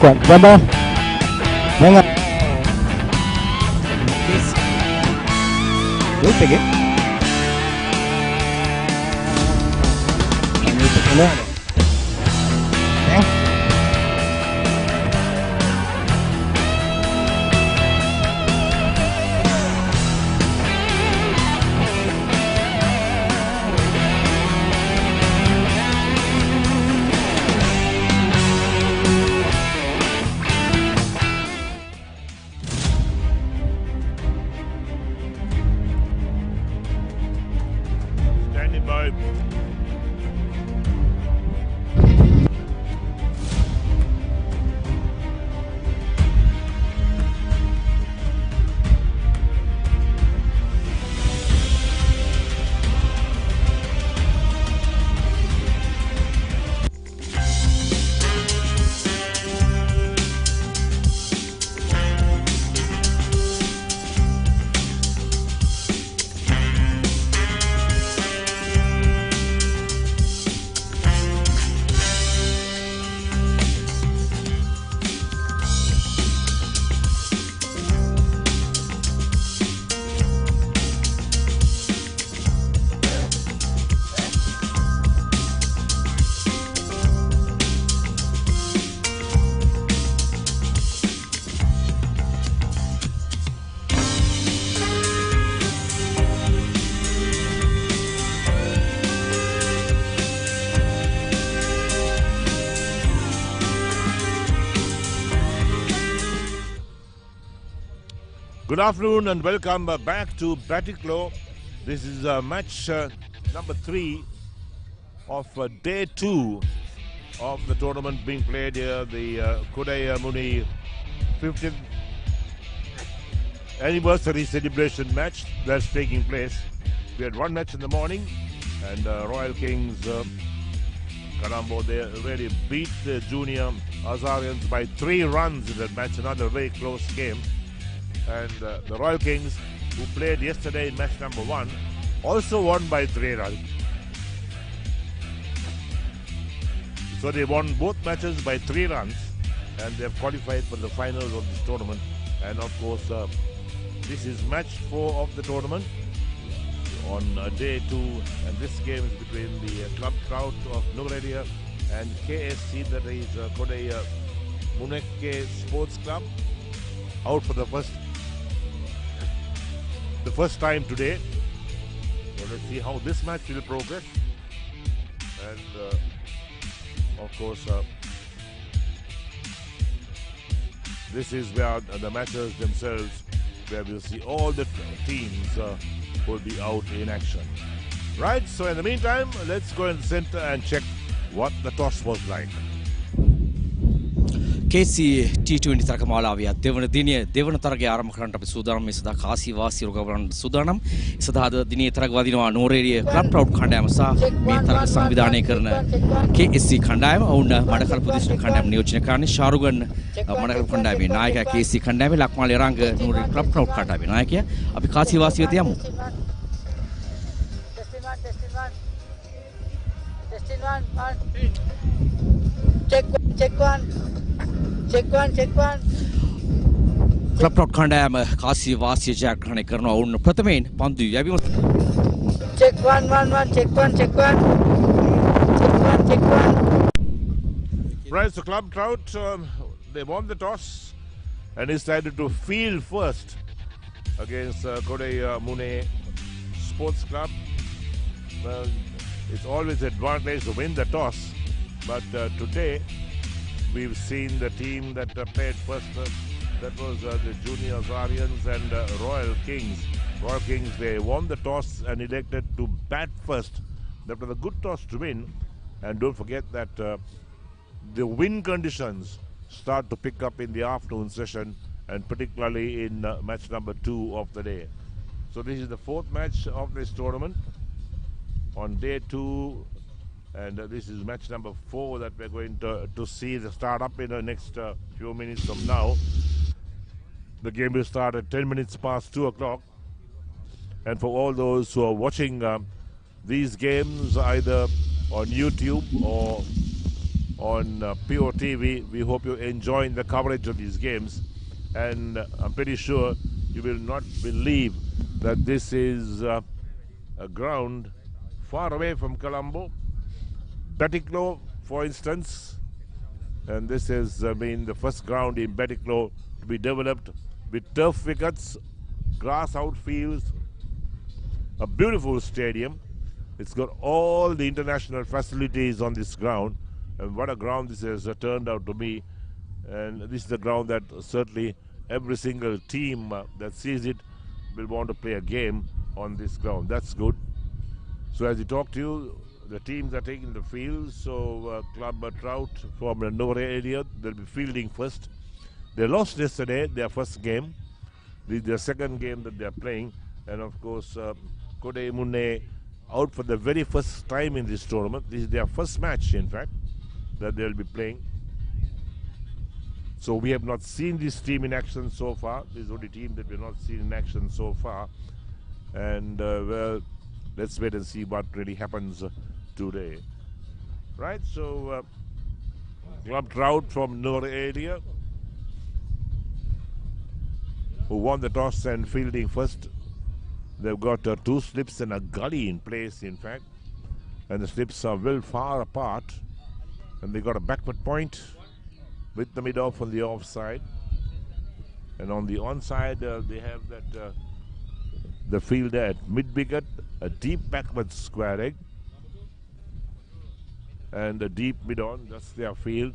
Kuat. Gambar. Jangan. Lu pegang. Ini pegang. Good afternoon and welcome back to Batticaloa. This is match number 3 of day 2 of the tournament being played here, the Koddaimunai 50th anniversary celebration match that's taking place. We had one match in the morning and Royal Kings Colombo, they really beat the junior Azarians by 3 runs in that match, another very close game. And the Royal Kings, who played yesterday in match number 1, also won by 3 runs. So they won both matches by 3 runs and they have qualified for the finals of this tournament. And of course, this is match 4 of the tournament on day 2. And this game is between the Club Trout of Nugarelia and KSC, that is Koddaimunai Sports Club, out for the first time today. So let's see how this match will progress. And of course, this is where the matches themselves, where we'll see all the teams will be out in action. Right, so in the meantime, let's go in the center and check what the toss was like. KSC T20 තරගමාලාවේ දෙවන දිනය දෙවන තරගය ආරම්භ කරන්නට අපි සූදානම්. මේ සදා කාසි වාසී රෝගවරන් සූදානම්. සදා අද දිනේ තරග වදිනවා නෝරේරිය ක්ලබ් ට්‍රවුට් කණ්ඩායම සහ මේ තරග සංවිධානය කරන KSC කණ්ඩායම. ඔවුන් මඩකලපු දිස්ත්‍රික් කණ්ඩායම නියෝජනය කරන්නේ ශාරුගන් මඩකලපු කණ්ඩායමේ නායකයා KSC කණ්ඩායමේ ලක්මාලි රංග නෝරේරිය ක්ලබ් ට්‍රවුට් කණ්ඩායමේ නායකයා. අපි කාසි වාසී වෙත යමු. Check one. Club Trout කණ්ඩායම කාසි වාසිය ජයග්‍රහණය කරනවා. ඔවුන් ප්‍රථමයෙන් පන්දු යැවීම. Check one. Right, so Club Trout, they won the toss and decided to field first against Koddaimunai Sports Club. Well, it's always an advantage to win the toss, but today we've seen the team that played first. That was the Junior Azarians and Royal Kings. Royal Kings, they won the toss and elected to bat first. That was a good toss to win. And don't forget that the wind conditions start to pick up in the afternoon session, and particularly in match number 2 of the day. So this is the 4th match of this tournament on day 2. And this is match number 4 that we're going to see the start up in the next few minutes from now. The game will start at 10 minutes past 2 o'clock. And for all those who are watching these games either on YouTube or on Pure TV. We hope you're enjoying the coverage of these games, and I'm pretty sure you will not believe that this is a ground far away from Colombo. Batticaloa, for instance, and this has been the first ground in Batticaloa to be developed with turf wickets, grass outfields, a beautiful stadium. It's got all the international facilities on this ground, and what a ground this has turned out to be. And this is the ground that certainly every single team that sees it will want to play a game on this ground. That's good. So as we talk to you, the teams are taking the field. So Club Trout from the Nore area, they'll be fielding first. They lost yesterday, their first game. This is their second game that they're playing. And of course, Koddaimunai out for the very first time in this tournament. This is their first match, in fact, that they'll be playing. So we have not seen this team in action so far. This is the only team that we've not seen in action so far. And well, let's wait and see what really happens today. Right, so Club Trout from Nore area, who won the toss and fielding first. They've got two slips and a gully in place, in fact. And the slips are well far apart. And they got a backward point with the mid-off on the offside. And on the onside, they have that the fielder at mid-wicket, a deep backward square leg, and a deep mid-on. That's their field.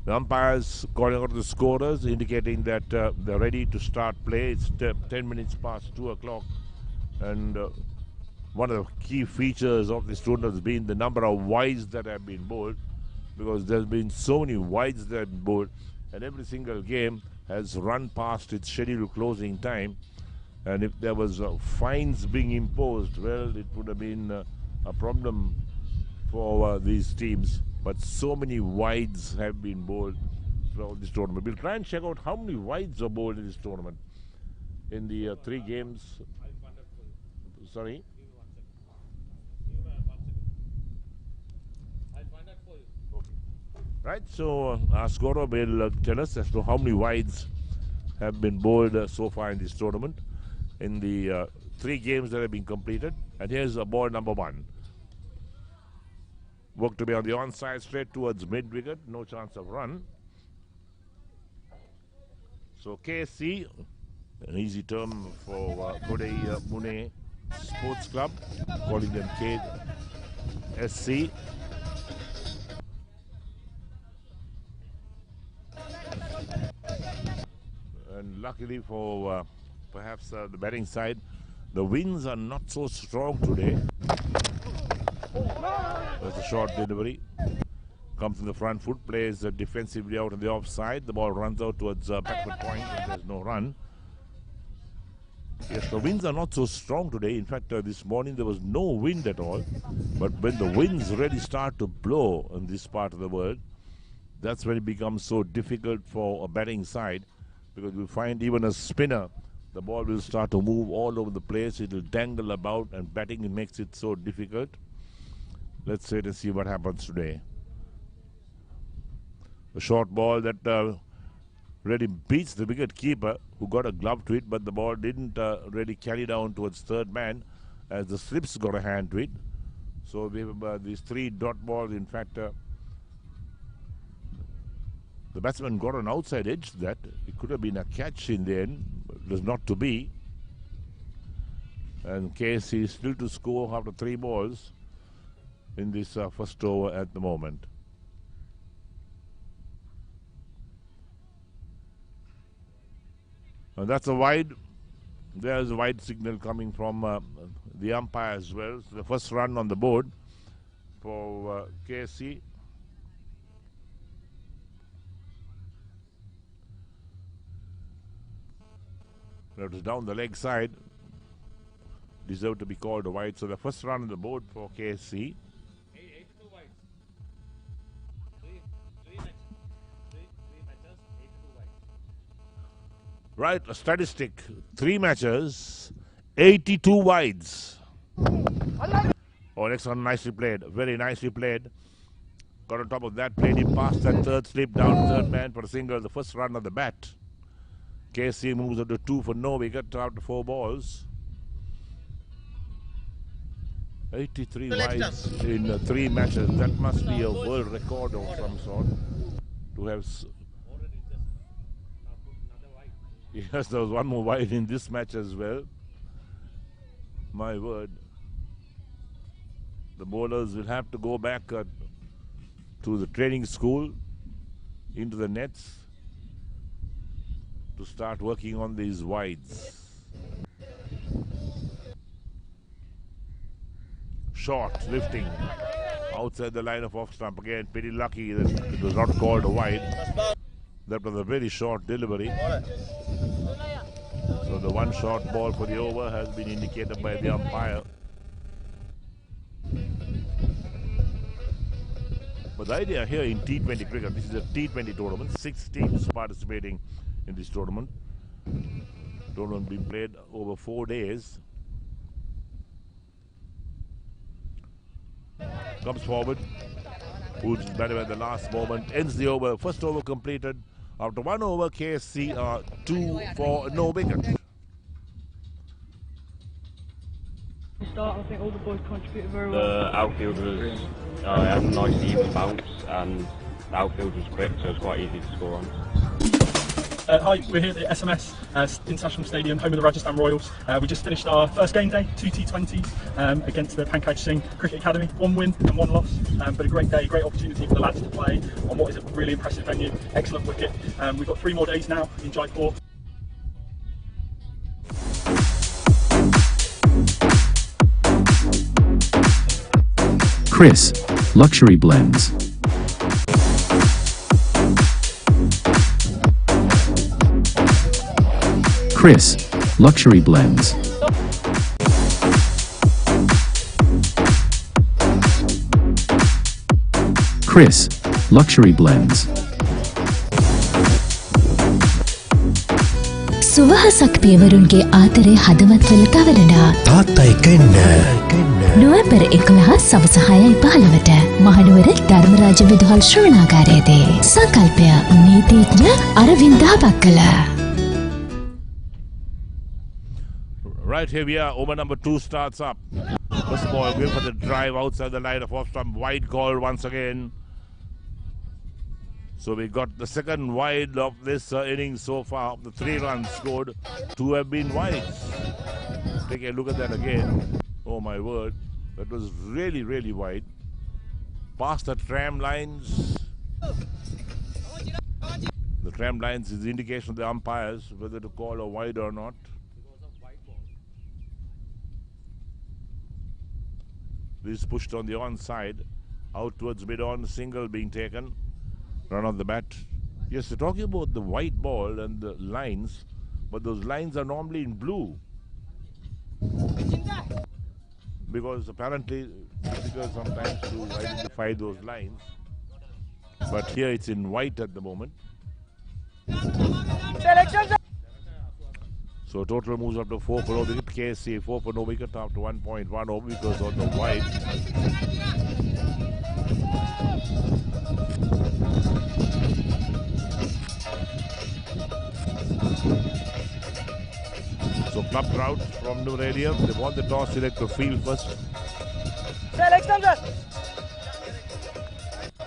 The umpires calling out the scorers, indicating that they're ready to start play. It's 10 minutes past 2 o'clock. And one of the key features of this tournament has been the number of wides that have been bowled, because there's been so many wides that have been bowled, and every single game has run past its scheduled closing time. And if there was fines being imposed, well, it would have been a problem for these teams. But so many wides have been bowled throughout this tournament. We'll try and check out how many wides are bowled in this tournament. In the 3 games. Sorry? Okay. Right, so our scorer will tell us as to how many wides have been bowled so far in this tournament in the 3 games that have been completed. And here's ball number 1. Work to be on the onside, straight towards mid-wicket, no chance of run. So KSC, an easy term for Koddaimunai Sports Club, calling them KSC. And luckily for perhaps the batting side, the winds are not so strong today. There's a short delivery. Comes in the front foot, plays defensively out on the offside. The ball runs out towards backward point and there's no run. Yes, the winds are not so strong today. In fact, this morning there was no wind at all. But when the winds really start to blow in this part of the world, that's when it becomes so difficult for a batting side, because you find even a spinner, the ball will start to move all over the place. It will dangle about, and batting makes it so difficult. Let's wait and see what happens today. A short ball that really beats the wicket keeper, who got a glove to it, but the ball didn't really carry down towards third man, as the slips got a hand to it. So we have these 3 dot balls. In fact, the batsman got an outside edge to that. It could have been a catch in the end, but it was not to be. And KSC is still to score after 3 balls in this first over at the moment. And that's a wide. There's a wide signal coming from the umpire as well. So the first run on the board for KSC. That was down the leg side. Deserved to be called a wide. So the first run on the board for KSC. Right, a statistic. 3 matches, 82 wides. Oh, next one nicely played. Very nicely played. Got on top of that, played him past that third slip, down third man for a single, the first run of the bat. KSC moves up to 2 for no wicket after 4 balls. 83 wides in 3 matches. That must be a world record of some sort. To have. Yes, there was one more wide in this match as well. My word. The bowlers will have to go back to the training school, into the nets, to start working on these wides. Short, lifting, outside the line of off stump. Again, pretty lucky that it was not called a wide. That was a very short delivery. So the one short ball for the over has been indicated by the umpire. But the idea here in T20 cricket, this is a T20 tournament, 6 teams participating in this tournament. Tournament being played over 4 days. Comes forward, who's better at the last moment, ends the over. First over completed. After 1 over, KSC are 2 for no wicket. Start, I think all the boys contributed very well. The outfielders had a nice even bounce, and the outfield was quick, so it was quite easy to score on. Hi, we're here at the SMS International Stadium, home of the Rajasthan Royals. We just finished our first game day, 2 T20s against the Pankaj Singh Cricket Academy. 1 win and 1 loss, but a great day, great opportunity for the lads to play on what is a really impressive venue. Excellent wicket. We've got 3 more days now in Jaipur. Chris, Luxury Blends. Chris, Luxury Blends. Chris, Luxury Blends. සුවහසක් පියවරුන්ගේ ආතරේ හදවත්වල තවරනා තාත්තා එක්ක එන්න. නොවැම්බර් 11 සවස 6:15ට මහනුවර ධර්මරාජ විදුහල් ශ්‍රවණාගාරයේදී සංකල්පය නීතිඥ Aravinda බක්කල. Right, here we are. Over number 2 starts up. First ball, going for the drive outside the line of off stump. Wide call once again. So we got the second wide of this innings so far. The 3 runs scored, 2 have been wides. Take a look at that again. Oh my word, that was really, really wide. Past the tram lines. The tram lines is the indication of the umpires whether to call a wide or not. This is pushed on the onside, out towards mid-on, single being taken. Run on the bat. Yes, we're talking about the white ball and the lines, but those lines are normally in blue. Because apparently it's difficult sometimes to identify those lines. But here it's in white at the moment. So total moves up to 4 for no wicket. KSC 4 for no wicket after 1.1 over because on the wide. So Club Trout from New Radium, they want the toss, select to field first.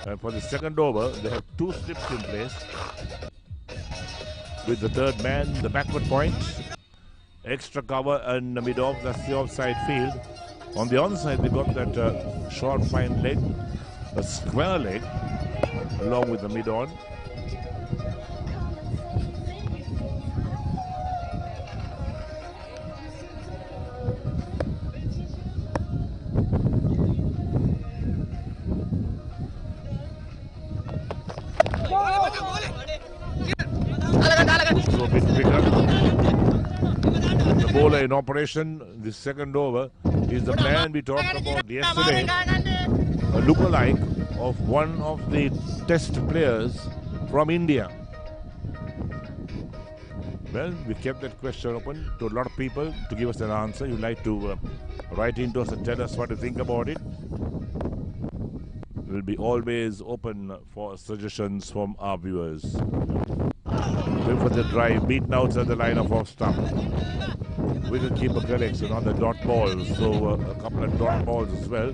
And for the second over, they have 2 slips in place. With the third man, the backward point. Extra cover and mid-off, that's the offside field. On the onside, they got that short fine leg, a square leg, along with the mid-on. So a bit bigger. The bowler in operation, this second over, is the man we talked about yesterday. A lookalike of one of the test players from India. Well, we kept that question open to a lot of people to give us an answer. You'd like to write into us and tell us what you think about it. will be always open for suggestions from our viewers. Going for the drive, beaten outside the line of off stump. Wicketkeeper collection on the dot balls, so a couple of dot balls as well.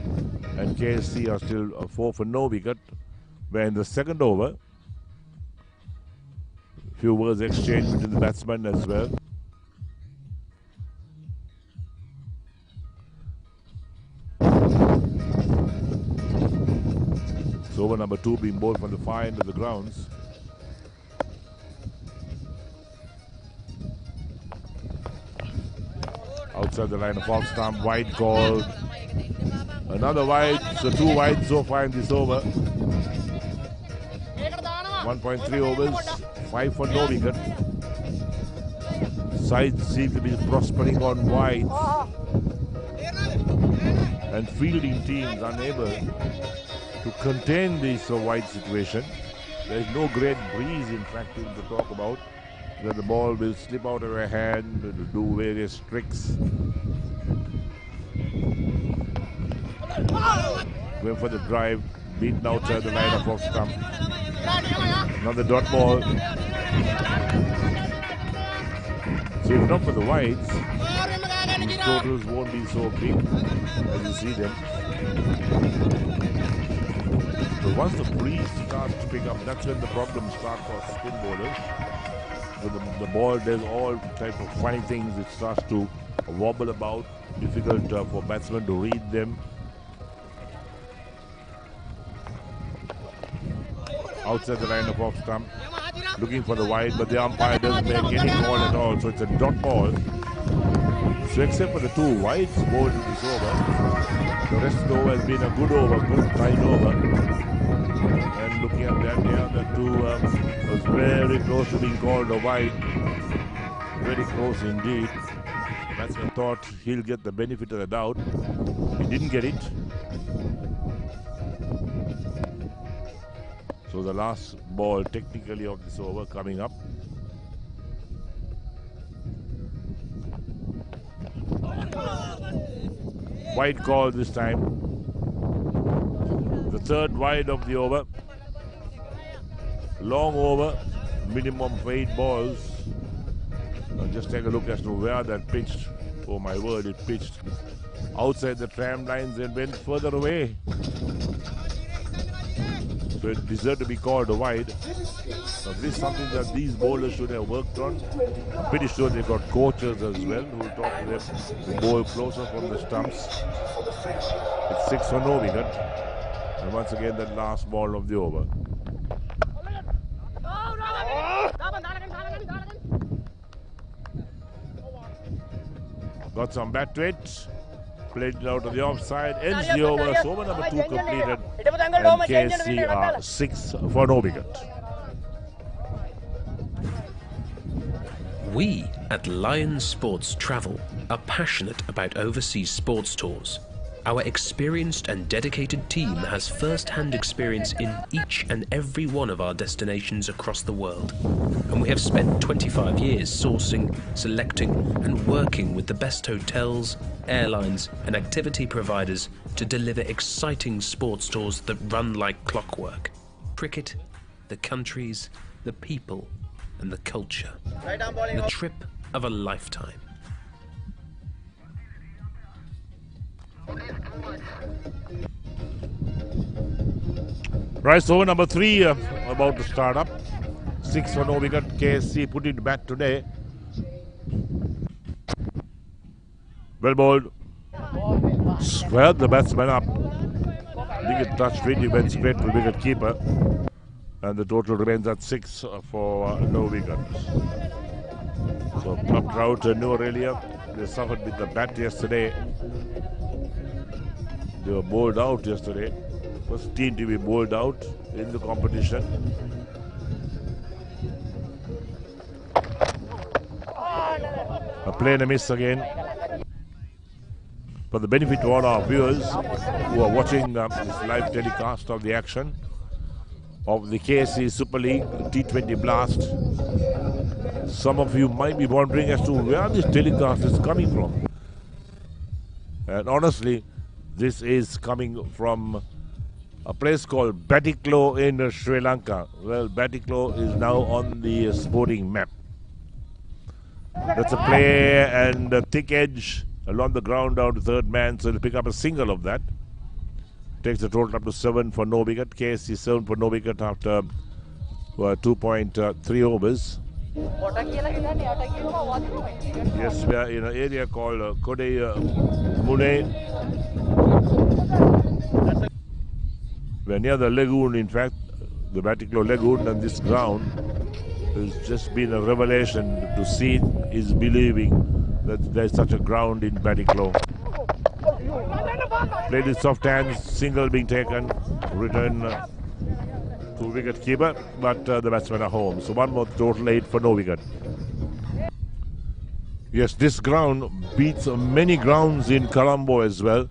And KSC are still 4 for no wicket. Where in the second over, few words exchanged between the batsmen as well. So over number 2 being bowled from the far end of the grounds. Outside the line of off stump, wide call. Another wide, so 2 wide so far in this over. 1.3 overs, 5 for no wicket. Sides seem to be prospering on wide. And fielding teams unable to contain this wide situation. There is no great breeze, in fact, to talk about. That the ball will slip out of your hand to do various tricks. Going for the drive, beaten outside the line of off stump. Another dot ball. So if not for the wides, these totals won't be so big as you see them. So once the breeze starts to pick up, that's when the problems start for spin bowlers. So the ball does all type of funny things. It starts to wobble about, difficult for batsmen to read them. Outside the line of off stump, looking for the wide, but the umpire doesn't make any call at all, so it's a dot ball. So except for the 2 wides bowled in this over, the rest of the over has been a good over, good tight over. And looking at that, yeah, the 2 was very close to being called a wide. Very close indeed. Batsman thought he'll get the benefit of the doubt. He didn't get it. So the last ball technically of this over coming up. Wide call this time. The 3rd wide of the over. Long over, minimum of 8 balls. Now just take a look as to where that pitched. Oh my word, it pitched outside the tram lines and went further away. So it deserved to be called a wide. Now this is something that these bowlers should have worked on. I'm pretty sure they've got coaches as well who will talk to them to bowl closer from the stumps. It's 6 for no wicket. And once again that last ball of the over. Got some bat to it. Played it out of the offside. Ends the over. So over number 2 completed. And KSC are 6 for no wicket. We at Lion Sports Travel are passionate about overseas sports tours. Our experienced and dedicated team has first-hand experience in each and every one of our destinations across the world. And we have spent 25 years sourcing, selecting and working with the best hotels, airlines and activity providers to deliver exciting sports tours that run like clockwork. Cricket, the countries, the people and the culture. The trip of a lifetime. Right, so over number 3 about to start up. 6 for no wicket. KSC put it back today. Well bowled. Squared the batsman up. Wicket touched it, he went straight to the wicket keeper. And the total remains at 6 for no wickets. So Club Trout knew Aurelia. They suffered with the bat yesterday. They were bowled out yesterday. First team to be bowled out in the competition. A play and a miss again. For the benefit of all our viewers who are watching this live telecast of the action of the KSC Super League T20 Blast. Some of you might be wondering as to where this telecast is coming from. And honestly, this is coming from a place called Batticaloa in Sri Lanka. Well, Batticaloa is now on the sporting map. That's a play and a thick edge along the ground down to third man, so he'll pick up a single of that. Takes the total up to 7 for no wicket. KSC 7 for no wicket after 2.3 overs. Yes, we are in an area called Koddaimunai. We're near the lagoon, in fact, the Batticaloa lagoon, and this ground has just been a revelation. To see is believing that there's such a ground in Batticaloa. Played with soft hands, single being taken, return to wicket keeper, but the batsmen are home. So one more, total 8 for no wicket. Yes, this ground beats many grounds in Colombo as well.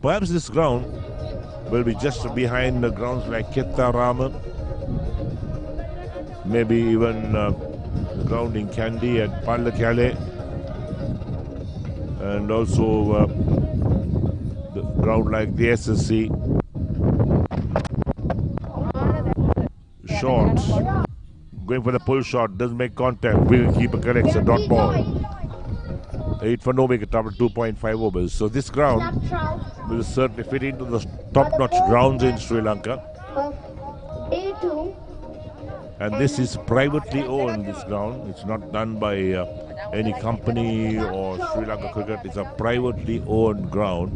Perhaps this ground will be just behind the grounds like Kettarama, maybe even the ground in Kandy at Batticaloa, and also the ground like the SSC. Short, going for the pull shot, doesn't make contact. Wicketkeeper collects a dot ball. 8 for no wicket after 2.5 overs. So this ground will certainly fit into the top-notch grounds in Sri Lanka. And this is privately owned, this ground. It's not done by any company or Sri Lanka Cricket. It's a privately owned ground.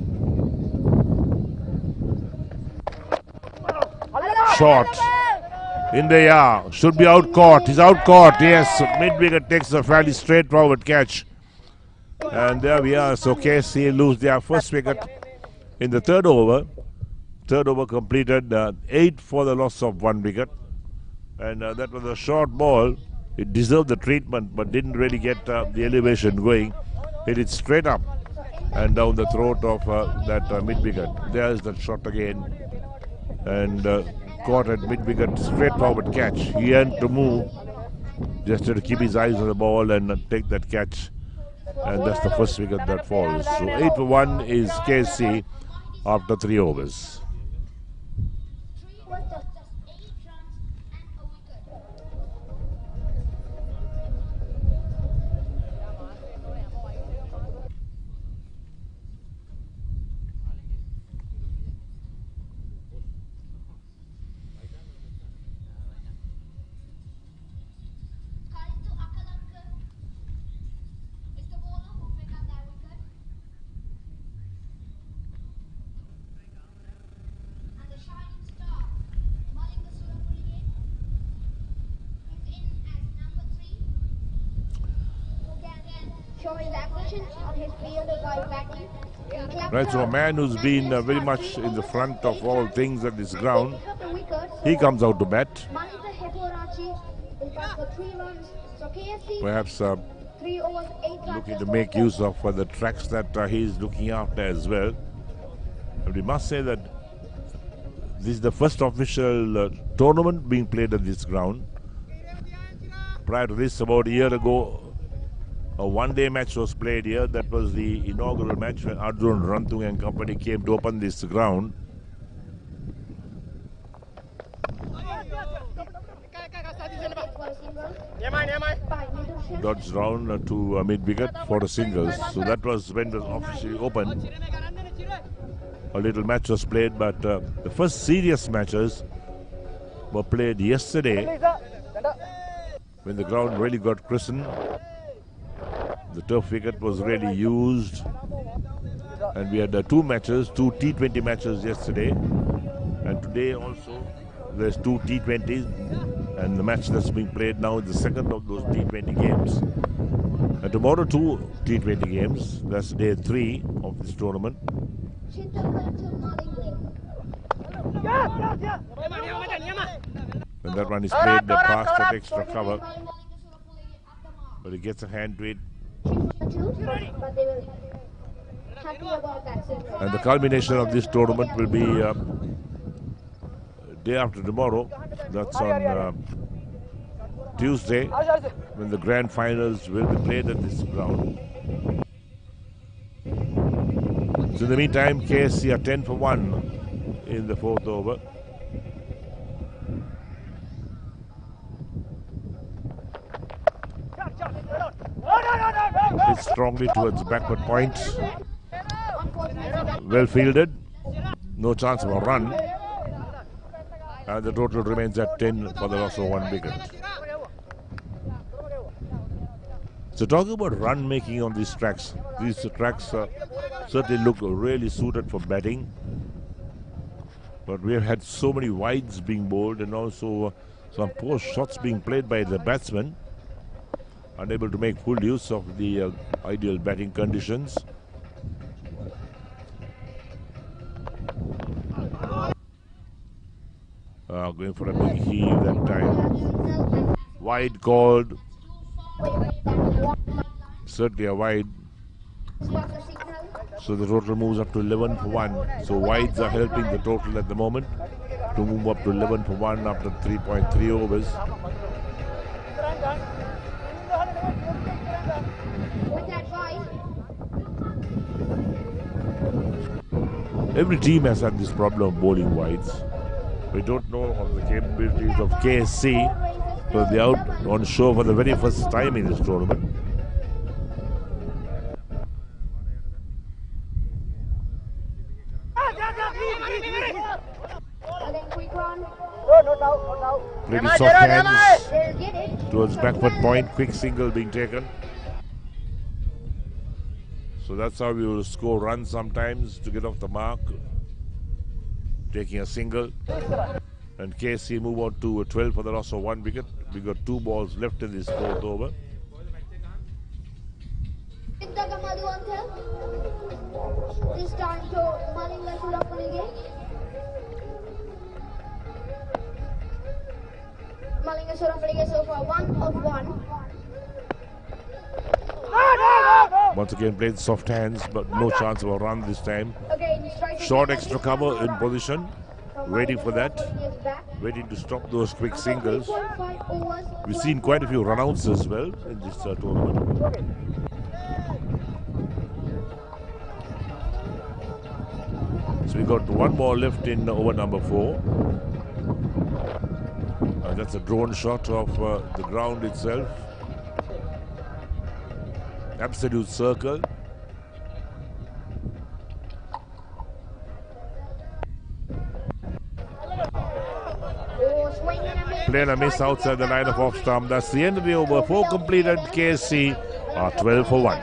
Short. In the air. Should be out caught. He's out caught. Yes. Mid-wicket takes a fairly straightforward catch. And there we are. So KSC lose their first wicket in the third over. Third over completed. 8 for the loss of 1 wicket. And that was a short ball. It deserved the treatment, but didn't really get the elevation going. Hit it straight up and down the throat of that mid-wicket. There's that shot again. And caught at mid-wicket, straightforward catch. He had to move just to keep his eyes on the ball and take that catch. And that's the first wicket that falls. So 8 for 1 is KSC after 3 overs. Right, so a man who's been very much in the front of all things at this ground, he comes out to bat. Perhaps looking to make use of the tracks that he's looking after as well. And we must say that this is the first official tournament being played at this ground. Prior to this, about a year ago, a one-day match was played here. That was the inaugural match when Arjun Rantung and company came to open this ground. Dodged round to mid-wicket for a single. So that was when it was officially opened. A little match was played, but the first serious matches were played yesterday when the ground really got christened. The turf wicket was really used, and we had 2 matches, 2 T20 matches yesterday, and today also there's 2 T20s, and the match that's being played now is the second of those T20 games. And tomorrow 2 T20 games, that's day 3 of this tournament. And that one is played past that extra cover, but he gets a hand to it. And the culmination of this tournament will be day after tomorrow. That's on Tuesday, when the grand finals will be played at this ground. So in the meantime, KSC are 10 for 1 in the fourth over. Hits strongly towards backward point. Well fielded. No chance of a run. And the total remains at 10 for the loss of 1 wicket. So talking about run making on these tracks certainly look really suited for batting. But we have had so many wides being bowled and also some poor shots being played by the batsmen, unable to make full use of the ideal batting conditions. Going for a big heave that time. Wide called. Certainly a wide. So the total moves up to 11 for 1. So wides are helping the total at the moment to move up to 11 for 1 after 3.3 overs. Every team has had this problem of bowling wides. We don't know of the capabilities of KSC, so they're out on show for the very first time in this tournament. Pretty soft hands towards backward point, quick single being taken. So that's how we will score runs sometimes to get off the mark. Taking a single. And KSC move on to 12 for the loss of 1 wicket. We got 2 balls left in this fourth over. This time to Malinga Surapallige so far 1 of 1. Once again played soft hands, but no chance of a run this time. Short extra cover in position, waiting for that, waiting to stop those quick singles. We've seen quite a few runouts as well in this tournament. So we got 1 ball left in over number 4. That's a drone shot of the ground itself. Absolute circle. Playing a miss outside the line of off stump. That's the end of the over. 4 completed. KSC are 12 for 1.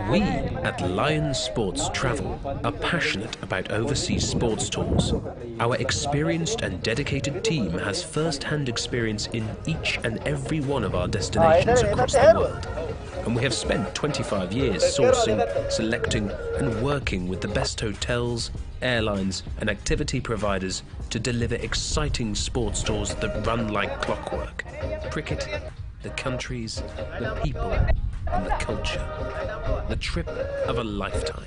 We at Lions Sports Travel are passionate about overseas sports tours. Our experienced and dedicated team has first-hand experience in each and every one of our destinations across the world. And we have spent 25 years sourcing, selecting and working with the best hotels, airlines and activity providers to deliver exciting sports tours that run like clockwork. Cricket, the countries, the people and the culture. The trip of a lifetime.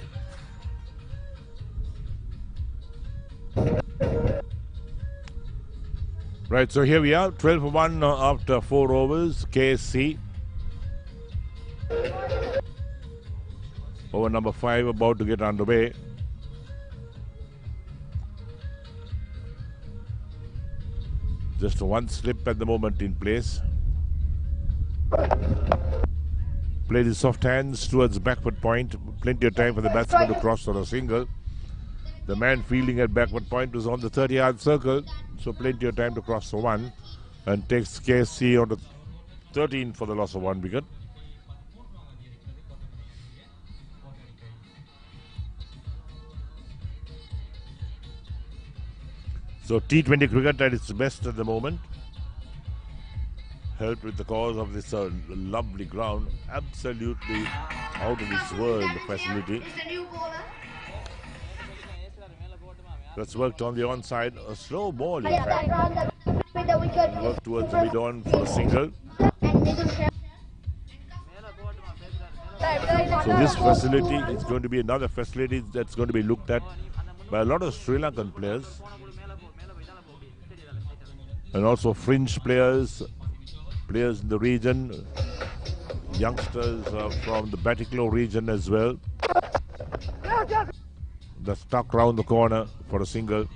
Right, so here we are, 12 for 1 after 4 overs. KSC. Over number 5 about to get underway. Just 1 slip at the moment in place. Played his soft hands towards backward point. Plenty of time for the batsman to cross for a single. The man fielding at backward point was on the 30-yard circle, so plenty of time to cross for 1. And takes KSC on the 13 for the loss of 1 wicket. So T20 cricket at its best at the moment. Helped with the cause of this lovely ground. Absolutely out of this world facility. That's worked on the onside. A slow ball in fact. Worked towards the mid-on for a single. So this facility is going to be another facility that's going to be looked at by a lot of Sri Lankan players and also fringe players in the region, youngsters from the Batticaloa region as well. They're stuck round the corner for a single.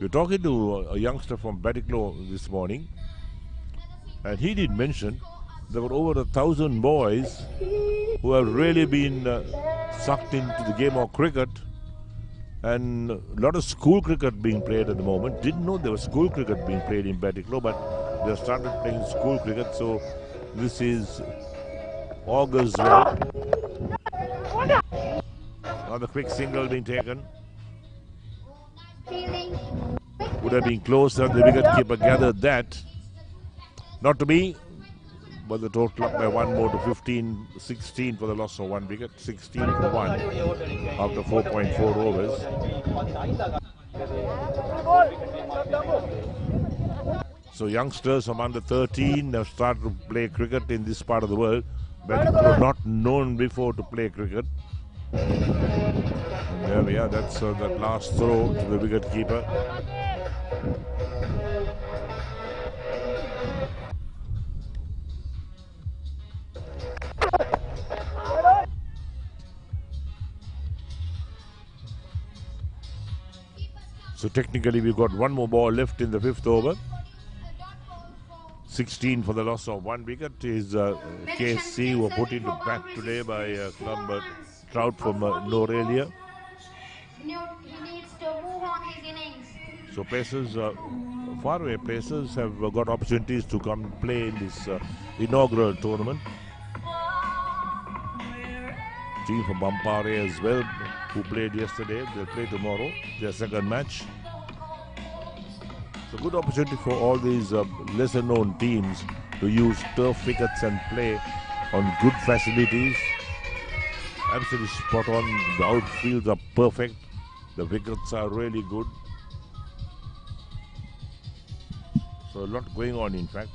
We're talking to a youngster from Batticaloa this morning, and he did mention there were over 1,000 boys who have really been sucked into the game of cricket, and a lot of school cricket being played at the moment. Didn't know there was school cricket being played in Batticaloa, but they started playing school cricket, so this is augurs well. Another quick single being taken. Would have been closer. The wicketkeeper gathered that. Not to be, but the total up by one more to 15-16 for the loss of one wicket. 16 for one after 4.4 overs. So youngsters from under 13 have started to play cricket in this part of the world, but were not known before to play cricket. There we are. That's that last throw to the wicketkeeper. So technically we've got one more ball left in the fifth over. 16 for the loss of one wicket is KSC, who were put into bat today by club Trout from Norelia. So pacers, faraway pacers have got opportunities to come play in this inaugural tournament. Team from Bampare as well, who played yesterday, they'll play tomorrow, their second match. It's a good opportunity for all these lesser known teams to use turf wickets and play on good facilities. Absolutely spot on, the outfields are perfect, the wickets are really good. So a lot going on in fact.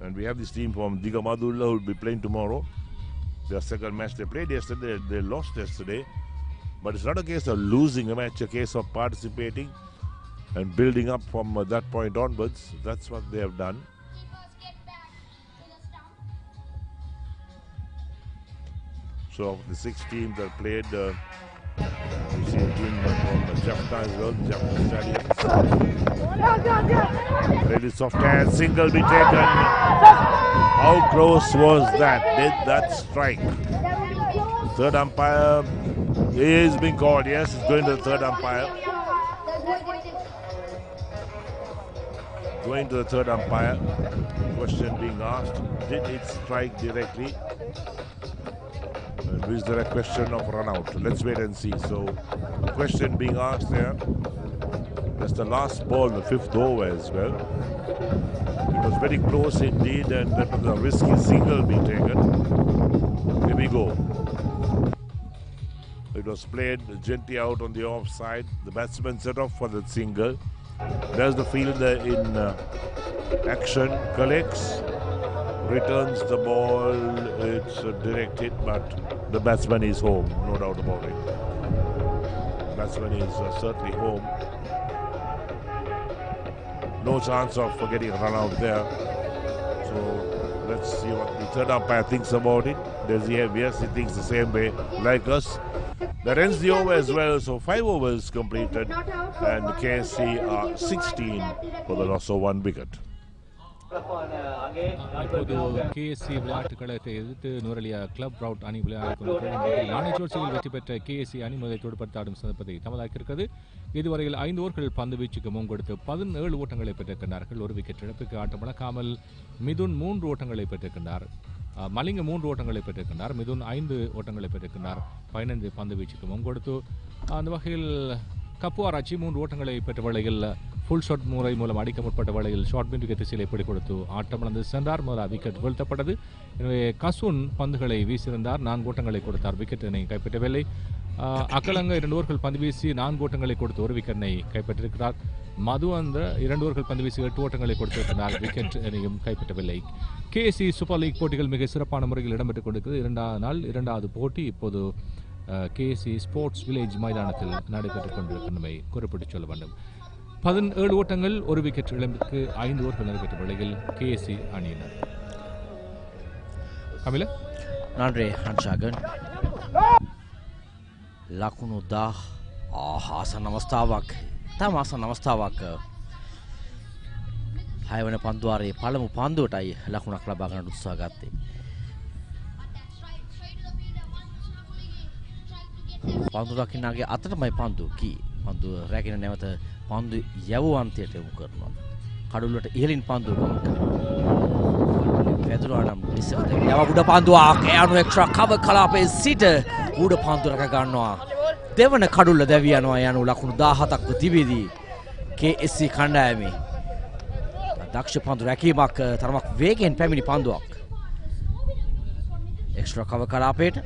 And we have this team from Digamadulla who will be playing tomorrow. Their second match they played yesterday, they lost yesterday. But it's not a case of losing a match, a case of participating and building up from that point onwards. That's what they have done. So of the 6 teams that played, we see a team from Jaffna as well, Jaffna Stallions. Really soft hand, single be taken. How close was that? Did that strike? Third umpire is being called. Yes, it's going to the third umpire. Going to the third umpire. Question being asked, did it strike directly? And is there a question of run out? Let's wait and see. So, question being asked there. That's the last ball, the fifth over as well. It was very close indeed, and that was a risky single being taken. Here we go. It was played gently out on the offside. The batsman set off for the single. There's the fielder in action, collects, returns the ball. It's directed, but the batsman is home, no doubt about it. The batsman is certainly home. No chance of getting run out there. So let's see what the third umpire thinks about it. Does he have? Yes, he thinks the same way like us. That ends the over as well. So 5 overs completed, and the KSC are 16 for the loss of one wicket. இப்போது KSC விளையாட்டு கழகத்தை எதிர்த்து Nuwara Eliya club route அணி விளையாடும் நாணய சோர்ச்சியில் வெற்றி பெற்ற KSC அணி முதலை தொடுப்படுத்தாடும் சந்தர்ப்பத்தை தமதாக்கியிருக்கிறது. இதுவரையில் 5 ஓவர்கள் பந்து வீச்சுக்கு முன்கொடுத்து 17 ஓட்டங்களை பெற்றிருக்கிறார்கள். ஒரு விக்கெட் இழப்புக்கு ஆட்டமிழக்காமல் மிதுன் 3 ஓட்டங்களை பெற்றிருக்கிறார். மலிங்க 3 ஓட்டங்களை பெற்றிருக்கிறார். மிதுன் 5 ஓட்டங்களை பெற்றிருக்கிறார். 15 பந்து வீச்சுக்கு முன்கொடுத்து அந்த வகையில் கப்புவாராச்சி 3 ஓட்டங்களை பெற்ற வேளையில் ஃபுல் ஷாட் முறை மூலம் அடிக்க முற்பட்ட வேளையில் ஷார்ட் பின் திசையில் எப்படி கொடுத்து ஆட்டமிழந்து சென்றார். முதல் விக்கெட் வீழ்த்தப்பட்டது. எனவே கசூன் பந்துகளை வீசியிருந்தார். 4 ஓட்டங்களை கொடுத்தார். விக்கெட்டினை கைப்பற்றவில்லை. அக்கலங்க 2 ஓவர்கள் பந்து வீசி 4 ஓட்டங்களை கொடுத்து ஒரு விக்கெட்டை கைப்பற்றிருக்கிறார். மது அந்த 2 ஓவர்கள் பந்து வீசி 8 ஓட்டங்களை கொடுத்திருக்கிறார். விக்கெட் எதையும் கைப்பற்றவில்லை. KSC சூப்பர் லீக் போட்டிகள் மிக சிறப்பான முறையில் இடம்பெற்றுக் கொண்டிருக்கிறது. 2வது நாள் 2வது போட்டி இப்போது KSC ஸ்போர்ட்ஸ் வில்லேஜ் மைதானத்தில் நடைபெற்றுக் கொண்டிருக்கின்றமை குறிப்பிட்டு சொல்ல வேண்டும். 17 ஓட்டங்கள் ஒரு விக்கெட் இழப்பிற்கு 5 ஓவர்கள் நடைபெற்ற வேளையில் KSC அணியினர். Kamila? Nandre Hanshagan. ලකුණු 10 ආසන්න අවස්ථාවක්. තම ආසන්න අවස්ථාවක්. 6 වෙනි පන්දුවාරයේ පළමු පන්දුවටයි ලකුණක් ලබා ගන්න උත්සාහ ගත්තේ. පන්දු දකින්නගේ අතටමයි පන්දු කී. පන්දු රැගෙන නැවත පන්දු යවුවන්තයට යොමු කරනවා. කඩුල්ලට ඉහළින් පන්දුව ගමන් කරනවා. වැදුරානම් ඉස්සරට යව උඩ පන්දුවක් යනු එක්ස්ට්‍රා කවර් කලාපේ සිට උඩ පන්දු රැක ගන්නවා. දෙවන කඩුල්ල දැවි යනවා යනු ලකුණු 17ක්ව තිබෙදී KSC කණ්ඩායමේ දක්ෂ පන්දු රැකීමක් තරමක් වේගයෙන් පැමිණි පන්දුවක්. එක්ස්ට්‍රා කවර් කලාපේට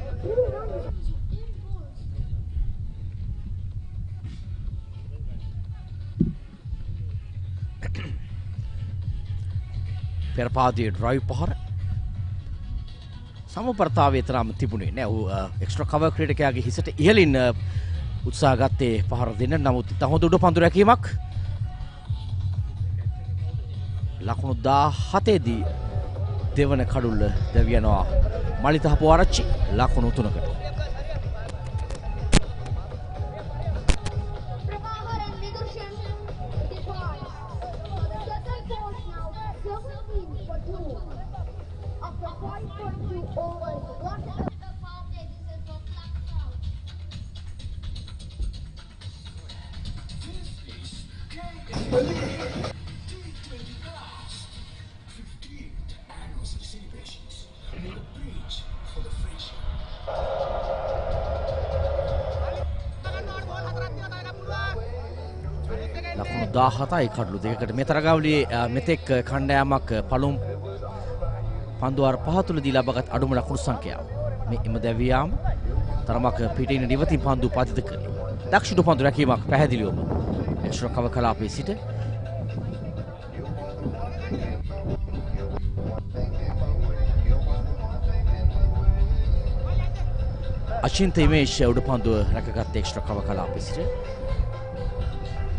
පෙරපාදයේ ඩ්‍රයිව් පහර සමපරතාවයේ තරම් තිබුණේ නෑ. ඌ එක්ස්ට්‍රා කවර් ක්‍රීඩකයාගේ හිසට ඉහළින් උත්සාහ ගත්තේ පහර දෙන්න. නමුත් තහොඳ උඩ පන්දු රැකීමක්. ලකුණු 17 දී දෙවන කඩුල්ල දැවි යනවා මලිතහපු ආරච්චි ලකුණු 3කට. ලකුණු 17යි කඩලු දෙකකට මේ තරගාවලියේ මෙතෙක් කණ්ඩායමක් පළමු පන්දුවාර 5 තුලදී ලබාගත් අඩුම ලකුණු සංඛ්‍යාව. මේ එම දැවියාම තරමක් පිටින් නිවතින් පන්දු පතිත කළේ. දක්ෂිණ පන්දු රැකීමක් පැහැදිලිවම එක්ස්ට්‍රා කවර් කලාපයේ සිට අචින්ත ඉමේෂ් උඩ පන්දුව රැකගත් එක්ස්ට්‍රා කවර් කලාපයේ සිට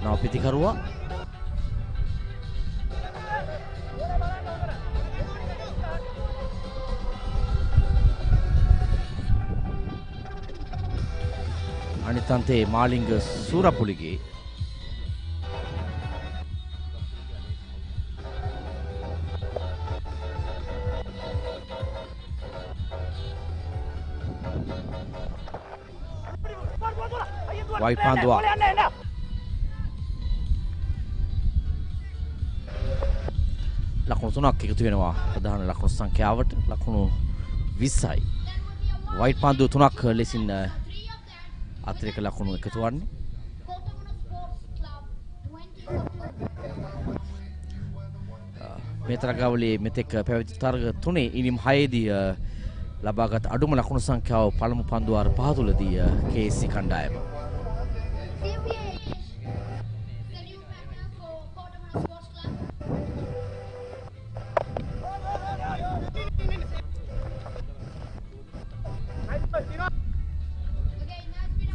නව පිටිකරුවා අනිතන්තේ මාලිංග සූරපුලිගේ වයිට් පන්දුවක් ලකුණු 3ක් එකතු වෙනවා ප්‍රධාන ලකුණු සංඛ්‍යාවට. ලකුණු 20යි. වයිට් පන්දු 3ක් ලෙසින් අතිරේක ලකුණු එකතු වන්නේ. මේ තරගාවලියේ මෙතෙක් පැවති තරග 3 ඉනිම් 6 දී ලබාගත් අඩුම ලකුණු සංඛ්‍යාව පළමු පන්දුවාර 5 තුලදී KSC කණ්ඩායම.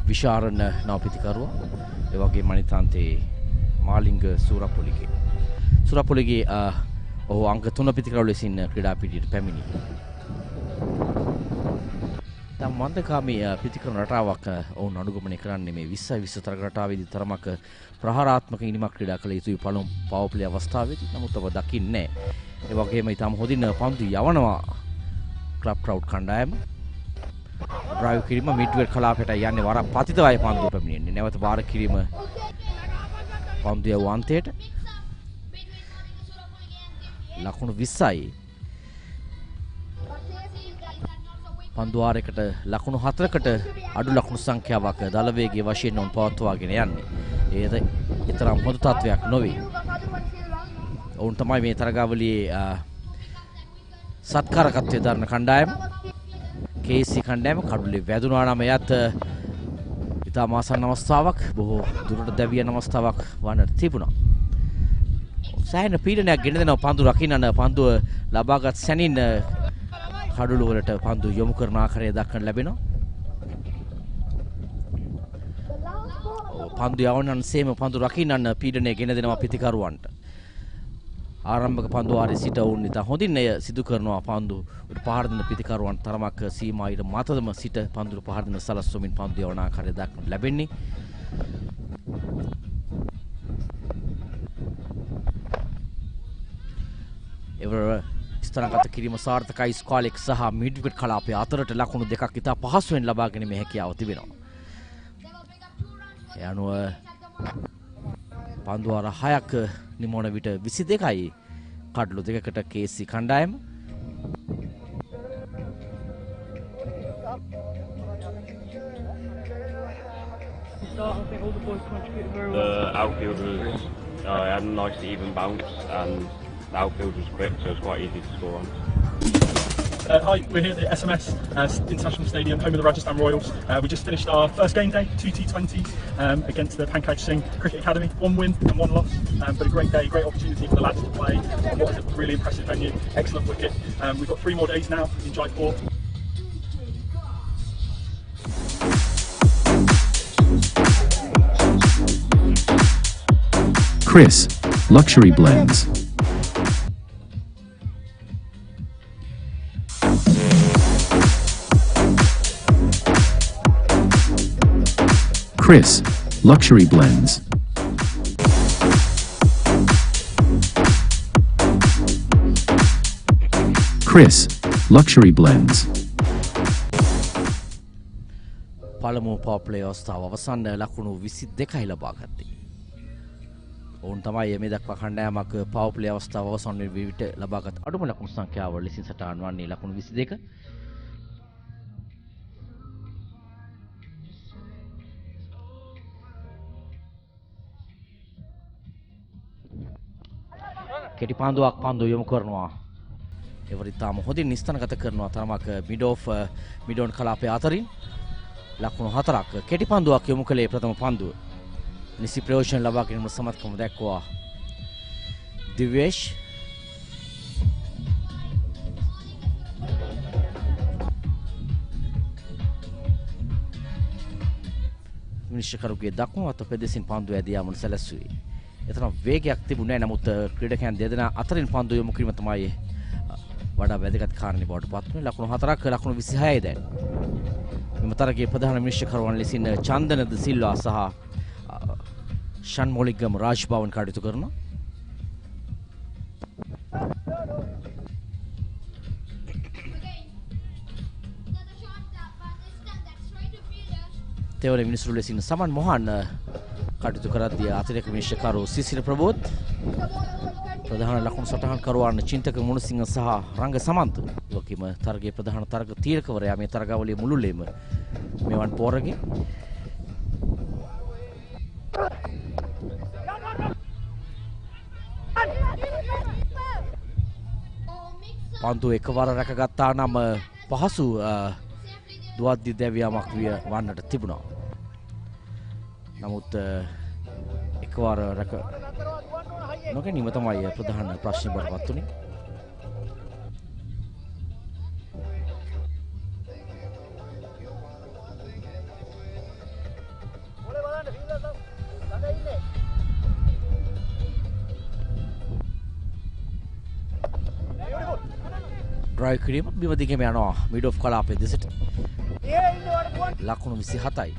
විශාරණ නවපිතිකරුවා ඒ වගේම අනිතාන්තේ මාලිංග සූරපොලිගේ ඔහු අංක 3 පිතිකරුව ලෙසින් ක්‍රීඩා පිටියට පැමිණි. තම මන්දකාමී පිතිකරුණ රටාවක් ඔවුන් අනුගමනය කරන්නේ මේ 20 තරග රටාවේදී තරමක ප්‍රහාරාත්මක ඉනිමක් ක්‍රීඩා කළ යුතුයි පළමු පවර් ප්ලේ අවස්ථාවේදී. නමුත් ඔබ දකින්නේ ඒ වගේම ඊටම හොඳින් පන්දු යවනවා ක්ලබ් ට්‍රවුට් කණ්ඩායම. ඩ්‍රයිව් කිරීම මිඩ්වෙල් කලාපයට යන්නේ වර පතිතවයි පන්දුව පැමිණෙන්නේ. නැවත වාර කිරීම පන්දු යව අන්තයට ලකුණු 20යි. පන්දුවාරයකට ලකුණු 4කට අඩු ලකුණු සංඛ්‍යාවක් දල වේගයේ වශයෙන් උන් පවත්වාගෙන යන්නේ. ඒද ඊතරම් හොඳ තත්වයක් නොවේ. ඔවුන් තමයි මේ තරගාවලියේ සත්කාරකත්වයේ දරන කණ්ඩායම. KSC කණ්ඩායම කඩුල්ලේ වැදුනා නම් එයත් ඉතාම ආසන්න අවස්ථාවක් බොහෝ දුරට දැවියන අවස්ථාවක් වන්නට තිබුණා. සෑහෙන පීඩනයක් ගෙන දෙනවා පන්දු රකින්න පන්දුව ලබාගත් සැනින් කඩළු වලට පන්දු යොමු කරන ආකාරය දක්වන්න ලැබෙනවා. පන්දු යවන්නන්සේම පන්දු රකින්න පීඩනය ගෙන දෙනවා පිතිකරුවන්ට. ආරම්භක පන්දු වාරයේ සිට වුන් ඉතා හොඳින් එය සිදු කරනවා පන්දු පහර දෙන පිතිකරුවන් තරමක් සීමා ඊට මතදම සිට පන්දු පහර දෙන සලස්වමින් පන්දු යවන ආකාරය දක්වන්න ලැබෙන්නේ. එවර ස්ථානගත කිරීම සාර්ථකයි ස්කාලෙක් සහ මිඩ්විකට් කලාපය අතරට ලකුණු දෙකක් ඉතා පහසුවෙන් ලබා ගැනීමේ හැකියාව තිබෙනවා. ඒ අනුව පන්දු වාර 6ක් නිමවන විට 22යි කඩළු දෙකකට KSC කණ්ඩායම. The outfield was had a nice even bounce, and the outfield was quick, so it was quite easy to score on. Hi, we're here at the SMS International Stadium, home of the Rajasthan Royals. We just finished our first game day, 2 T20s against the Pankaj Singh Cricket Academy. 1 win and 1 loss, but a great day, great opportunity for the lads to play. What was a really impressive venue, excellent wicket. We've got 3 more days now in Jaipur. Chris, Luxury Blends. Chris, Luxury Blends. Chris, Luxury Blends. පළමු power play අවස්ථාව අවසන් ලකුණු 22යි ලබා ගත්තේ. ඔවුන් තමයි මේ දක්වා කණ්ඩායමක් පවර් ප්ලේ අවස්ථාව අවසන් වී විට ලබාගත් අඩුම ලකුණු සංඛ්‍යාව ලෙසින් සටහන් වන්නේ ලකුණු 22. කෙටි පන්දුවක් පන්දු යොමු කරනවා. එවරිතාම හොඳින් නිස්තනගත කරනවා තරමක් මිඩෝන් කලාපය අතරින් ලකුණු 4ක් කෙටි පන්දුවක් යොමු කළේ ප්‍රථම පන්දුව. නිසි ප්‍රයෝජන ලබා ගැනීම සමත්කම දැක්වුවා දිවේෂ්. විනිශ්චයකරුගේ දකුණු අත පෙදෙසින් පන්දුව ඇදී යාමට සැලැස්සුවේ. එතරම් වේගයක් තිබුණේ නැහැ. නමුත් ක්‍රීඩකයන් දෙදෙනා අතරින් පන්දු යොමු කිරීම තමයි වඩා වැදගත් කාරණේ බවට පත් වෙන්නේ. ලකුණු 4ක් ලකුණු 26යි දැන්. මෙම තරගයේ ප්‍රධාන විනිශ්චයකරුවන් ලෙසින් චන්දන ද සිල්වා සහ ෂන් මොලිගම් රාජ්භවන් කටයුතු කරනවා. තෙවර මිනිසුරු ලෙසින් සමන් මොහන් කටයුතු කරද්දී අතිරේක විනිශ්චයකරු සිසිල ප්‍රබෝධ්, ප්‍රධාන ලකුණු සටහන් කරුවන් චින්තක මුණසිංහ සහ රංග සමන්ත වගේම තරගයේ ප්‍රධාන තරග තීරකවරයා මේ තරගාවලියේ මුළුල්ලේම මෙවන් පෝරගේ පන්දු එකවර රැකගත්තා නම් පහසු දුවද්දි දැවියාමක් වන්නට තිබුණා. නමුත් එකවර රැක නොගැනීම තමයි ප්‍රධාන ප්‍රශ්නේ බවට පත් වුණේ. ඩ්‍රයිව් කිරීම බිම දිගම යනවා මිඩ් ඔෆ් කලාපයේ දෙසට. ලකුණු 27යි.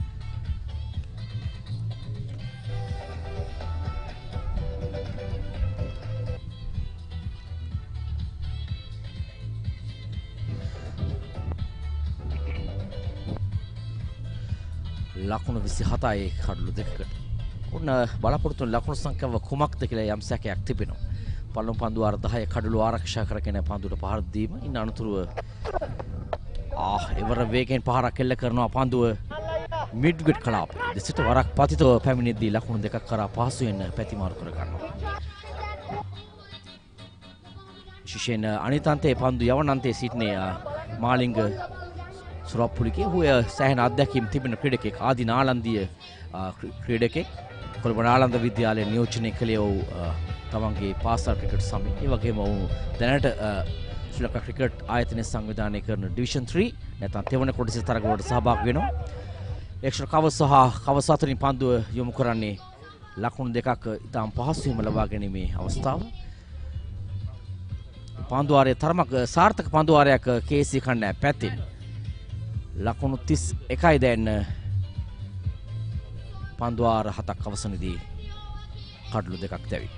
ලකුණු 27යි කඩළු දෙකකට. උන්න බලාපොරොත්තු ලකුණු සංඛ්‍යාව කුමක්ද කියලා යම් සැකයක් තිබෙනවා. පළමු පන්දු වාර 10 කඩළු ආරක්ෂා කරගෙන පන්දුවට පහර දීම. ඉන් අනතුරුව එවර වේගයෙන් පහරක් එල්ල කරනවා පන්දුව මිඩ් විකට් කලාපය දෙසට වරක් පතිතව පැමිණෙද්දී ලකුණු දෙකක් කරා පහසුවෙන් පැතිමාරු කර ගන්නවා. විශේෂයෙන් අනිත් අන්තයේ පන්දු යවන අන්තයේ සිටිනේ මාලිංග සුරප්පුලිකේ හුය සෑහෙන අත්දැකීම් තිබෙන ක්‍රීඩකෙක් ආදි නාලන්දිය ක්‍රීඩකෙක් කොළඹ නාලන්ද විද්‍යාලයේ නියෝජනය කළේ ඔහු තමන්ගේ පාසල් ක්‍රිකට් සමයේ. ඒ වගේම ඔහු දැනට ශ්‍රී ලංකා ක්‍රිකට් ආයතනය සංවිධානය කරන ඩිවිෂන් 3 නැත්නම් තෙවන කොටසේ තරගවලට සහභාගී වෙනවා. එක්ෂර කව සහ කව අතරින් පන්දුව යොමු කරන්නේ ලකුණු දෙකක් ඉතාම පහසුවෙන්ම ලබා ගැනීමේ අවස්ථාව. පන්දුවාරයේ තරමක් සාර්ථක පන්දුවාරයක් KSC කණ්ඩායම පැත්තෙන් ලකුණු 31යි දැන් පන්දුවාර 7ක් අවසනයේදී කඩලු දෙකක් දැවි.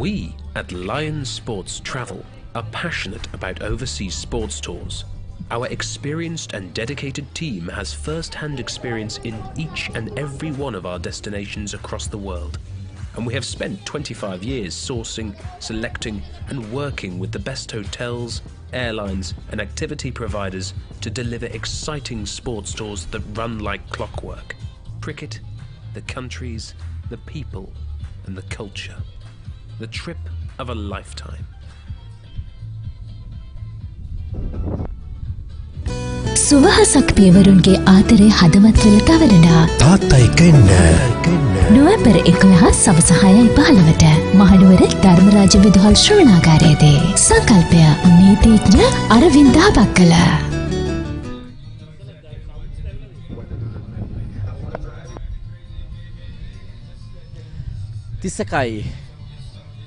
We at Lion Sports Travel are passionate about overseas sports tours. Our experienced and dedicated team has first-hand experience in each and every one of our destinations across the world. And we have spent 25 years sourcing, selecting and working with the best hotels, airlines and activity providers to deliver exciting sports tours that run like clockwork. Cricket, the countries, the people and the culture. The trip of a lifetime. සුවහසක් පියවරුන්ගේ ආතරේ හදවත්වල තවරනා තාත්තා එක්ක එන්න. නොවැම්බර් 11 සවස 6:15ට මහනුවර ධර්මරාජ විදුහල් ශ්‍රවණාගාරයේදී සංකල්පය නීතිඥ අරවින්දා බක්කල. තිස්සකයි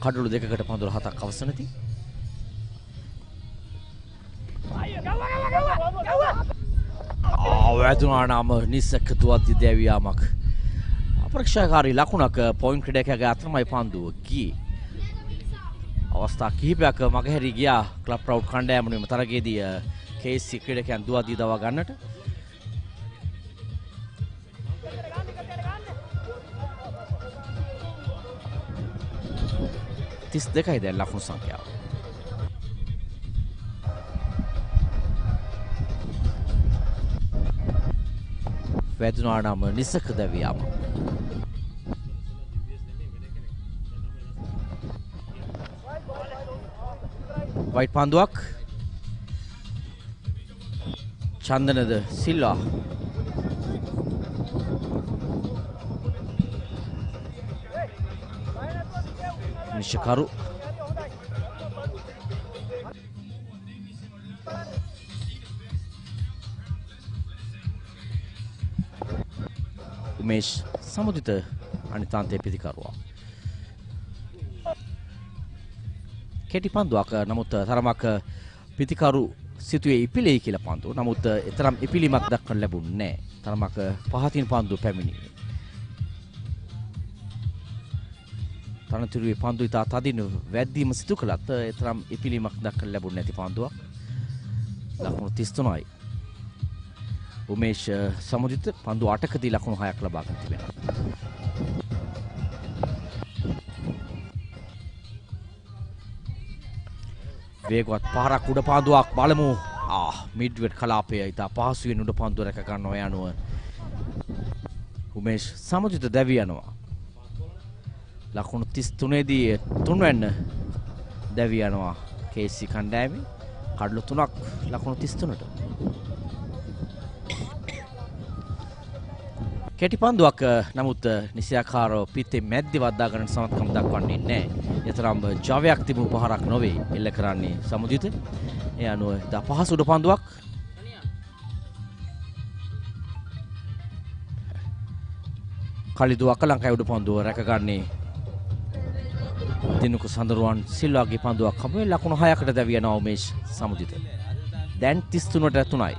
කඩලු දෙකකට පන්දුර 7ක් අවසනදී වැදුනා නම් නිසක දුවද්දි දැවියාමක් අපරක්ෂාකාරී ලකුණක් පොයින්ට් ක්‍රීඩකයාගේ අතරමයි පන්දුව ගියේ. අවස්ථා කිහිපයක් මගහැරී ගියා ක්ලබ් ප්‍රවුඩ් කණ්ඩායමෙම තරගයේදී KSC ක්‍රීඩකයන් දුවද්දි දවා ගන්නට. තිස් දෙකයි දැන් ලකුණු සංඛ්‍යාව. වැදුනා නම් නිසක දැවියාම. වයිට් පන්දුවක් චන්දනද සිල්වා නිශකරු උමේෂ් සමුදිත අනිතාන්තයේ පිතිකරුවා. කෙටි පන්දුවක් නමුත් තරමක් පිතිකරු සිතුවේ ඉපිලෙයි කියලා පන්දුව. නමුත් තරම් ඉපිලීමක් දක්වන්න ලැබුණේ නැහැ. තරමක් පහතින් පන්දුව පැමිණියේ. තනතුරුවේ පන්දු ඉතා තදින් වැද්දීම සිදු කළත් තරම් ඉපිලීමක් දක්වන්න ලැබුණේ නැති පන්දුවක්. ලකුණු 33යි. උමේෂ් සමුදිත පන්දු 8කදී ලකුණු 6ක් ලබා ගන්න තිබෙනවා. වේගවත් පාරක් උඩ පන්දුවක් බලමු. මිඩ්විඩ් කලාපය ඉතා පහසුවෙන් උඩ පන්දුව රැක ගන්නවා යනුව උමේෂ් සමුදිත දැවි යනවා. ලකුණු 33දී තුන්වැන්න දැවි යනවා KSC කණ්ඩායමේ. කඩලු 3ක් ලකුණු 33ට. කෙටි පන්දුවක් නමුත් නිසියාකාරව පිටේ මැද්දේ වද්දා ගන්න සමත්කම් දක්වන්නේ නැහැ. ඒතරම් ජවයක් තිබුණු පහරක් නොවේ එල්ල කරන්නේ සමුදිත. ඒ අනුව දා පහසු උඩ පන්දුවක්. කලිදු අකලංකයි උඩ පන්දුව රැකගන්නේ දිනුක සඳරුවන් සිල්වාගේ පන්දුවක් හමුවේ ලකුණු 6කට දැවි යනවා උමේෂ් සමුදිත. දැන් 33ට 3යි.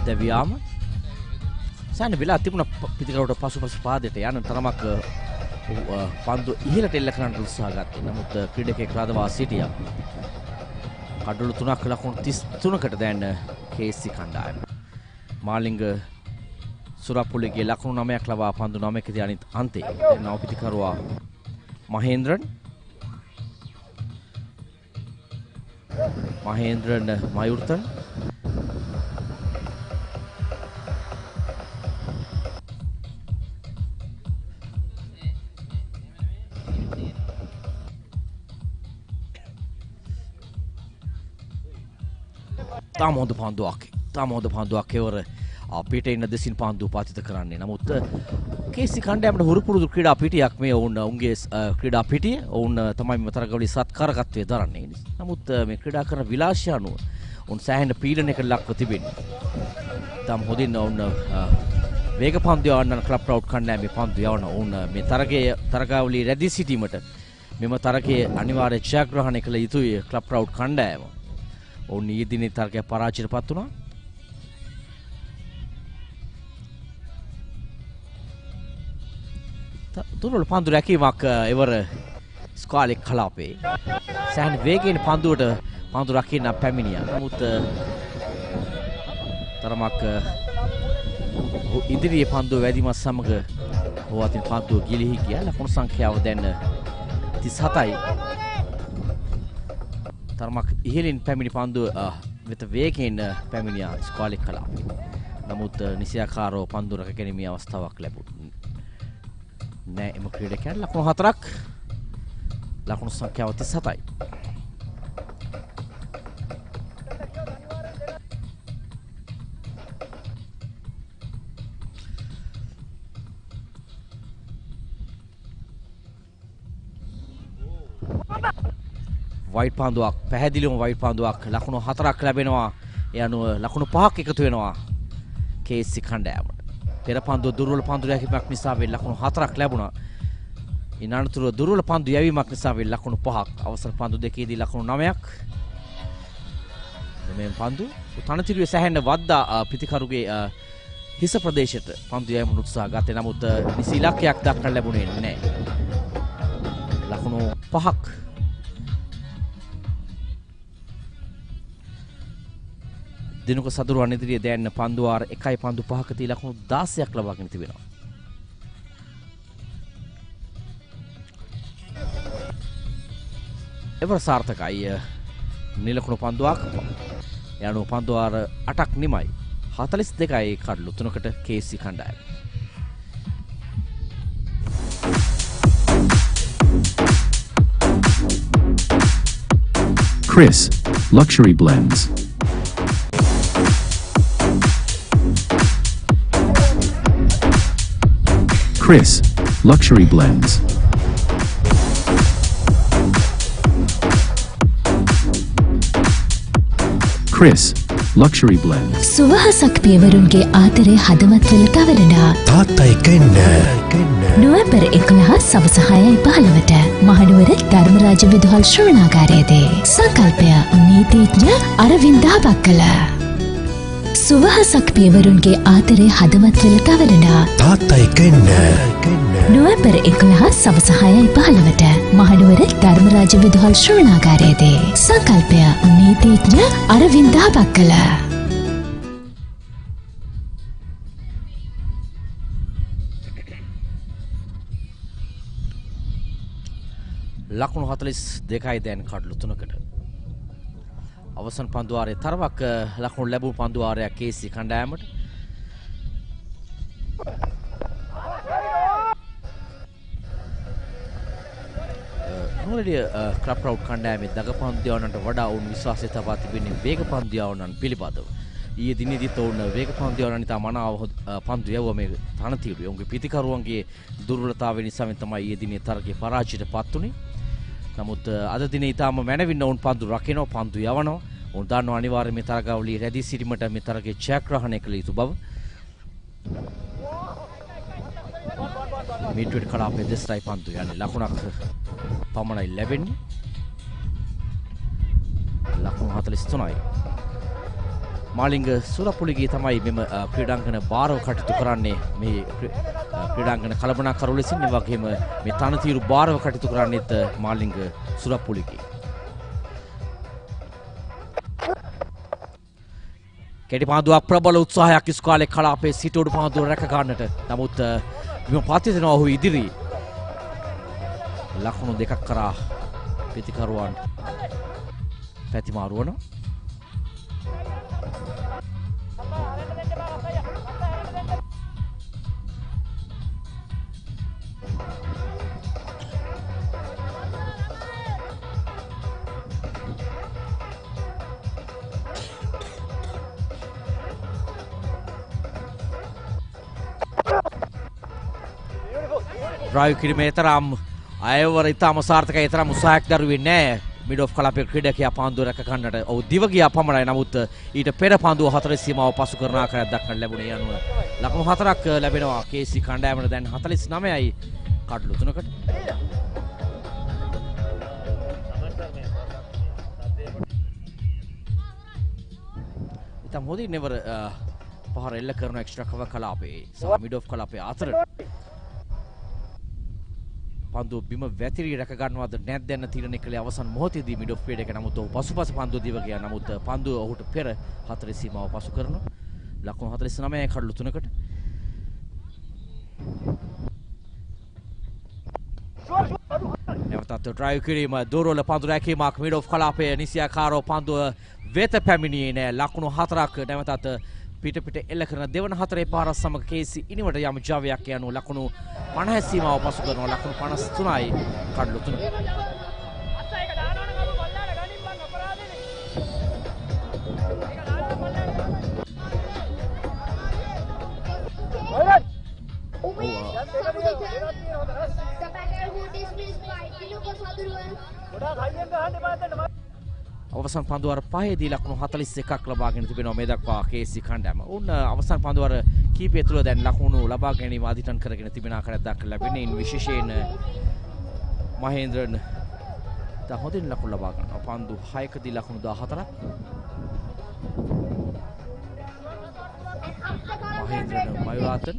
දැවියාම සෑහෙන වෙලා තිබුණ පිටිකරට පසුපස පාදයට යන තරමක් පන්දු ඉහළට එල්ල කරන්න උත්සාහ ගත්තා. නමුත් ක්‍රීඩකෙක් රාදවා සිටියා. කඩළු 3ක් ලකුණු 33කට දැන් KSC කණ්ඩායම. මාලිංග සුරප්පුලිගේ ලකුණු 9ක් ලබා පන්දු 9කදී අනිත් අන්තේ නවපිටිකරුවා මහේන්ද්‍රන් මයුර්තන් තාම හොඳ පන්දුවක් කෙවර අපිට ඉන්න දෙසින් පන්දු පාතිත කරන්නේ. නමුත් KSC කණ්ඩායමට හුරු පුරුදු ක්‍රීඩා පිටියක් මේ ඔවුන්ගේ ක්‍රීඩා පිටිය. ඔවුන් තමයි මේ තරගවලදී සත්කාරකත්වයේ දරන්නේ. නමුත් මේ ක්‍රීඩා කරන විලාසය අනුව ඔවුන් සෑහෙන පීඩනයකට ලක්ව තිබෙන්නේ. තාම හොඳින් ඔවුන් වේග පන්දු යවන්න ක්ලබ් ප්‍රවුඩ් කණ්ඩායමේ පන්දු යවන ඔවුන් මේ තරගාවලියේ රැඳී සිටීමට මෙම තරගයේ අනිවාර්ය ජයග්‍රහණය කළ යුතුයි ක්ලබ් ප්‍රවුඩ් කණ්ඩායම. ඔවුන් ඊයේ දිනේ තරගය පරාජයටපත් වුණා. දුර්වල පන්දු රැකීමක් එවර ස්කාලේ කලාපේ සෑහෙන වේගයෙන් පන්දු රකින්න පැමිණියා. නමුත් තරමක් ඉදිරියේ පන්දුව වැඩිමත් සමග හොවතින් පන්දුව ගිලිහි ගියා. ලකුණු සංඛ්‍යාව දැන් 37යි. තරමක් ඉහළින් පැමිණි පන්දුව වෙත වේගයෙන් පැමිණියා ස්කාලේ කලාපේ. නමුත් නිසියාකාරව පන්දු රැක ගැනීමේ අවස්ථාවක් ලැබුණා. නෑ එම ක්‍රීඩකයන් ලකුණු 4ක් ලකුණු සංඛ්‍යාව 37යි. වයිට් පන්දුවක් පැහැදිලිවම වයිට් පන්දුවක් ලකුණු 4ක් ලැබෙනවා. ඒ අනුව ලකුණු 5ක් එකතු වෙනවා KSC කණ්ඩායමට. පෙර පන්දුව දුර්වල පන්දු රැකීමක් නිසා වෙයි ලකුණු 4ක් ලැබුණා. ඉන් අනතුරුව දුර්වල පන්දු යැවීමක් නිසා වෙයි ලකුණු 5ක්. අවසර පන්දු දෙකේදී ලකුණු 9ක්. මේ පන්දු තනතිරුවේ සැහැන්න වද්දා පිටිකරුගේ හිස ප්‍රදේශයට පන්දු යැවීමට උත්සාහ ගත්තේ. නමුත් නිසි ඉලක්කයක් දක්වන්න ලැබුණේ නැහැ. ලකුණු 5ක්. දිනුක සදුරුවන් ඉදිරියේ දැන් පන්දු වාර 1යි පන්දු 5ක තී ලකුණු 16ක් ලබාගෙන තිබෙනවා. එවර සාර්ථකයි නිලකුණු පන්දුවක්. යනු පන්දු වාර 8ක් නිමයි. 42යි කඩලු 3කට KSC කණ්ඩායම. Chris, Luxury Blends. Chris, Luxury Blends. Chris, Luxury Blends. සුවහසක් පියවරුන්ගේ ආදරය හදවත් වෙල තවරනා තාත්තා එක්ක එන්න. නොවැම්බර් 11 සවස 6:15ට මහනුවර ධර්මරාජ විදුහල් ශ්‍රවණාගාරයේදී සංකල්පය නීතිඥ අරවින්ද බක්කල. සුවහසක් පියවරුන්ගේ ආදරය හදවත් වෙල තවරනා තාත්තා එක්ක එන්න. නොවැම්බර් 11 සවස 6:15ට මහනුවර ධර්මරාජ විදුහල් ශ්‍රවණාගාරයේදී සංකල්පය නීතිඥ අරවින්ද බක්කල. ලකුණු 42යි දැන් කඩලු 3කට. අවසන් පන්දු වාරයේ තරමක් ලකුණු ලැබුණු පන්දු වාරයක් KSC කණ්ඩායමට. නුවරඑළිය ක්ලබ් ප්‍රවුඩ් කණ්ඩායමේ දග පන්දු යවන්නට වඩා ඔවුන් විශ්වාසය තබා තිබෙන්නේ වේග පන්දු යවන්නන් පිළිබඳව. ඊයේ දිනේදීත් ඔවුන් වේග පන්දු යවන්න ඉතා මනාව පන්දු යවුවා මේ තනතිරුවේ. ඔවුන්ගේ පිටිකරුවන්ගේ දුර්වලතාවය නිසා තමයි ඊයේ දිනේ තරගයේ පරාජයටපත් වුණේ. නමුත් අද දිනේ ඊටාම මැනවින් ඔවුන් පන්දු රකිනවා, පන්දු යවනවා. ඔවුන් දන්නවා අනිවාර්යයෙන් මේ තරගාවලියේ රැඳී සිටීමට මේ තරගයේ ජයග්‍රහණය කළ යුතු බව. මිඩ්විඩ් කලාපයේ දෙස්රයි පන්දු යන්නේ ලකුණක් පමණයි ලැබෙන්නේ. ලකුණු 43යි. මාලිංග සුරපුලිගේ තමයි මෙම ක්‍රීඩාංගන භාරව කටයුතු කරන්නේ. මේ ක්‍රීඩාංගන කළමනාකරු ලෙසින් ඒ වගේම මේ තනතිරු භාරව කටයුතු කරන්නේත් මාලිංග සුරපුලිගේ. කෙටි පාන්දුවක් ප්‍රබල උත්සාහයක් ඉස්කාලේ කලාපේ සිටුඩු පාන්දුව රැක ගන්නට. නමුත් බිම පතිත වෙනවා ඔහු ඉදිරි. ලකුණු දෙකක් කරා පිතිකරුවන් පැතිමාරු වනවා. ඩ්‍රයිව් කිරීමේ තරම් අයවර ඉතාම සාර්ථකයි. තරම් උත්සාහයක් දරුවේ නැහැ. මිඩ් ඔෆ් කලාපේ ක්‍රීඩකයා පාන්දුව රැක ගන්නට ඔහු දිව ගියා පමණයි. නමුත් ඊට පෙර පාන්දුව 4 සීමාව පසු කරන ආකාරයක් දක්නට ලැබුණේ. යනුව ලකුණු 4ක් ලැබෙනවා KC කණ්ඩායමට. දැන් 49යි කඩලු 3කට. ඉතින් හොඳින් නෙවර පහර එල්ල කරන එක්ස්ට්‍රා කවර් කලාපේ සහ මිඩ් ඔෆ් කලාපේ අතරට පන්දුව බිම වැතිරී රැක ගන්නවද නැද්ද යන තීරණය කළේ අවසන් මොහොතේදී මිඩ් ඔෆ් ෆීල්ඩ් එක. නමුත් ඔහු පසුපස පන්දුව දිව ගියා. නමුත් පන්දුව ඔහුට පෙර 4 සීමාව පසු කරනවා. ලකුණු 49 කඩලු 3කට. නැවතත් ඩ්‍රයිව් කිරීම දෝරවල පන්දු රැකීමක් මිඩ් ඔෆ් කලාපයේ නිසියාකාරෝ පන්දුව වෙත පැමිණියේ නැහැ. ලකුණු 4ක් නැවතත් පිට එල්ල කරන දෙවන හතරේ පාරස් සමග KC ඉනිවට යම් ජාවයක් යනු ලකුණු 50 සීමාව පසු කරනවා. ලකුණු 53යි කඩලු 3. අවසන් පන්දුවර පහේදී ලකුණු 41ක් ලබාගෙන තිබෙනවා මේ දක්වා KC කණ්ඩායම. උන් අවසන් පන්දුවර කීපය තුළ දැන් ලකුණු ලබා ගැනීම අධිටන් කරගෙන තිබෙන ආකාරයක් දක්වලා ලැබෙන්නේ. විශේෂයෙන් මහේන්ද්‍රන් තා හොඳින් ලකුණු ලබා ගන්නවා. පන්දු 6කදී ලකුණු 14ක්. මහේන්ද්‍රන් මයුරාතන්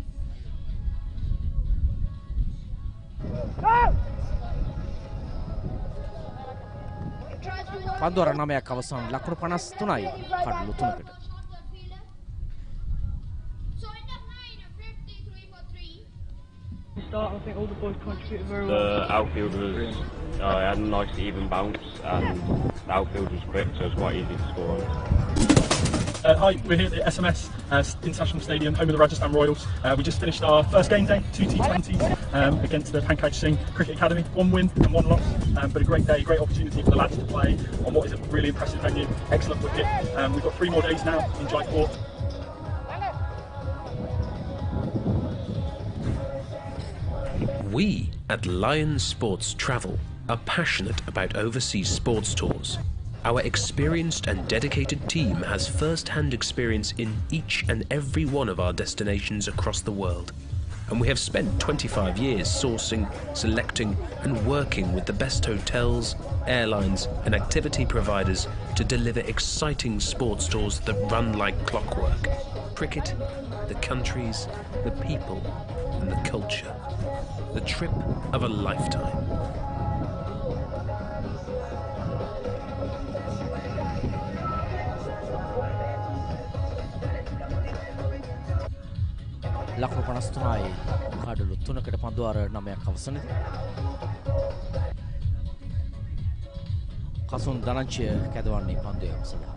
පන්දුවර 9ක් අවසන් ලකුණු 53යි කඩලු 3කට. Start, I think all the boys contributed very well. The outfield was had a nice even bounce, and the outfield was quick, so it was quite easy to score on. Hi, we're here at SMS International Stadium, home of the Rajasthan Royals. We just finished our first game day, 2 T20s against the Pankaj Cricket Academy. 1 win and 1 loss, but a great day, great opportunity for the lads to play on what is a really impressive venue. Excellent wicket. We've got 3 more days now in Jaipur. We at Lion Sports Travel are passionate about overseas sports tours. Our experienced and dedicated team has first-hand experience in each and every one of our destinations across the world. And we have spent 25 years sourcing, selecting and working with the best hotels, airlines and activity providers to deliver exciting sports tours that run like clockwork. Cricket, the countries, the people and the culture. The trip of a lifetime. ලකුණු 53යි කඩලු 3කට පන්දුවර 9ක් අවසනදී. කසුන් දනංචය කැදවන්නේ පන්දුව සඳහා.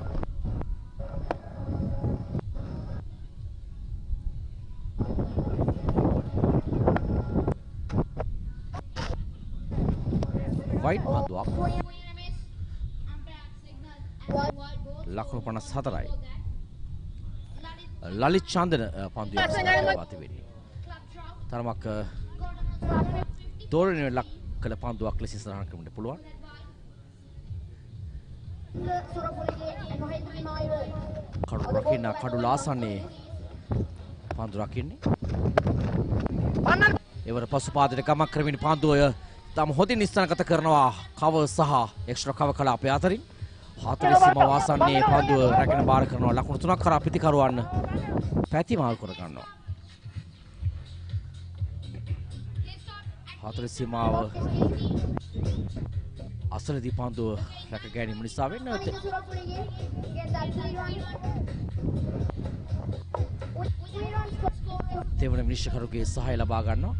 White පන්දුවක් ලකුණු 54යි. ලලිත් චන්දන පන්දුව වාතිවෙන්නේ. තරමක් තෝරණය ලක් කළ පන්දුවක් ලෙස සඳහන් කරන්න පුළුවන්. කඩු රකින්න කඩු ලාසන්නේ පන්දු රකින්නේ. එවර පසුපාදයට ගමක් කරමින් පන්දුව තම හොඳින් ස්ථානගත කරනවා කව සහ එක්ස්ට්‍රා කව කලාපය අතරින්. 40 සීමාව ආසන්නයේ පන්දුව රැගෙන බාර කරනවා. ලකුණු 3ක් කරා පිතිකරුවන් පැතිමාල් කර ගන්නවා. 40 සීමාව අසලදී පන්දුව රැක ගැනීම නිසා වෙන්න Get that 3 runs. දෙවන විනිශ්චයකරුගේ සහාය ලබා ගන්නවා.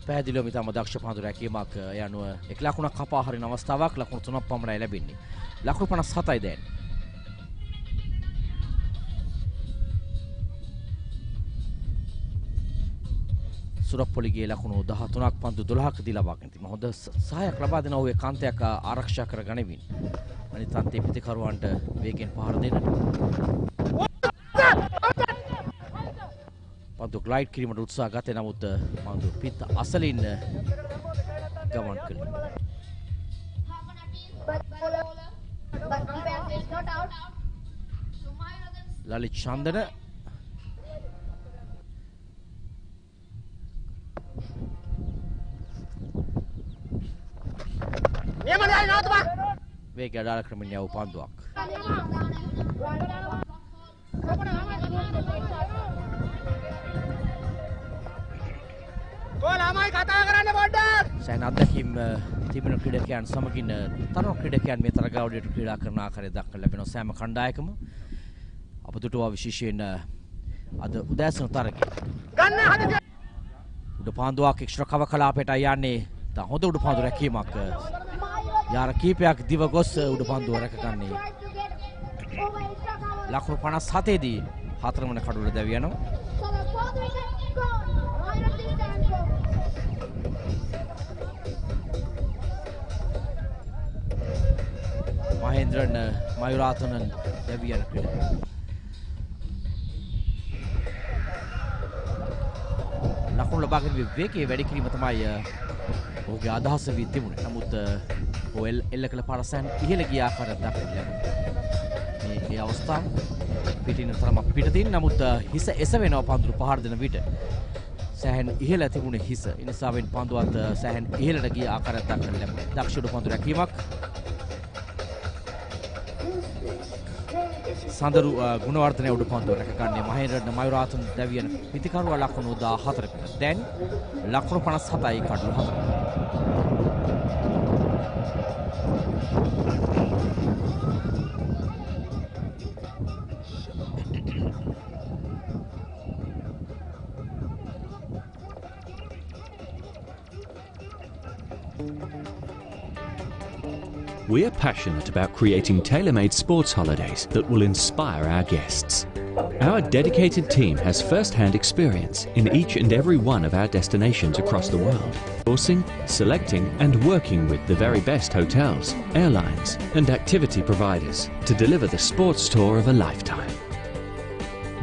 පැහැදිලිවම ඉතාම දක්ෂ පන්දු රැකීමක් යනුව එක් ලකුණක් කපා හරින අවස්ථාවක් ලකුණු 3ක් පමණයි ලැබෙන්නේ. ලකුණු 57යි දැන්. සුරප්පොලිගේ ලකුණු 13ක් පන්දු 12කදී ලබා ගන්න තිබෙනවා. හොඳ සහායක් ලබා දෙන ඔහු කාන්තයක් ආරක්ෂා කර ගනිමින් අනිත් අන්තයේ පිටිකරුවන්ට වේගෙන් පහර දෙන්නට. පන්දු ග්ලයිඩ් කිරීමට උත්සාහ ගත්තේ නමුත් පන්දු පිට අසලින් ගමන් කළා. ලලිත් චන්දන වේගය අඩාල ක්‍රමෙන් යව පන්දුවක්. සෑහෙන අත්දැකීම් තිබෙන ක්‍රීඩකයන් සමගින් තරුණ ක්‍රීඩකයන් මේ තරගාවලියට ක්‍රීඩා කරන ආකාරය දක්වන්න ලැබෙනවා සෑම කණ්ඩායකම. අප දුටුවා විශේෂයෙන් අද උදෑසන තරගයේ. උඩ පාන්දුවක් එක්ස්ට්‍රා කව කලාපයට යන්නේ. තා හොඳ උඩ පාන්දු රැකීමක්. යාර කීපයක් දිව ගොස් උඩ පාන්දුව රැකගන්නේ. ලකුණු 57 දී හතරවන කඩුවල දැවි යනවා. මහේන්ද්‍රන් මයුරාතනන් දැවි යන ක්‍රීඩක. ලකුණු ලබා ගැනීමේ වේගය වැඩි කිරීම තමයි ඔහුගේ අදහස වී තිබුණේ. නමුත් ඔහු එල්ල කළ පාරසයන් ඉහළ ගිය ආකාරයක් දක්වන්න ලැබුණා. මේ අවස්ථාව පිටින් තරමක් පිටතින් නමුත් හිස එසවෙනවා පන්දුරු පහර දෙන විට. සෑහෙන ඉහළ තිබුණේ හිස. ඒ නිසා වෙන පන්දුවත් සෑහෙන ඉහළට ගිය ආකාරයක් දක්වන්න ලැබුණා. දක්ෂ උඩ පන්දු රැකීමක්. සඳරු ගුණවර්ධනය උඩ පන්දුව රැකගන්නේ මහේන්ද්‍රන් මයුරාතන දැවියන පිතිකරුවා ලකුණු 14කට. දැන් ලකුණු 57යි කඩලු 4. We are passionate about creating tailor-made sports holidays that will inspire our guests. Our dedicated team has first-hand experience in each and every one of our destinations across the world, sourcing, selecting and working with the very best hotels, airlines and activity providers to deliver the sports tour of a lifetime.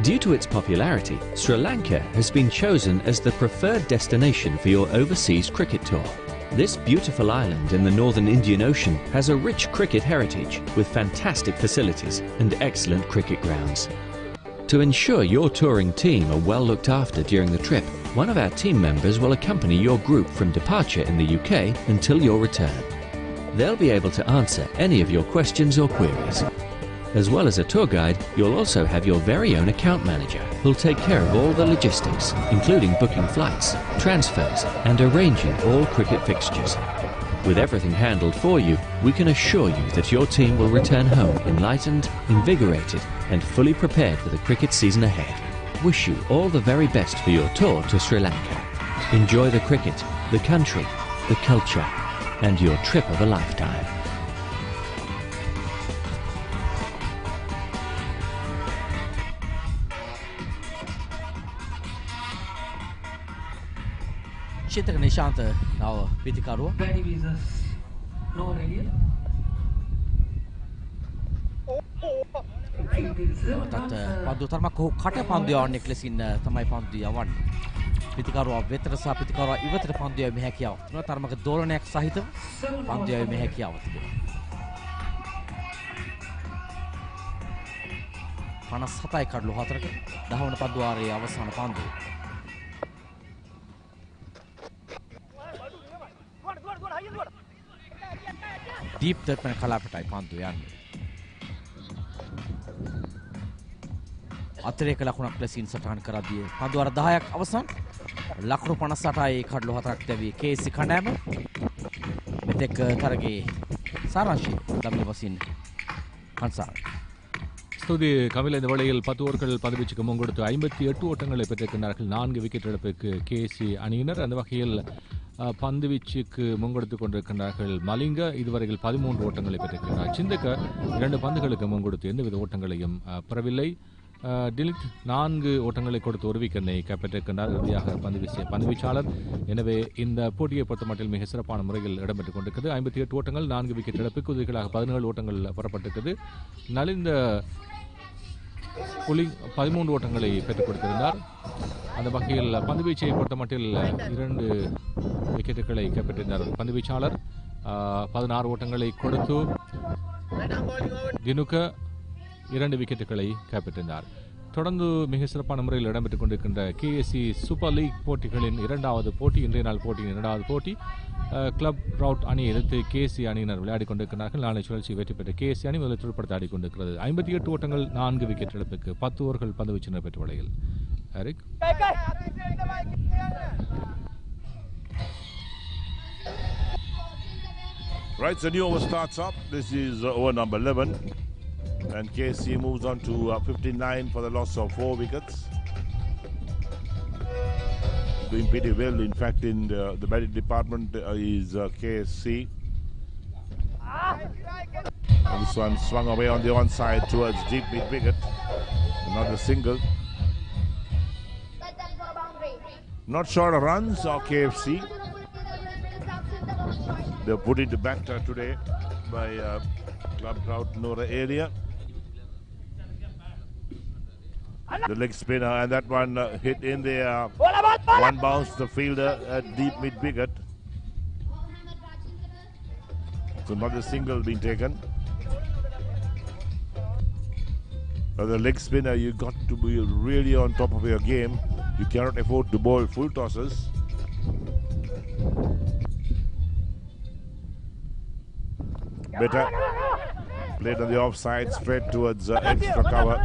Due to its popularity, Sri Lanka has been chosen as the preferred destination for your overseas cricket tour. This beautiful island in the northern Indian Ocean has a rich cricket heritage with fantastic facilities and excellent cricket grounds. To ensure your touring team are well looked after during the trip, one of our team members will accompany your group from departure in the UK until your return. They'll be able to answer any of your questions or queries. As well as a tour guide, you'll also have your very own account manager who'll take care of all the logistics, including booking flights, transfers and arranging all cricket fixtures. With everything handled for you, we can assure you that your team will return home enlightened, invigorated and fully prepared for the cricket season ahead. Wish you all the very best for your tour to Sri Lanka. Enjoy the cricket, the country, the culture and your trip of a lifetime. චිත්‍රක Nishantha නව පිතිකරුව පන්දු තරමක් ඔහු කට පන්දු යවන්නේ ලෙසින් තමයි පන්දු යවන්නේ. පිතිකරුවා වෙතට සහ පිතිකරුවා ඉවතට පන්දු යවීමේ හැකියාව තිබෙනවා. තරමක දෝලනයක් සහිතව පන්දු යවීමේ හැකියාව තිබෙනවා. 57යි කඩලු 4ක 10 වන පන්දු වාරයේ අවසාන පන්දුව. deep third පැන කලාපටයි පන්දු යන්නේ. අතරේක ලකුණක් ලෙසින් සටහන් කරද්දී පන්දු වර 10ක් අවසන්. ලකුණු 58යි කඩලු 4ක් දැවි KSC කණ්ඩායම. මෙතෙක් තරගයේ சாராංශය දමිළ වශයෙන් ஹன்சார். ஸ்துதி கமில் இந்த வேளையில் 10 ஓவர்கள் பந்துவீச்சுக்கு முங்கொடுத்து 58 ஓட்டங்களை பெற்றிருக்கிறார்கள். 4 விக்கெட் இழப்புக்கு KSC அணியினர். அந்த வகையில் பந்துவீச்சுக்கு முங்கொடுத்து கொண்டிருக்கின்றார்கள் மலிங்க. இதுவரையில் 13 ஓட்டங்களை பெற்றிருக்கிறார். சிந்தக்க 2 பந்துகளுக்கு முங்கொடுத்து எந்தவித ஓட்டங்களையும் பெறவில்லை. டிலிட் 4 ஓட்டங்களை கொடுத்து ஒரு விக்கெட்டை கைப்பற்றிருக்கின்றார் இறுதியாக பந்துவீச்சாளர். எனவே இந்த போட்டியை பொறுத்த மட்டில் மிக சிறப்பான முறையில் இடம்பெற்றுக் கொண்டிருக்கிறது. 58 ஓட்டங்கள் 4 விக்கெட் இழப்புக்கு உதவிகளாக 17 ஓட்டங்கள் பெறப்பட்டிருக்கிறது. நலிந்த புலி 13 ஓட்டங்களை பெற்றுக் கொடுத்திருந்தார். அந்த வகையில் பந்துவீச்சை பொறுத்த மட்டில் 2 விக்கெட்டுகளை கைப்பற்றியிருந்தார் பந்துவீச்சாளர். 16 ஓட்டங்களை கொடுத்து தினுக்க 2 விக்கெட்டுகளை கைப்பற்றினார். தொடர்ந்து மிக சிறப்பான முறையில் இடம்பெற்றுக் கொண்டிருக்கின்ற KSC சூப்பர் லீக் போட்டிகளின் 2வது போட்டி, இன்றைய நாள் போட்டியின் 2வது போட்டி. கிளப் ட்ரவுட் அணி எதிர்த்து KSC அணியினர் விளையாடிக் கொண்டிருக்கிறார்கள். நாளை சுழற்சி வெற்றி பெற்ற KSC அணி முதலில் துடுப்படுத்த ஆடிக்கொண்டிருக்கிறது. 58 ஓட்டங்கள் 4 விக்கெட் இழப்புக்கு 10 ஓவர்கள் பந்துவீச்சு நடைபெற்ற வேளையில் Eric Right, so new over starts up. This is over number 11. And KSC moves on to 59 for the loss of 4 wickets. Doing pretty well, in fact, in the batting department is KSC. And this one swung away on the onside towards deep mid wicket. Another single. Not short of runs or KFC. They're put into batter today by Club Trout Nora area. The leg spinner, and that one hit in there. One bounce the fielder at deep mid wicket. So another single being taken. The leg spinner, you got to be really on top of your game. You cannot afford to bowl full tosses. Better played on the offside, straight towards extra cover.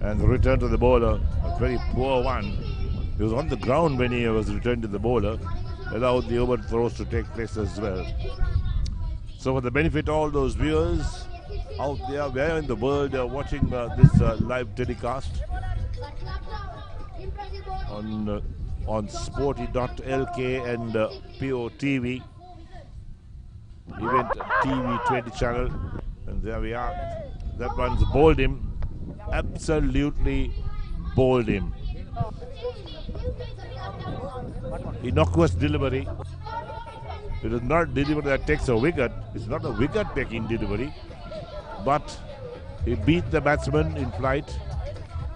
And the return to the bowler, a very poor one. He was on the ground when he was returned to the bowler, allowed the overthrows to take place as well. So for the benefit of all those viewers out there, where in the world are watching this live telecast on sporty.lk and POTV, Event TV20 channel, and there we are. That one's bowled him. Absolutely bowled him. Innocuous delivery. It is not delivery that takes a wicket. It's not a wicket taking delivery, but he beat the batsman in flight.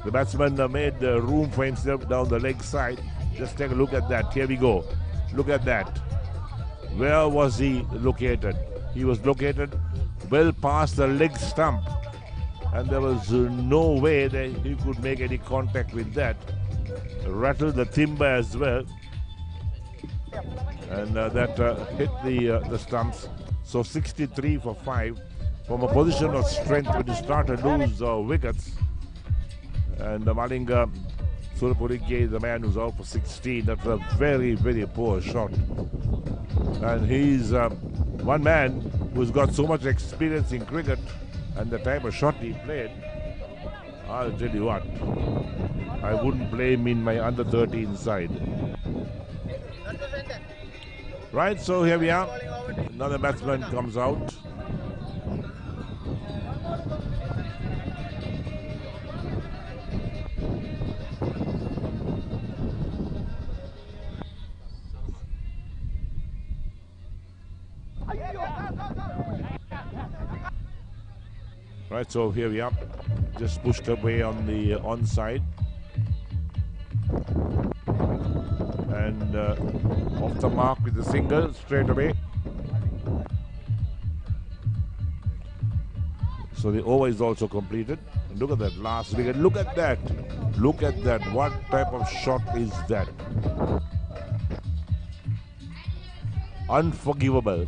The batsman made room for himself down the leg side. Just take a look at that. Here we go. Look at that. Where was he located? He was located well past the leg stump. And there was no way that he could make any contact with that. Rattled the timber as well, and that hit the stumps. So 63 for 5 from a position of strength when you start to lose wickets. And Malinga Surapurike is the man who's out for 16. That's a very, very poor shot. And he's one man who's got so much experience in cricket. And the type of shot he played, I'll tell you what, I wouldn't play him in my under 13 side. Right, so here we are. Another batsman comes out. Right, so here we are, just pushed away on the onside, and off the mark with the single straight away. So the over is also completed. And look at that last wicket. Look at that. Look at that. What type of shot is that? Unforgivable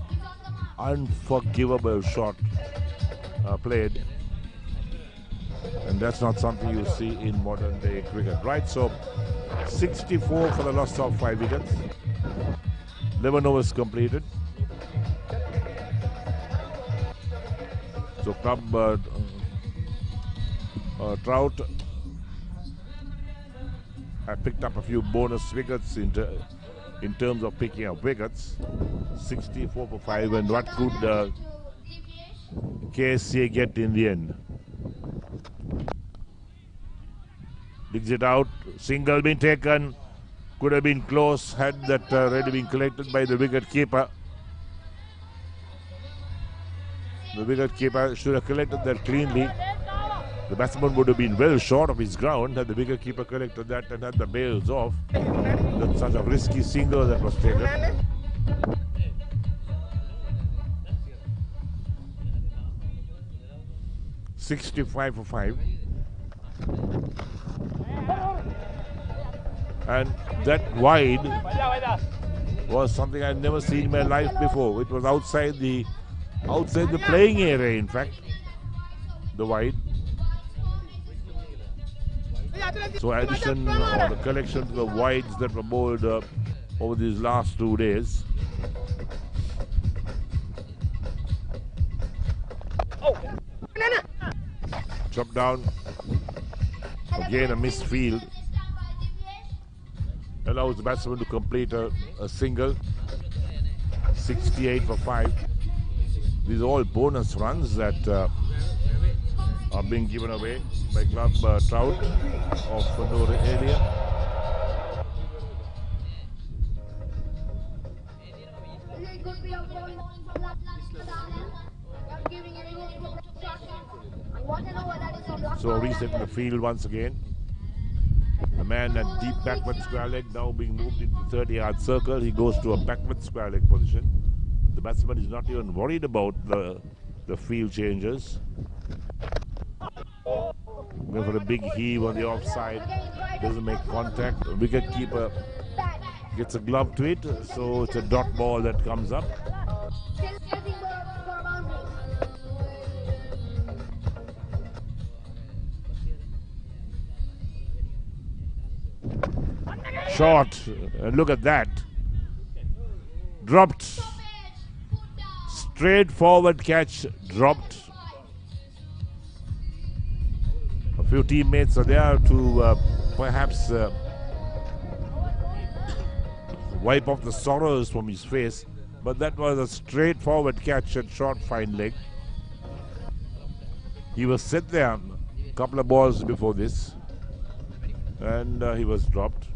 shot played. And that's not something you see in modern day cricket, right? So 64 for the loss of 5 wickets. 11 overs completed. So club Trout have picked up a few bonus wickets in terms of picking up wickets. 64 for 5, and what could KSC get in the end? Digs it out, single been taken, could have been close had that already been collected by the wicket keeper. The wicket keeper should have collected that cleanly. The batsman would have been well short of his ground had the wicket keeper collected that and had the bails off. That's such a risky single that was taken. .65 for 5. And that wide was something I'd never seen in my life before. It was outside the playing area, in fact, the wide. So addition or the collection to the wides that were bowled over these last 2 days. Chop down. Again a missed field. Allows the batsman to complete a single. 68 for 5. These are all bonus runs that are being given away by club Trout of Noor area. So reset the field once again. The man at deep backward square leg now being moved into the 30-yard circle. He goes to a backward square leg position. The batsman is not even worried about the field changes. Going for a big heave on the offside. Doesn't make contact. The wicket keeper gets a glove to it, so it's a dot ball that comes up. Short, and look at that. Dropped. Straight forward catch, dropped. A few teammates are there to perhaps wipe off the sorrows from his face, but that was a straightforward catch at short fine leg. He was set there a couple of balls before this, and he was dropped.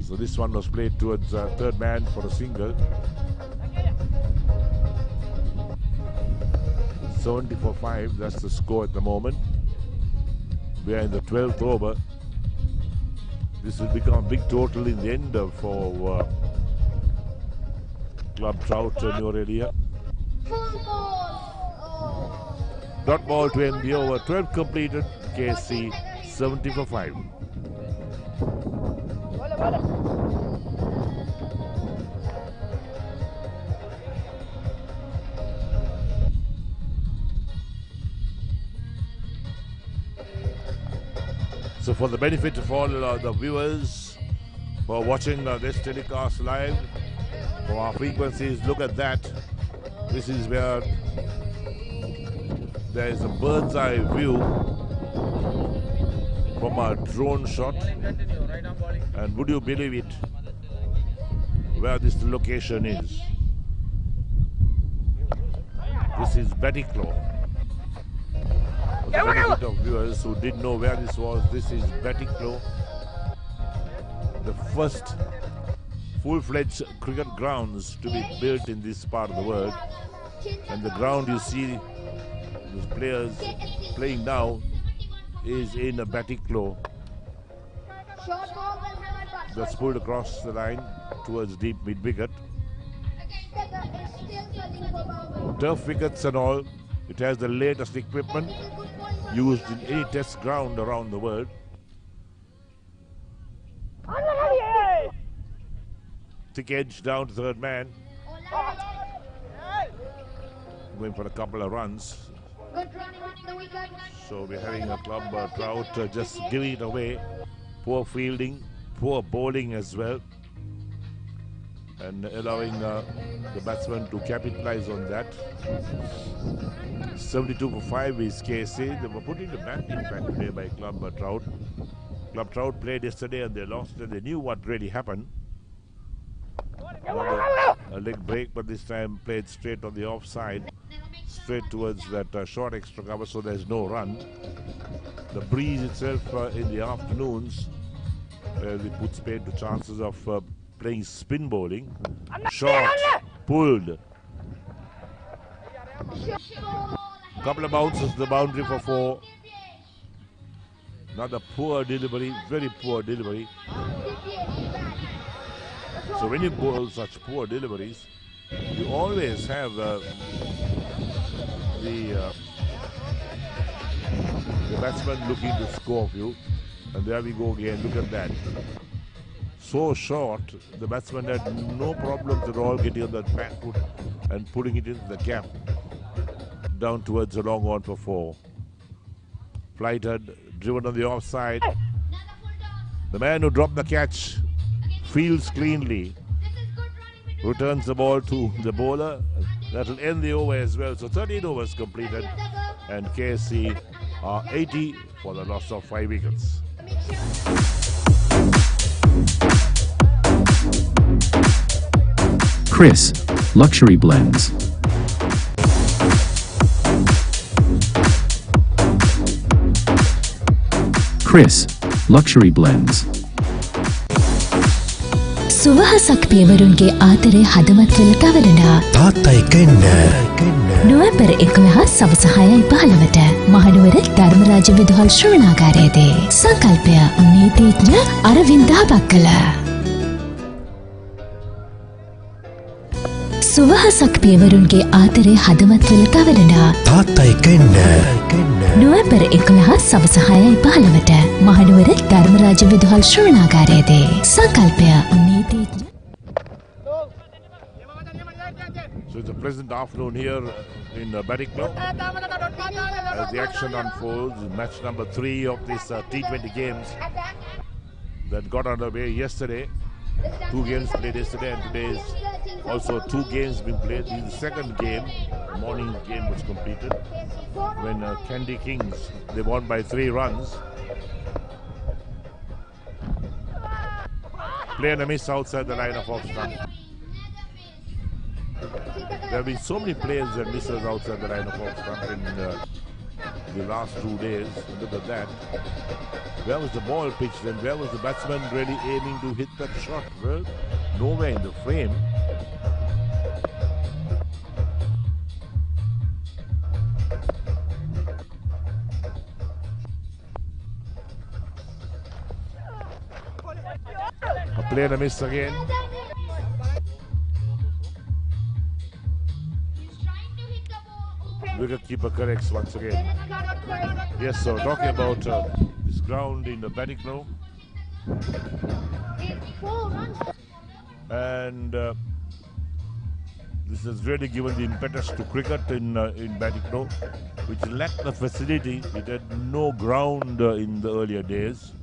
So this one was played towards third man for a single. 70 for 5, that's the score at the moment. We are in the 12th over. This will become a big total in the end for Club Trout Noor area. Dot ball to end the over. 12 completed. KSC 70 for 5. So for the benefit of all the viewers who are watching this telecast live from our frequencies, look at that. This is where there is a bird's eye view from a drone shot, and would you believe it, where this location is? This is Batticaloa. For the benefit of viewers who didn't know where this was, this is Batticaloa, the first full-fledged cricket grounds to be built in this part of the world. And the ground you see the players playing now is in a Batticaloa that's pulled across the line towards deep mid-wicket. Turf wickets and all. It has the latest equipment used in any test ground around the world. Thick edge down to third man. Going for a couple of runs. So we're having a club Trout just giving it away. Poor fielding, poor bowling as well, and allowing the batsman to capitalize on that. 72 for 5 is KSC. They were putting the bat in fact today by Club Trout. Club Trout played yesterday and they lost, and they knew what really happened. A leg break, but this time played straight on the offside, straight towards that short extra cover, so there's no run. The breeze itself in the afternoons really puts paid to chances of playing spin bowling. Short, pulled. Couple of bounces to the boundary for 4. Another poor delivery, very poor delivery. So when you bowl such poor deliveries, you always have the batsman looking to score for you. And there we go again, look at that. So short, the batsman had no problems at all getting on that back foot and putting it into the gap. Down towards the long on for 4. Flighted, driven on the offside. The man who dropped the catch fields cleanly, returns the ball to the bowler. That will end the over as well. So 13 overs completed, and KSC are 80 for the loss of 5 wickets. Chris, Luxury Blends. Chris, Luxury Blends. සුවහසක් පියවරුන්ගේ ආතරය හදවත්වල තවරනා තාත්තා එක්ක එන්න. නොවැම්බර් 11 සවස 6:15ට මහනුවර ධර්මරාජ විදුහල් ශ්‍රවණාගාරයේදී සංකල්පය නීතිඥ අරවින්දා බක්කල. සුවහසක් පියවරුන්ගේ ආතරය හදවත්වල තවරනා තාත්තා එක්ක එන්න. නොවැම්බර් 11 සවස 6:15ට මහනුවර ධර්මරාජ විදුහල් ශ්‍රවණාගාරයේදී සංකල්පය නීතිඥ. So it's a pleasant afternoon here in Batticaloa as the action unfolds. Match number 3 of this T20 games that got underway yesterday. 2 games played yesterday, and today is also 2 games being played. This is the second game. The morning game was completed when Candy Kings, they won by 3 runs. Play and a miss outside the line of off stump. There have been so many players that misses outside the line of off stump in the last 2 days. Look at that. Where was the ball pitched and where was the batsman really aiming to hit that shot? Well, nowhere in the frame. A play and a miss again. Wicketkeeper corrects once again. Yes, so talking about this ground in the Batticaloa. And this has really given the impetus to cricket in Batticaloa, which lacked the facility. It had no ground in the earlier days.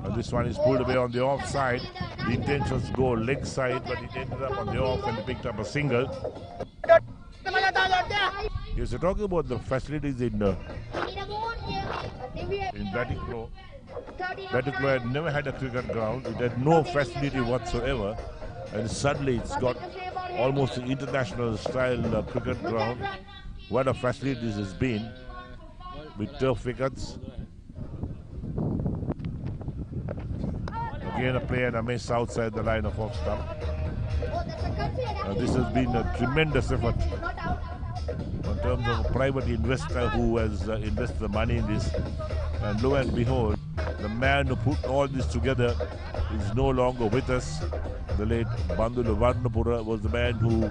And this one is pulled away on the offside. The intention was to go leg side, but it ended up on the off and picked up a single. Yes, we're talking about the facilities in Batticaloa. Batticaloa had never had a cricket ground. It had no facility whatsoever. And suddenly it's got almost an international style cricket ground. What a facility this has been with turf wickets. Again a play and a miss outside the line of off stump. This has been a tremendous effort in terms of a private investor who has invested the money in this. And lo and behold, the man who put all this together is no longer with us. The late Bandulu Varnapura was the man who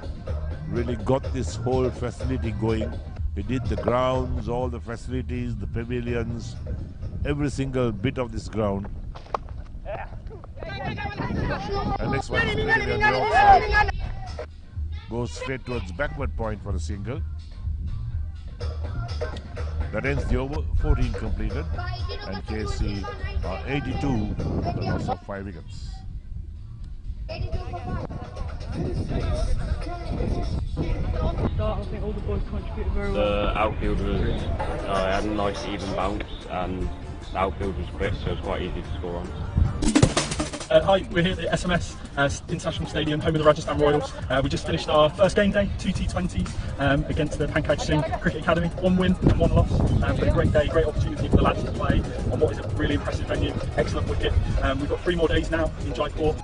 really got this whole facility going. He did the grounds, all the facilities, the pavilions, every single bit of this ground. And next one is going to be on the outside. Goes straight towards backward point for a single. That ends the over. 14 completed. And KSC 82 for the loss of 5 wickets. Start, I think all the boys contributed very well. The outfielders had a nice even bounce, and the outfield was quick, so it was quite easy to score on. Hi, we're here at the SMS International Stadium, home of the Rajasthan Royals. We just finished our first game day, 2 T20s against the Pankaj Singh Cricket Academy. 1 win and 1 loss. But a great day, great opportunity for the lads to play on what is a really impressive venue. Excellent wicket. We've got 3 more days now in Jaipur.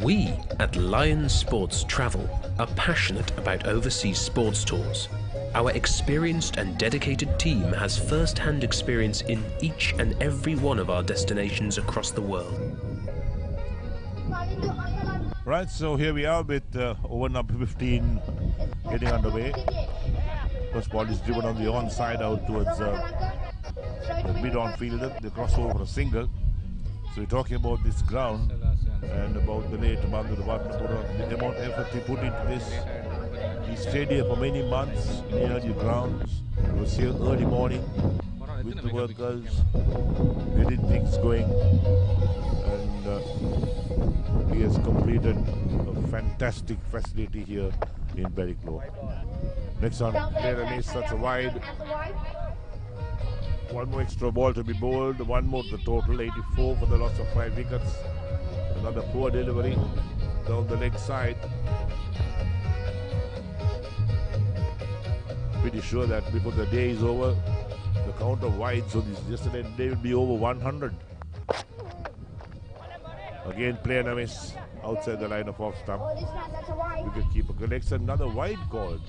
We at Lions Sports Travel are passionate about overseas sports tours. Our experienced and dedicated team has first-hand experience in each and every one of our destinations across the world. Right, so here we are with over number 15 getting underway. First ball is driven on the onside out towards the mid-on fielder. They cross over for a single. So we're talking about this ground and about the late Bandhu, the amount of effort he put into this. He stayed here for many months in the early grounds. He was here early morning with the workers, getting things going. And he has completed a fantastic facility here in Batticaloa. Next on, player remains such a wide. 1 more extra ball to be bowled, 1 more to the total, 84 for the loss of 5 wickets. Another poor delivery down the leg side. Pretty sure that before the day is over, the count of wides on this yesterday day will be over 100. Again, player na miss outside the line of off stump. Wicketkeeper collects another wide called.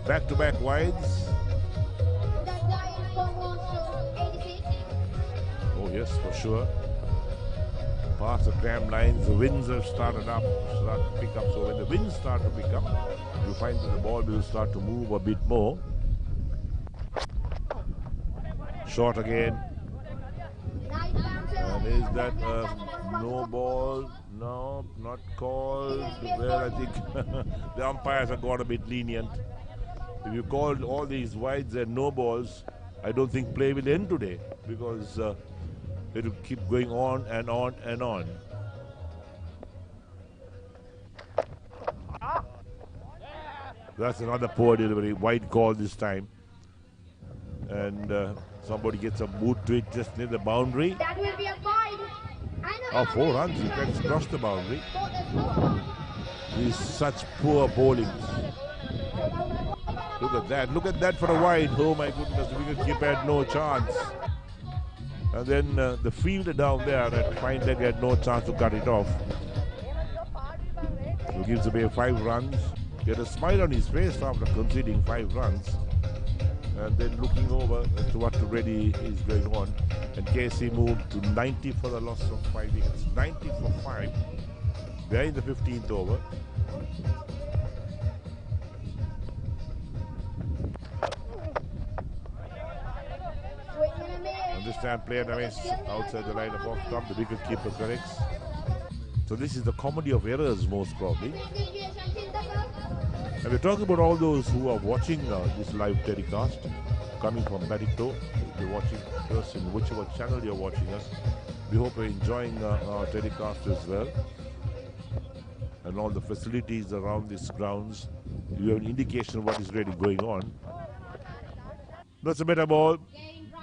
Back-to-back wides. Oh yes, for sure. Past the tram lines, the winds have start to pick up. So when the winds start to pick up, you find that the ball will start to move a bit more. Short again. And is that no ball? No, not called. Well, I think the umpires have got a bit lenient. If you called all these wides and no balls, I don't think play will end today, because it will keep going on and on and on. That's another poor delivery, wide call this time. And somebody gets a boot to it just near the boundary. That will be a wide. Oh, 4 runs, he can cross the boundary. These such poor bowling. Look at that for a wide. Oh my goodness, the wicketkeeper had no chance. And then the fielder down there at fine leg had no chance to cut it off. So gives away 5 runs. He had a smile on his face after conceding 5 runs. And then looking over as to what already is going on. And KSC moved to 90 for the loss of 5 wickets. 90 for 5. They're in the 15th over. And this time player Namesh outside the line of off stump, the wicketkeeper corrects. So this is the comedy of errors most probably. And we're talking about all those who are watching this live telecast coming from Batticaloa. If you're watching us in whichever channel you're watching us, we hope you're enjoying our telecast as well. And all the facilities around these grounds, you have an indication of what is really going on. That's a better ball.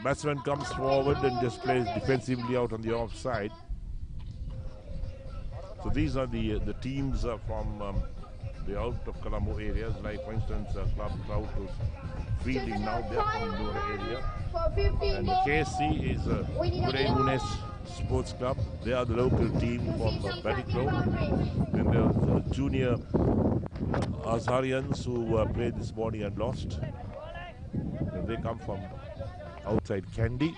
Batsman comes forward and just plays defensively out on the offside. So these are the teams from the out of Colombo areas, like for instance Club Trout who's fielding now, they're from the area. And the KSC is Koddaimunai Sports Club. They are the local team from Batticaloa. Then there's junior Azharians who played this morning and lost. And they come from outside Kandy.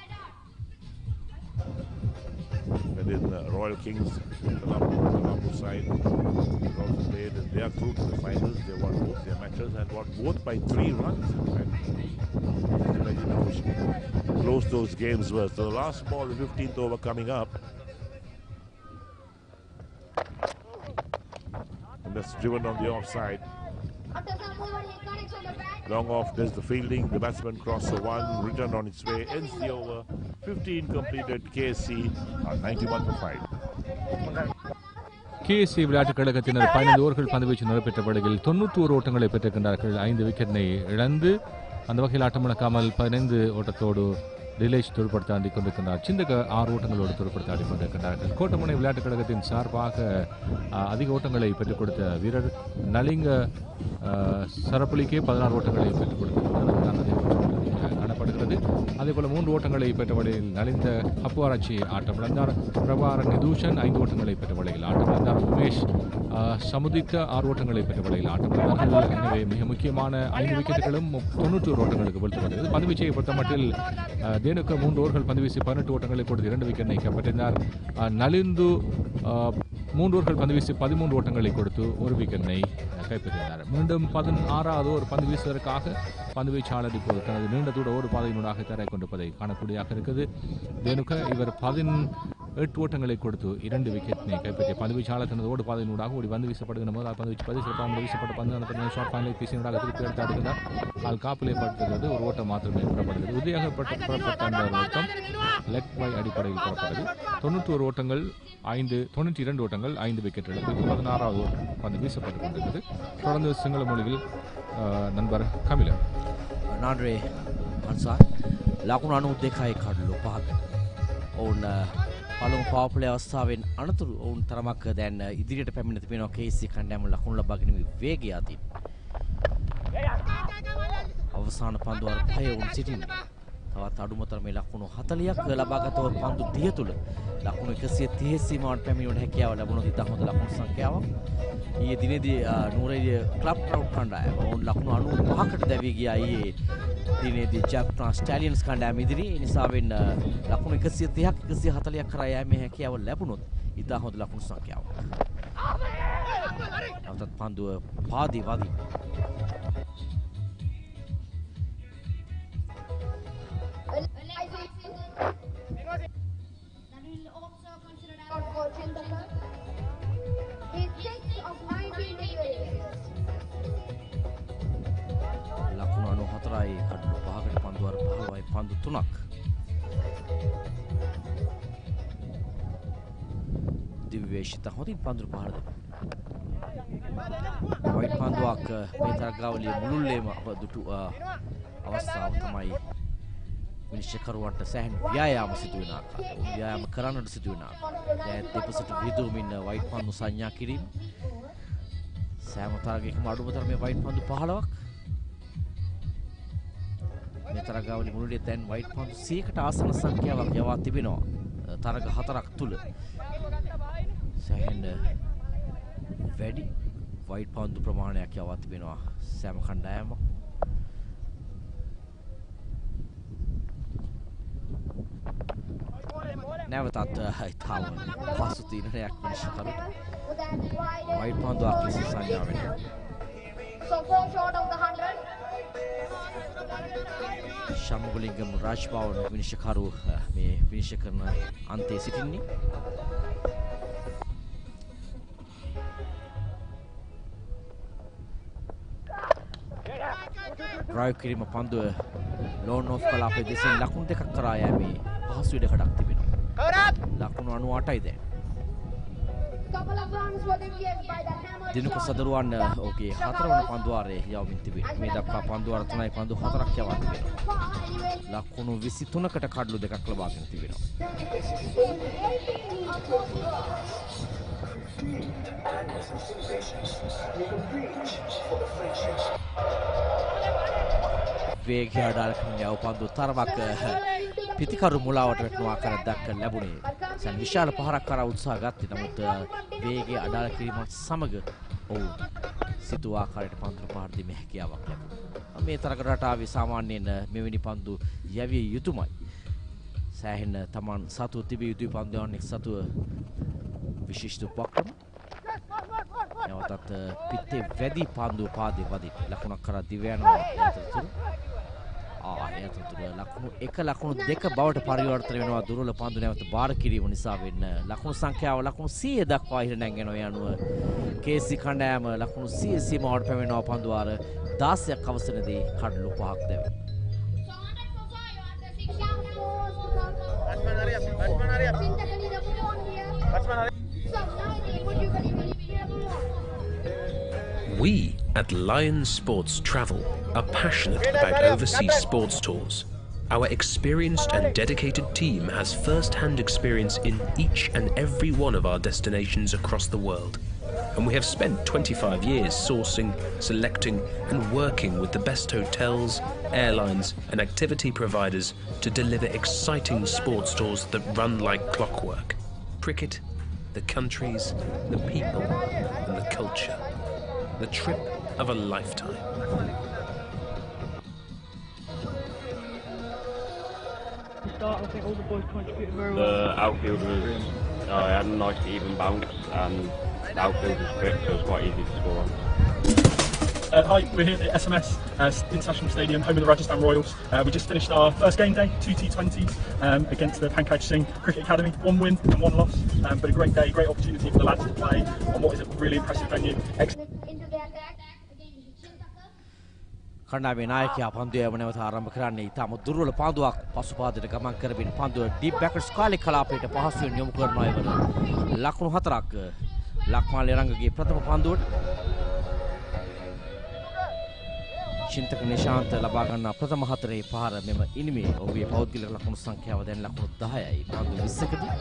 And then Royal Kings, Colombo side, also played, and They are through to the finals. They won both their matches and won both by 3 runs. Imagine how close those games were. So the last ball, the 15th over coming up. And that's driven on the offside. Long off, there's the fielding. The batsman crossed the 1, return on its way, ends the over. 15 completed. KSC are 91 for 5. KSC விளையாட்டுக் கழகத்தினர் 15 ஓவர்கள் பந்துவீச்சு நடைபெற்ற வேளையில் 91 ஓட்டங்களை பெற்றிருக்கின்றார்கள். 5 விக்கெட்டினை இழந்து அந்த வகையில் ஆட்டமிழக்காமல் 15 ஓட்டத்தோடு டிலேஷ் துடுப்படுத்த ஆடி கொண்டிருக்கிறார். சிந்தக 6 ஓட்டங்களோடு துடுப்படுத்த ஆடி கொண்டிருக்கிறார்கள். கோட்டமுனை விளையாட்டுக் கழகத்தின் சார்பாக அதிக ஓட்டங்களை பெற்றுக் கொடுத்த வீரர் நலிங்க சரப்புலிக்கே 16 ஓட்டங்களை பெற்றுக் கொடுத்திருக்கிறார் காணப்படுகிறது. அதேபோல 3 ஓட்டங்களை பெற்ற வழியில் நலிந்த அப்புவாராட்சி ஆட்டமிழந்தார். பிரபார நிதூஷன் 5 ஓட்டங்களை பெற்ற வழியில் ஆட்டமிழந்தார். உமேஷ் சமுதித்த 6 ஓட்டங்களை பெற்ற வழியில் ஆட்டமிழந்தார்கள். எனவே மிக முக்கியமான 5 விக்கெட்டுகளும் 91 ஓட்டங்களுக்கு வீழ்த்தப்பட்டது. பந்துவீச்சை பொறுத்தமட்டில் தேனுக்கு 3 ஓவர்கள் பந்துவீசி 18 ஓட்டங்களை கொடுத்து 2 விக்கெட்டை கைப்பற்றினார். நலிந்து 3 ஓவர்கள் பந்துவீசி 13 ஓட்டங்களை கொடுத்து 1 விக்கெட்டை கைப்பற்றினார். மீண்டும் 16வது ஒரு பந்து வீசுவதற்காக பந்துவீச்சாளர் இப்போது தனது நீண்ட தூர ஒரு பாதையினூடாக தயாராக கொண்டிருப்பதை காணக்கூடியதாக இருக்குது. தேனுக்கு இவர் 18 ஓட்டங்களை கொடுத்து 2 விக்கெட்டினை கைப்பற்றிய பந்துவீச்சாளர் தனது ஓடு பாதையினூடாக ஓடி வந்து வீசப்படுகிற போது பந்து வீச்சு சிறப்பாக வீசப்பட்ட பந்து அந்த ஷார்ட் ஃபைனல் பீசினூடாக திருப்பி எடுத்து ஆடுகிறார். அது காப்பிலே படுத்துகிறது. ஒரு ஓட்டம் மாத்திரமே புறப்படுகிறது. உறுதியாக புறப்பட்ட அந்த ஓட்டம் லெக் பை அடிப்படையில் புறப்பட்டது. 91 ஓட்டங்கள் 92 ஓட்டங்கள் 5 விக்கெட்டுகளுக்கு 16வது பந்து வீசப்பட்டுக் கொண்டிருக்கிறது. தொடர்ந்து சிங்கள மொழியில் நண்பர் கமிலர். නාන්ඩ්‍රේ අන්සා ලකුණු 92යි කඩලු 5ක. ඔවුන් පළමු පවර් ප්ලේ අවස්ථාවෙන් අනතුරු ඔවුන් තරමක් දැන් ඉදිරියට පැමිණ තිබෙනවා. KSC කණ්ඩායම ලකුණු ලබා ගැනීම වේගය අතින්. අවසාන පන්දුවර 5 වුන් සිටින්නේ. තවත් අඩුමතර මේ ලකුණු 40ක් ලබාගතව පන්දු 30 තුල ලකුණු 130 සීමාවට පැමිණීමට හැකියාව ලැබුණොත් ඉතා හොඳ ලකුණු සංඛ්‍යාවක්. ඊයේ දිනේදී නූරේලිය ක්ලබ් ට්‍රවුට් කණ්ඩායම ඔවුන් ලකුණු 95කට දැවී ගියා. ඊයේ දිනේදී ජැප්ටා ස්ටැලියන්ස් කණ්ඩායම ඉදිරියේ. ඒ නිසාවෙන් ලකුණු 130ක් 140ක් කරා යෑමේ හැකියාව ලැබුණොත් ඉතා හොඳ ලකුණු සංඛ්‍යාවක්. නැවතත් පන්දුව පාදී වදී. ලකුණු 94යි කඩලු 5කට පන්දුවර 15යි පන්දු 3ක්. දිව්‍යේශිත හොඳින් පන්දුර පහර දෙනවා. වයිට් පන්දුවක් මේ තරගාවලිය මුළුල්ලේම දුටු අවස්ථාව තමයි විනිශ්චයකරුවන්ට සෑහෙන ව්‍යායාම සිදු වෙන ආකාරය. ව්‍යායාම කරන්නට සිදු වෙන ආකාරය. දැන් දෙපසට විදුමින් වයිට් පන්දු සංඥා කිරීම. සෑම තරගයකම අඩුමතර මේ වයිට් පන්දු 15ක්. මේ තරගාවලිය මුළුල්ලේ දැන් වයිට් පන්දු 100කට ආසන්න සංඛ්‍යාවක් යවා තිබෙනවා. තරග 4ක් තුල. සෑහෙන වැඩි වයිට් පන්දු ප්‍රමාණයක් යවා තිබෙනවා සෑම කණ්ඩායමක්. නැවතත් ඉතාම පසු තීරණයක් විනිශ්චයකරු වයිට් පන්දුවක් ලෙස සංඥා වෙනවා. ශම්ගුලිංගම් රාජ්භවන් විනිශ්චයකරු මේ විනිශ්චය කරන අන්තයේ සිටින්නේ. ඩ්‍රයිව් කිරීම පන්දුව ලෝන් ඔෆ් කලාපයේ දෙසින් ලකුණු දෙකක් කරා යෑමේ පහසු ඉඩකඩක් තිබෙනවා. ලකුණු 98යි දැන්. දිනුක සදරුවන් ඔහුගේ 4 වන පන්දුවාරයේ යවමින් තිබෙනවා. මේ දක්වා පන්දුවාර 3යි පන්දු 4ක් යවා තිබෙනවා. ලකුණු 23කට කඩලු දෙකක් ලබාගෙන තිබෙනවා. වේගය අඩාල කරන යව පන්දු තරමක් පිටිකරු මුලාවට වැටෙන ආකාරයක් දක්වන්න ලැබුණේ. සන් විශාල පහරක් කරා උත්සාහ ගත්තේ. නමුත් වේගය අඩාල කිරීමත් සමග ඔව් සිතූ ආකාරයට පන්දු පහර දීමේ හැකියාවක් ලැබුණා. මේ තරග රටාවේ සාමාන්‍යයෙන් මෙවැනි පන්දු යැවිය යුතුමයි. සෑහෙන තමන් සතුව තිබිය යුතුයි පන්දුවන් එක් සතුව විශිෂ්ට උපක්‍රම. නැවතත් පිටේ වැඩි පන්දුව පාදේ වදින ලකුණක් කරා දිව්‍යනවා යතුරු. යතුරු ලකුණු 1 ලකුණු 2 බවට පරිවර්තන වෙනවා දුර්වල පන්දු නැවත බාර කිරීම නිසා වෙන්න. ලකුණු සංඛ්‍යාව ලකුණු 100 දක්වා ඉහළ නැංගෙනවා යනුව KSC කණ්ඩායම ලකුණු 100 සීමාවට පැමිණෙනවා පන්දු වාර 16ක් අවසරයේදී කඩලු 5ක් දැවේ. We at Lion Sports Travel are passionate about overseas sports tours. Our experienced and dedicated team has first-hand experience in each and every one of our destinations across the world. And we have spent 25 years sourcing, selecting and working with the best hotels, airlines and activity providers to deliver exciting sports tours that run like clockwork. Cricket, the countries, the people and the culture. The trip of a lifetime. Start, I think all the boys contributed very well. The outfield was had a nice even bounce, and the outfield was quick, so it was quite easy to score on. Hi, we're here at SMS International Stadium, home of the Rajasthan Royals. We just finished our first game day, 2 T20s against the Pankaj Singh Cricket Academy. 1 win and 1 loss, but a great day, great opportunity for the lads to play on what is a really impressive venue. කණ්ඩායමේ නායකයා පන්දුව නැවත ආරම්භ කරන්නේ ඉතාම දුර්වල පන්දුවක් පසුපාදයට ගමන් කරමින් පන්දුව deep බැකර්ස් කාලේ කලාපයට පහසුවෙන් යොමු කරනවා එවර ලකුණු 4ක් ලක්මාලේ රංගගේ ප්‍රථම පන්දුවට චින්තක නිශාන්ත ලබා ගන්නා ප්‍රථම 4 පහර මෙම ඉනිමේ ඔහුගේ පෞද්ගලික ලකුණු සංඛ්‍යාව දැන් ලකුණු 10යි පන්දු 20කදී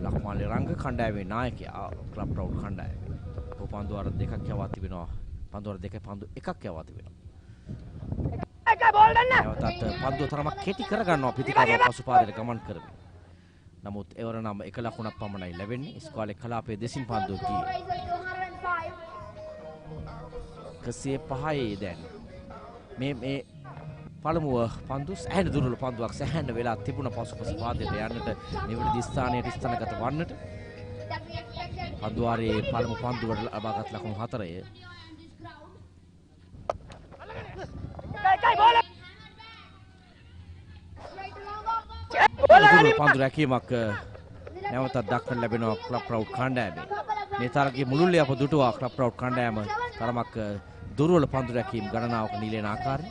ලක්මාලේ රංග කණ්ඩායමේ නායකයා ක්ලබ් රවුන්ඩ් කණ්ඩායමේ පන්දු වර දෙකක් යවා තිබෙනවා පන්දු වර දෙකයි පන්දු එකක් යවා තිබෙනවා නැවතත් පන්දුව තරමක් කෙටි කරගන්නවා පිටිකාරව පසුපාදයට ගමන් කරමින් නමුත් එවර නම් 1 ලකුණක් පමණයි ලැබෙන්නේ ඉස්කෝලේ කලාපයේ දෙසින් පන්දුව ගියේ 105යි දැන් මේ පළමුව පන්දු සෑහෙන දුර්වල පන්දුවක් සෑහෙන වෙලා තිබුණ පසුපාදයට යන්නට නිවැරදි ස්ථානයට ස්ථානගත වන්නට පන්දු වාරයේ පළමු පන්දුවට ලබාගත් ලකුණු 4ය පන්දු රැකීමක් නැවතත් දක්වන්න ලැබෙනවා ක්ලබ් රවුන්ඩ් කණ්ඩායමේ මේ තරගයේ මුළුල්ලේ අප දුටුවා ක්ලබ් රවුන්ඩ් කණ්ඩායම තරමක් දුර්වල පන්දු රැකීම් ගණනාවක නිලෙන ආකාරය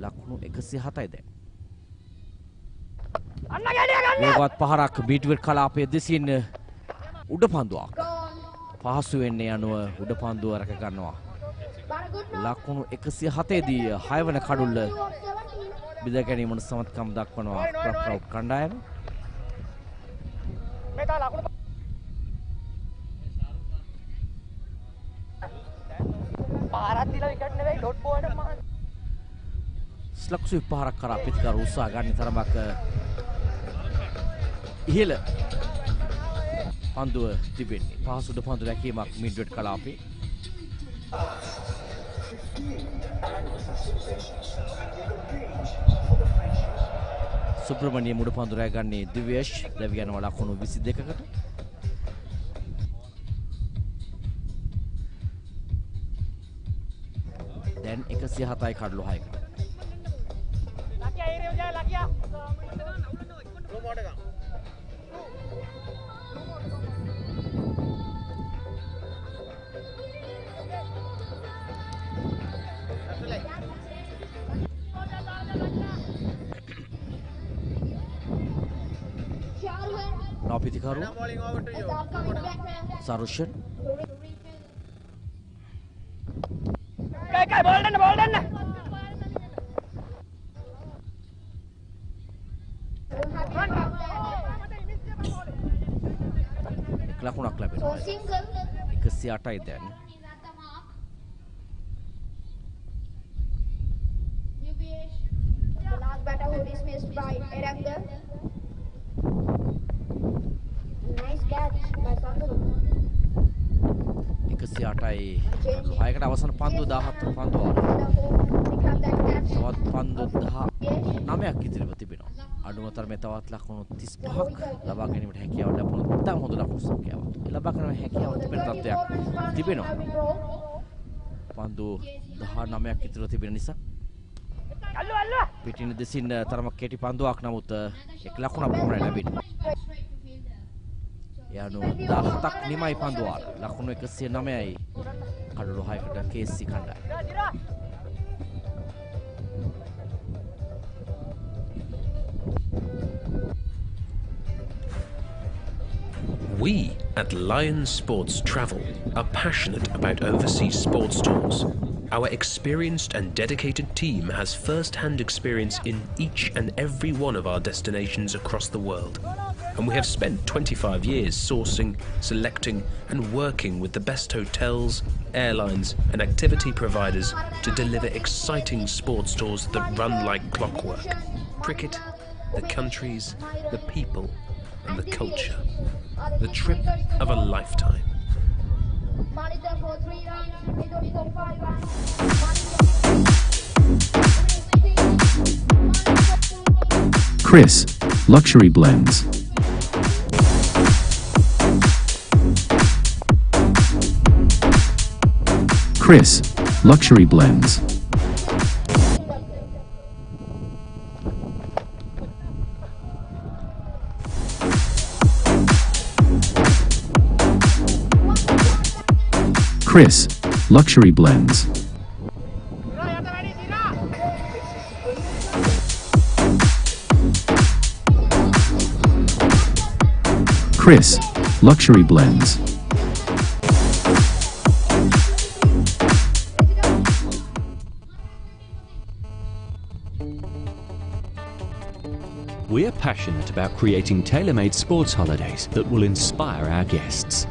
ලකුණු 107යි දැන් වේගවත් පහරක් බීට්විල් කලාපයේ දෙසින් උඩ පන්දුවක් පහසු වෙන්නේ යනුව උඩ පන්දුව රැක ගන්නවා ලකුණු 107 දී 6 වන කඩුල්ල බිඳ ගැනීමට සමත්කම් දක්වනවා ක්ලබ් රවුන්ඩ් කණ්ඩායම පාරක් දීලා විකට් නෙවෙයි ඩොට් බෝල්ට මහන් ස්ලක්සු පහරක් කරා පිටිකාර උත්සාහ ගන්න තරමක් ඉහළ පන්දුව තිබෙන්නේ පහසුද පන්දු රැකීමක් මිඩ්වෙඩ් කලාපේ සුබ්‍රමණිය මුඩ පන්දු රැගන්නේ දිව්‍යෂ් දැවි යනවා ලකුණු 22කට දැන් 107යි කඩලු 6කට Pitikaru Sarushan ball done ලකුණක් ලැබෙනවා 108යි දැන් The last batter who dismissed by Eranga. Nice catch by Sandu. 108යි 6කට අවසන් පන්දු 17 පන්දු තවත් පන්දු 10 9ක් ඉතිරිව තිබෙනවා. අඩුම තරමේ තවත් ලකුණු 35ක් ලබා ගැනීමට හැකියාව ලැබුණොත් ඉතාම හොඳ ලකුණු සංඛ්‍යාවක්. ඒ ලබා ගැනීම හැකියාව තිබෙන තත්ත්වයක් තිබෙනවා. පන්දු 19ක් ඉතිරිව තිබෙන නිසා පිටින් දෙසින් තරමක් කෙටි පන්දුවක් නමුත් එක් ලකුණක් පමණයි ලැබෙන්නේ. යනු 17ක් නිමයි පන්දුවාල. ලකුණු 109යි කඩළු 6කට KSC කණ්ඩායම. We at Lion Sports Travel are passionate about overseas sports tours. Our experienced and dedicated team has first-hand experience in each and every one of our destinations across the world. And we have spent 25 years sourcing, selecting and working with the best hotels, airlines and activity providers to deliver exciting sports tours that run like clockwork. Cricket, the countries, the people and the culture. The trip of a lifetime. Chris, Luxury Blends. Chris, Luxury Blends. Chris, Luxury Blends. Chris, Luxury Blends. We are passionate about creating tailor-made sports holidays that will inspire our guests.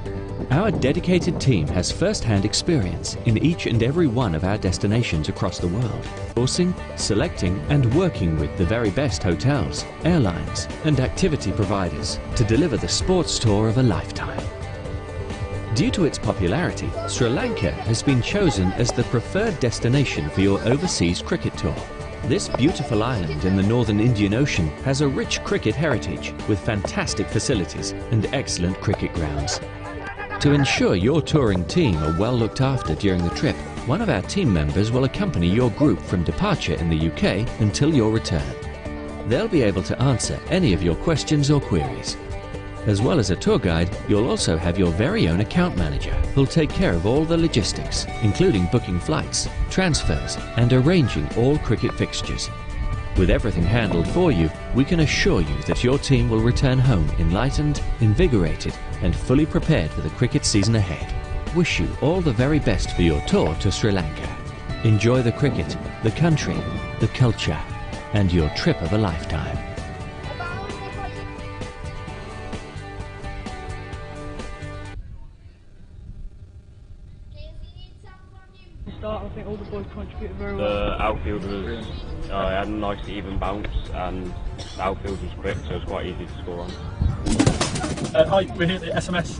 Our dedicated team has first-hand experience in each and every one of our destinations across the world, sourcing, selecting and working with the very best hotels, airlines and activity providers to deliver the sports tour of a lifetime. Due to its popularity, Sri Lanka has been chosen as the preferred destination for your overseas cricket tour. This beautiful island in the northern Indian Ocean has a rich cricket heritage with fantastic facilities and excellent cricket grounds. To ensure your touring team are well looked after during the trip, one of our team members will accompany your group from departure in the UK until your return. They'll be able to answer any of your questions or queries. As well as a tour guide, you'll also have your very own account manager who'll take care of all the logistics, including booking flights, transfers and arranging all cricket fixtures. With everything handled for you, we can assure you that your team will return home enlightened, invigorated and fully prepared for the cricket season ahead. Wish you all the very best for your tour to Sri Lanka. Enjoy the cricket, the country, the culture and your trip of a lifetime. I think all the boys contributed very well. The outfield was had a nice even bounce and the outfield was quick, so it was quite easy to score on. Hi, we're here at the SMS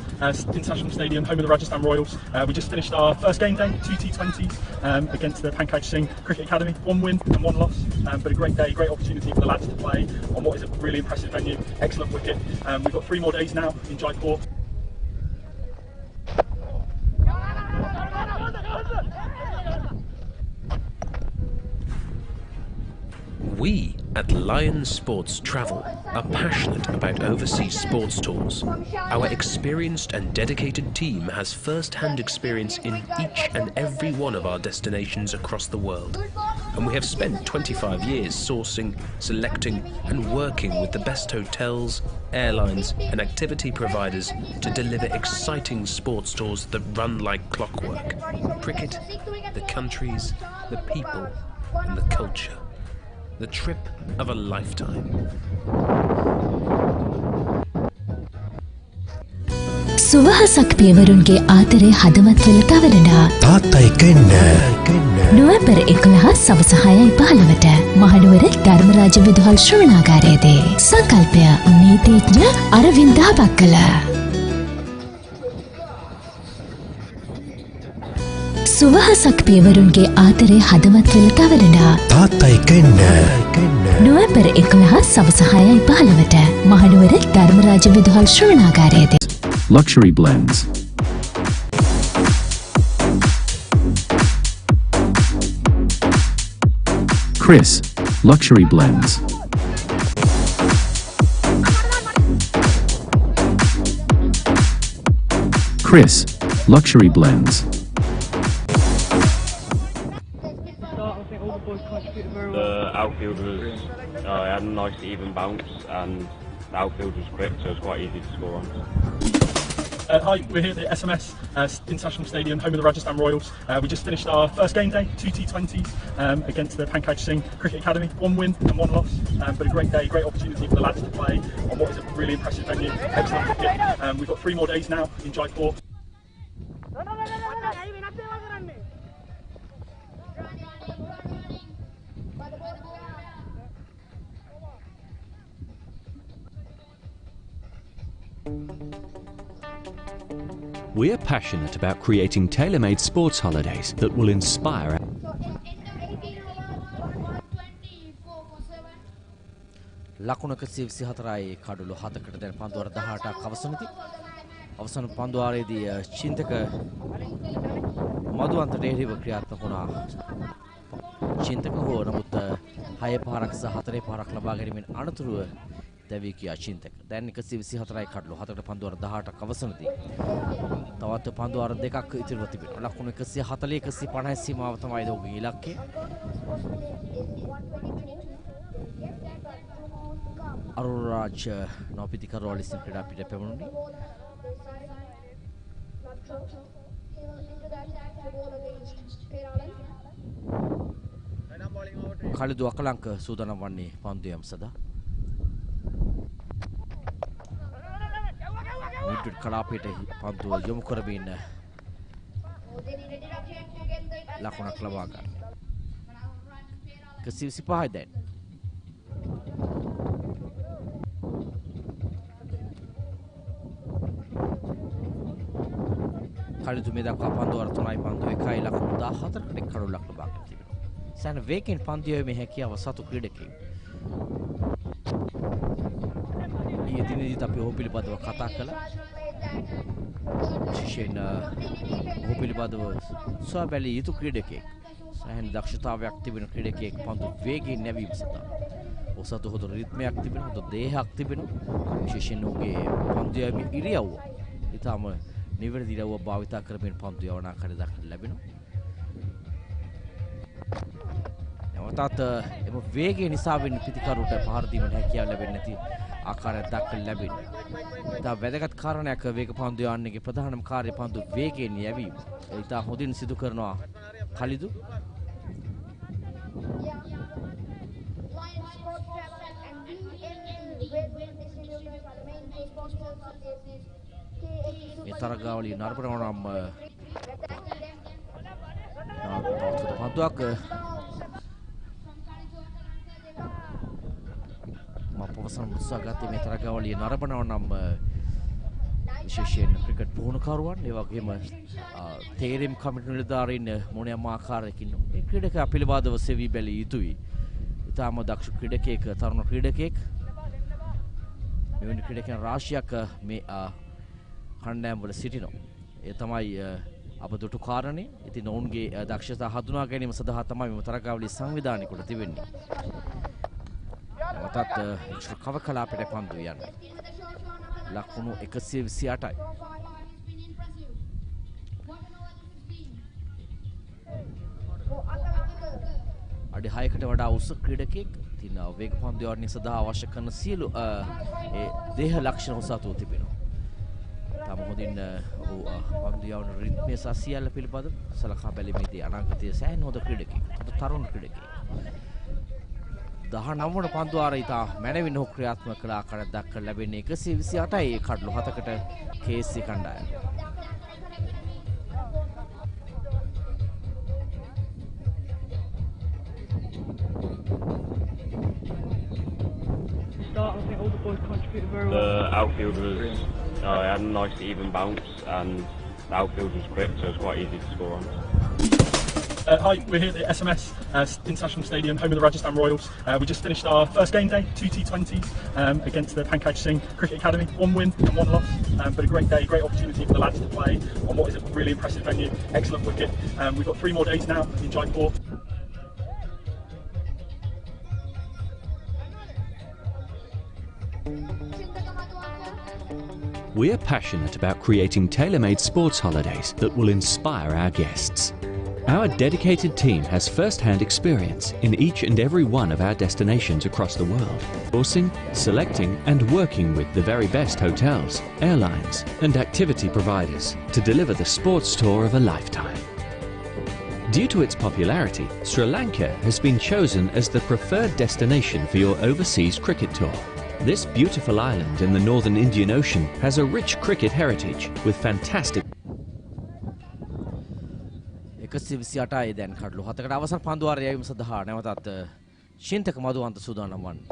International Stadium, home of the Rajasthan Royals. We just finished our first game day, 2 T20s against the Pankaj Singh Cricket Academy. 1 win and 1 loss, but a great day, great opportunity for the lads to play on what is a really impressive venue, excellent wicket. We've got 3 more days now in Jaipur. We at Lion Sports Travel are passionate about overseas sports tours. Our experienced and dedicated team has first-hand experience in each and every one of our destinations across the world. And we have spent 25 years sourcing, selecting and working with the best hotels, airlines and activity providers to deliver exciting sports tours that run like clockwork. Cricket, the countries, the people and the culture. The trip of a lifetime. සුවහසක් පියවරුන්ගේ ආතරේ හදවත්වල තවරලා තාත්තා එක්ක එන්න නොවැම්බර් 11 සවස 6:15ට මහනුවර ධර්මරාජ විදුහල් ශ්‍රවණාගාරයේදී සංකල්පය නීතිඥ අරවින්ද බක්කල සුවහසක් පියවරුන්ගේ ආදරය හදවත්වල තවරලා තාත්තා එක්ක එන්න. නොවැම්බර් 11 සවස 6:15ට Mahanuwara Dharmaraja විදුහල් ශ්‍රවණාගාරයේදී. Luxury blends. Chris, luxury blends. Chris, luxury blends. The outfield was had a nice even bounce, and the outfield was quick, so it was quite easy to score on. Hi, we're here at SMS International Stadium, home of the Rajasthan Royals. We just finished our first game day, 2 T20s against the Pankaj Singh Cricket Academy. 1 win and 1 loss, but a great day, great opportunity for the lads to play on what is a really impressive venue. Excellent cricket. We've got 3 more days now in Jaipur. We're passionate about creating tailor-made sports holidays that will inspire. ලකුණක 24යි කඩලු 7කට දැන් පන්දුවර 18ක් අවසනදී අවසන් පන්දුවාරයේදී චින්තක මදුවන්තට එරෙහිව ක්‍රියාත්මක වුණා. චින්තක හෝ නමුත් 6 පාරක් සහ 4 පාරක් ලබා ගැනීමෙන් අනතුරුව දැවී ගියා චින්තක. දැන් 124යි කඩලු 7කට පන්දුවර 18ක් අවසනදී තවත් පන්දුවාර දෙකක් ඉතිරිව තිබෙනවා. ලකුණු 140 150 සීමාව තමයි ඔහුගේ ඉලක්කය. අරුරාජ් නොපිතිකරවල ඉස්සින් ක්‍රීඩා පිට පැමුණුනි. කලිදු අකලංක සූදානම් වන්නේ පන්දු යම් සදා. මිඩ්විඩ් කලාපයට පන්දුව යොමු කරමින් ලකුණක් ලබා ගන්න. 125යි දැන්. කලිදු මේ දක්වා පන්දුවර 3යි පන්දු 1යි ලකුණු 14කට කඩුලක් ලබා ගන්න තිබෙනවා. සෑහෙන වේගෙන් පන්දු යැවීමේ හැකියාව සතු ක්‍රීඩකයෙක්. ඊයේ දිනේදීත් අපි ඔහු පිළිබඳව කතා කළා. විශේෂයෙන් ඔහු පිළිබඳව සොයා බැලිය යුතු ක්‍රීඩකයෙක්. සෑහෙන දක්ෂතාවයක් තිබෙන ක්‍රීඩකයෙක් පන්දු වේගයෙන් නැවීම සඳහා. ඔසතු හොඳ රිද්මයක් තිබෙනවා, හොඳ දේහයක් තිබෙනවා. විශේෂයෙන් ඔහුගේ පන්දු යැවීමේ ඉරියව්ව ඊටම නිවැරදි ඉරියව්ව භාවිතා කරමින් පන්දු යවන ආකාරය දක්වන්න ලැබෙනවා. නැවතත් එම වේගය නිසා වෙන පිටිකරුට පහර දීමට හැකියාව ලැබෙන්නේ නැති ආකාරයක් දක්වන්න ලැබෙනවා. ඉතා වැදගත් කාරණයක් වේග පන්දු යවන්නේගේ ප්‍රධානම කාර්යය පන්දු වේගයෙන් යැවීම. ඒ ඉතා හොඳින් සිදු කරනවා කලිදු. මේ තරගාවලිය නරඹනවා නම් පන්දුවක් මපවසන් උත්සාහගත්තේ මේ තරගාවලිය නරඹනවා නම් විශේෂයෙන් ක්‍රිකට් පුහුණුකරුවන් ඒ වගේම තේරීම් කමිටු නිලධාරීන් මොනෑම ආකාරයකින් මේ ක්‍රීඩකයා පිළිබඳව සෙවී බැලිය යුතුයි. ඉතාම දක්ෂ ක්‍රීඩකයෙක්, තරුණ ක්‍රීඩකයෙක්. මෙවැනි ක්‍රීඩකයන් රාශියක් මේ කණ්ඩායම් වල සිටිනවා. ඒ තමයි අප දුටු කාරණේ. ඉතින් ඔවුන්ගේ දක්ෂතා හඳුනා ගැනීම සඳහා තමයි මෙම තරගාවලිය සංවිධානය කොට තිබෙන්නේ. නැවතත් කව කලාපයට පන්දු යන්නේ. ලකුණු 128යි. අඩි 6කට වඩා උස ක්‍රීඩකයෙක්. ඉතින් වේග පන්දු යවන්නේ සඳහා අවශ්‍ය කරන සියලු ඒ දේහ ලක්ෂණ උසාතුව තිබෙනවා. තම හොඳින් ඔහු පන්දු යවන රිද්මය සහ සියල්ල පිළිබඳව සලකා බැලීමේදී අනාගතයේ සෑහෙන හොඳ ක්‍රීඩකයෙක්. තරුණ ක්‍රීඩකයෙක්. 19 වන පන්දුවාරය ඉතා මැනවින් ඔහු ක්‍රියාත්මක කළ ආකාරයක් දක්වන්න ලැබෙන්නේ 128යි කඩලු 7කට KSC කණ්ඩායම. The outfield was had a nice even bounce, and the outfield was quick, so it was quite easy to score on. Hi, we're here at SMS International Stadium, home of the Rajasthan Royals. We just finished our first game day, 2 T20s against the Pankaj Cricket Academy. 1 win and 1 loss, but a great day, great opportunity for the lads to play on what is a really impressive venue. Excellent wicket. We've got 3 more days now in Jaipur. We're passionate about creating tailor-made sports holidays that will inspire our guests. Our dedicated team has first-hand experience in each and every one of our destinations across the world, sourcing, selecting and working with the very best hotels, airlines and activity providers to deliver the sports tour of a lifetime. Due to its popularity, Sri Lanka has been chosen as the preferred destination for your overseas cricket tour. This beautiful island in the northern Indian Ocean has a rich cricket heritage with fantastic 128යි දැන් කඩලු 7කට අවසන් පන්දුවාරය යැවීම සඳහා නැවතත් ශින්තක මදුවන්ත සූදානම් වන්නේ.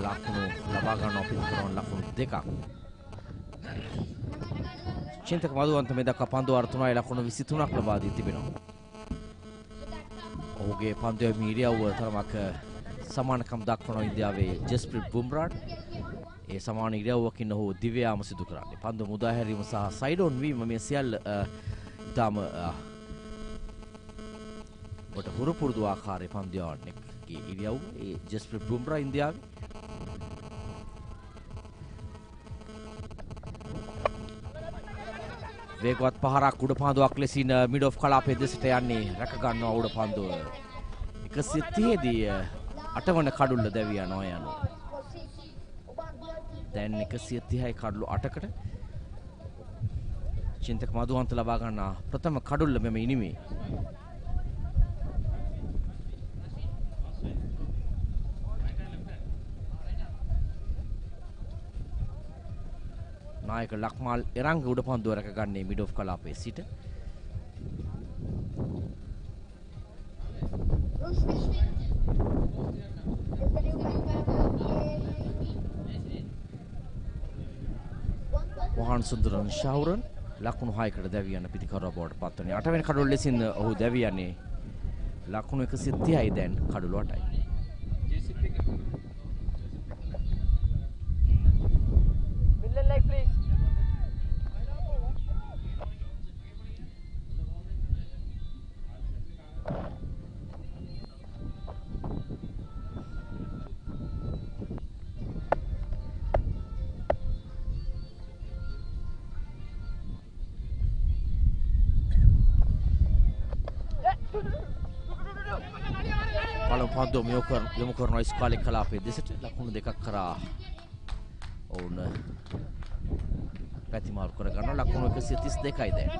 ලකුණු ලබා ගන්න පිටකරන ලකුණු 2ක්. ශින්තක මදුවන්ත මේ දක්වා පන්දුවාර 3යි ලකුණු 23ක් ලබා දී තිබෙනවා. ඔහුගේ පන්දු යැවීම ඉරියව්ව තරමක් සමානකම් දක්වන ඉන්දියාවේ ජස්ප්‍රීත් බුම්රාට ඒ සමාන ඉරියව්වකින් ඔහු දිව්‍යාම සිදු කරන්නේ. පන්දු මුදා හැරීම සහ සයිඩ් ඔන් වීම මේ සියල්ල ඉතාම වට හුරු පුරුදු ආකාරයේ පන්දු යවන්නේ ඉරියව්ව ඒ ජස්ප්‍රීත් බුම්රා ඉන්දියාවේ වේගවත් පහරක් උඩ පන්දුවක් ලෙසින් මිඩ් ඔෆ් කලාපයේ දෙසට යන්නේ රැක ගන්නවා උඩ පන්දුව 130 දී 8 වන කඩුල්ල දැවි යනවා යනවා. දැන් 130යි කඩලු 8කට චින්තක මදුවන්ත ලබා ගන්න ප්‍රථම කඩුල්ල මෙම ඉනිමේ. නායක ලක්මාල් එරංග උඩ පන්දුව රැක ගන්නේ මිඩ් ඔෆ් කලාපයේ සිට. මොහන් සුන්දරන් ශාවරන් ලකුණු 6කට දැවි යන පිටිකරුවා බවට පත් වුණේ. 8 වෙනි කඩුල්ල ලෙසින් ඔහු දැවි යන්නේ ලකුණු 130යි දැන් කඩුළු 8යි. Million like please. පන්දුව යොමු කරන ඉස්කාලේ කලාපයේ දෙසට ලකුණු 2ක් කරා ඔවුන් පැතිමාරු කර ගන්න ලකුණු 132යි දැන්.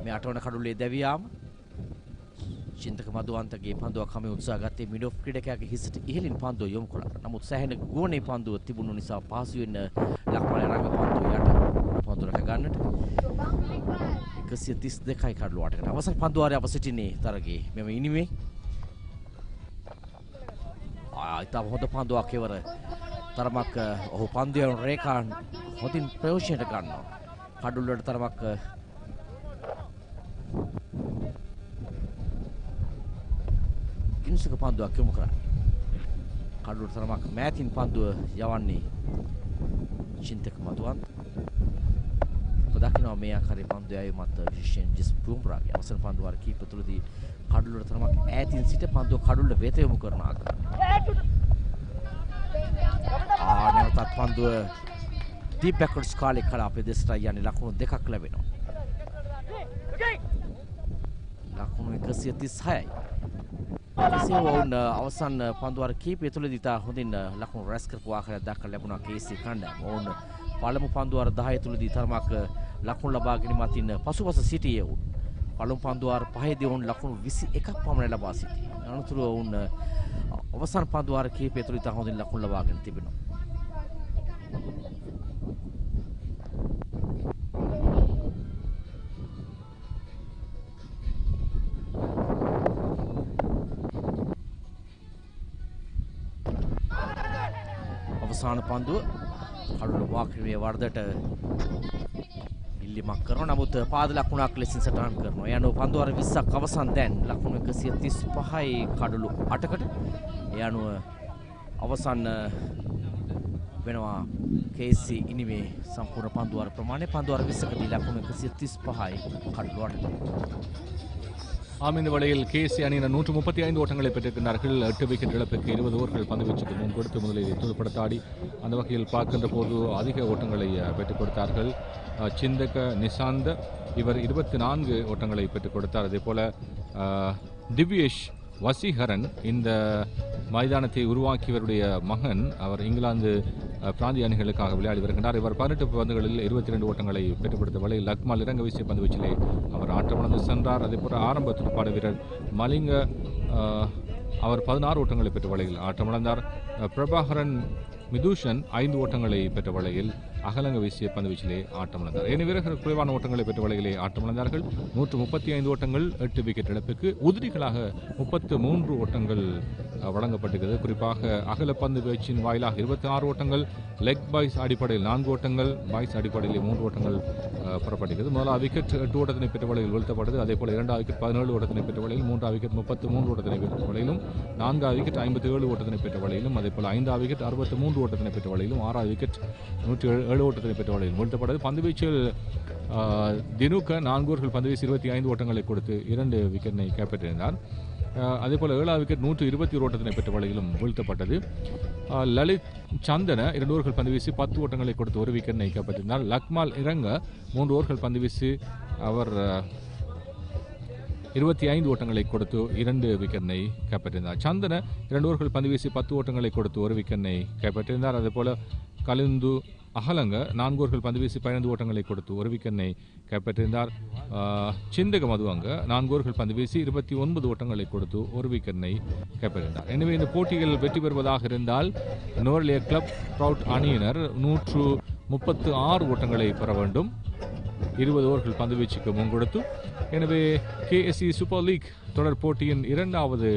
මේ 8 වන කඩුල්ලේ දැවියාම චින්තක මදුවන්තගේ පන්දුවක් හැම උත්සාහ ගත්තේ මිඩ් ඔෆ් ක්‍රීඩකයාගේ හිසට ඉහළින් පන්දුව යොමු කළා. නමුත් සෑහෙන ගුවනේ පන්දුව තිබුණු නිසා පහසු වෙන ලක්මල රංග පන්දුව යට පන්දුව රැක ගන්නට 132යි කඩලු 8කට අවසන් පන්දුවාරය අප සිටින්නේ තරගේ මෙම ඉනිමේ. ඉතාම හොඳ පන්දුවක් කෙවර තරමක් ඔහු පන්දුවේ රේඛා හොඳින් ප්‍රයෝජනයට ගන්නවා. කඩුල්ල වලට තරමක් කිනුසක පන්දුවක් යොමු කරා. කඩුල්ල තරමක් මෑතින් පන්දුව යවන්නේ චින්තක මදුවන්ත. දකිනවා මේ ආකාරයේ පන්දු යැවීමත් විශේෂයෙන් ජස් බුම්රාගේ අවසන් පන්දු වාර කීප තුලදී කඩුල්ල වල තරමක් ඈතින් සිට පන්දුව කඩුල්ල වෙත යොමු කරන ආකාරය. නැවතත් පන්දුව ඩීප් බැක්වර්ඩ්ස් කාලේ කලාපයේ දෙසට යන්නේ ලකුණු 2ක් ලැබෙනවා. ලකුණු 136යි. කෙසේ වුණ අවසන් පන්දු වාර කීපය තුලදී තා හොඳින් ලකුණු රැස් කරපු ආකාරයක් දක්වලා ලැබුණා KSC කණ්ඩායම. ඔවුන් පළමු පන්දුවාර 10 තුලදී තරමක් ලකුණු ලබා ගැනීම අතින් පසුපස සිටියේ වුන්. පළමු පන්දුවාර 5 දී වුන් ලකුණු 21ක් පමණ ලබා සිටියේ. අනතුරුව වුන් අවසන් පන්දුවාර කීපය තුලදී තා හොඳින් ලකුණු ලබාගෙන තිබෙනවා. අවසාන පන්දුව කඩුළු වාක්‍රීමේ වර්ධට ඉල්ලීමක් කරනවා. නමුත් පාද ලකුණක් ලෙසින් සටහන් කරනවා. ඒ අනුව පන්දු අර 20ක් අවසන් දැන් ලකුණු 135යි කඩුළු 8කට. ඒ අනුව අවසන් වෙනවා KSC ඉනිමේ සම්පූර්ණ පන්දු අර ප්‍රමාණය. පන්දු අර 20කදී ලකුණු 135යි කඩුළු 8කට. இந்த வலையில் KSC அணியினர் 135 ஓட்டங்களை பெற்றிருக்கிறார்கள். 8 விக்கெட் இழப்புக்கு 20 ஓவர்கள் பந்து வீச்சுக்கு முன் கொடுத்து முதலில் துடுப்படுத்தாடி அந்த வகையில் பார்க்கின்ற போது அதிக ஓட்டங்களை பெற்றுக் கொடுத்தார்கள். சிந்தக நிசாந்த இவர் 24 ஓட்டங்களை பெற்றுக் கொடுத்தார். அதே போல திவ்யேஷ் வசீகரன் இந்த மைதானத்தை உருவாக்கியவருடைய மகன், அவர் இங்கிலாந்து பிராந்திய அணிகளுக்காக விளையாடி வருகின்றார். இவர் 18 பந்துகளில் 22 ஓட்டங்களை பெற்றுக் கொடுத்த வலையில் லக்மால் இறங்க வீசிய பந்து வீச்சிலே அவர் ஆட்டமிழந்து சென்றார். அதேபோல் ஆரம்ப துடுப்பாடு வீரர் மலிங்க அவர் 16 ஓட்டங்களை பெற்ற வலையில் ஆட்டமிழந்தார். பிரபாகரன் மிதுஷன் 5 ஓட்டங்களை பெற்ற வலையில் அகலங்க வீசிய பந்து வீச்சிலே ஆட்டமிழந்தார். ஏனைய வீரர்கள் குறைவான ஓட்டங்களை பெற்ற வலையிலே ஆட்டமிழந்தார்கள். 135 ஓட்டங்கள் 8 விக்கெட் இழப்புக்கு. உதிரிகளாக 33 ஓட்டங்கள் வழங்கப்பட்டிருக்கிறது. குறிப்பாக அகல பந்து வீச்சின் வாயிலாக 26 ஓட்டங்கள், லெக் பாய்ஸ் அடிப்படையில் 4 ஓட்டங்கள், பாய்ஸ் அடிப்படையில் 3 ஓட்டங்கள் பெறப்பட்டிருக்கிறது. முதலாவது விக்கெட் 8 ஓட்டத்தினை பெற்ற வலையில் வீழ்த்தப்பட்டது. அதேபோல் 2வது விக்கெட் 17 ஓட்டத்தினை பெற்ற வலையில், 3வது விக்கெட் 33 ஓட்டத்தினை பெற்ற வலையிலும், 4வது விக்கெட் 57 ஓட்டத்தினை பெற்ற வலையிலும், அதேபோல் 5வது விக்கெட் 63 ஓட்டத்தினை பெற்ற வலையிலும், 6வது விக்கெட் 107 ஓட்டத்தினை பெற்ற வலையில் வீழ்த்தப்பட்டது. பந்து வீச்சில் தினுக்க 4 ஓவர்கள் பந்து வீசி 25 ஓட்டங்களை கொடுத்து 2 விக்கெட்டினை கைப்பற்றியிருந்தார். அதேபோல் 7வது விக்கெட் 121 ஓட்டத்தினை பெற்ற வலையிலும் வீழ்த்தப்பட்டது. லலித் சந்தன 2 ஓவர்கள் பந்து வீசி 10 ஓட்டங்களை கொடுத்து 1 விக்கெட்டினை கைப்பற்றினார். லக்மால் இறங்க 3 ஓவர்கள் பந்து வீசி அவர் 25 ஓட்டங்களை கொடுத்து 2 விக்கெட்டினை கைப்பற்றினார். சந்தன 2 ஓவர்கள் பந்து வீசி 10 ஓட்டங்களை கொடுத்து 1 விக்கெட்டினை கைப்பற்றினார். அதேபோல கலிந்து அகலங்க 4 ஓவர்கள் பந்து வீசி 15 ஓட்டங்களை கொடுத்து 1 விக்கெட்டினை கைப்பற்றினார். சிந்தக மதுவங்க 4 ஓவர்கள் பந்து வீசி 29 ஓட்டங்களை கொடுத்து 1 விக்கெட்டினை கைப்பற்றினார். எனவே இந்த போட்டிகள் வெற்றி பெறுவதாக இருந்தால் நோர்லிய கிளப் ட்ரவுட் அணியினர் 136 ஓட்டங்களை பெற வேண்டும், 20 ஓவர்கள் பந்து வீச்சுக்கு முன் கொடுத்து. எனவே KSC சூப்பர் லீக் தொடர் போட்டியின் 2வது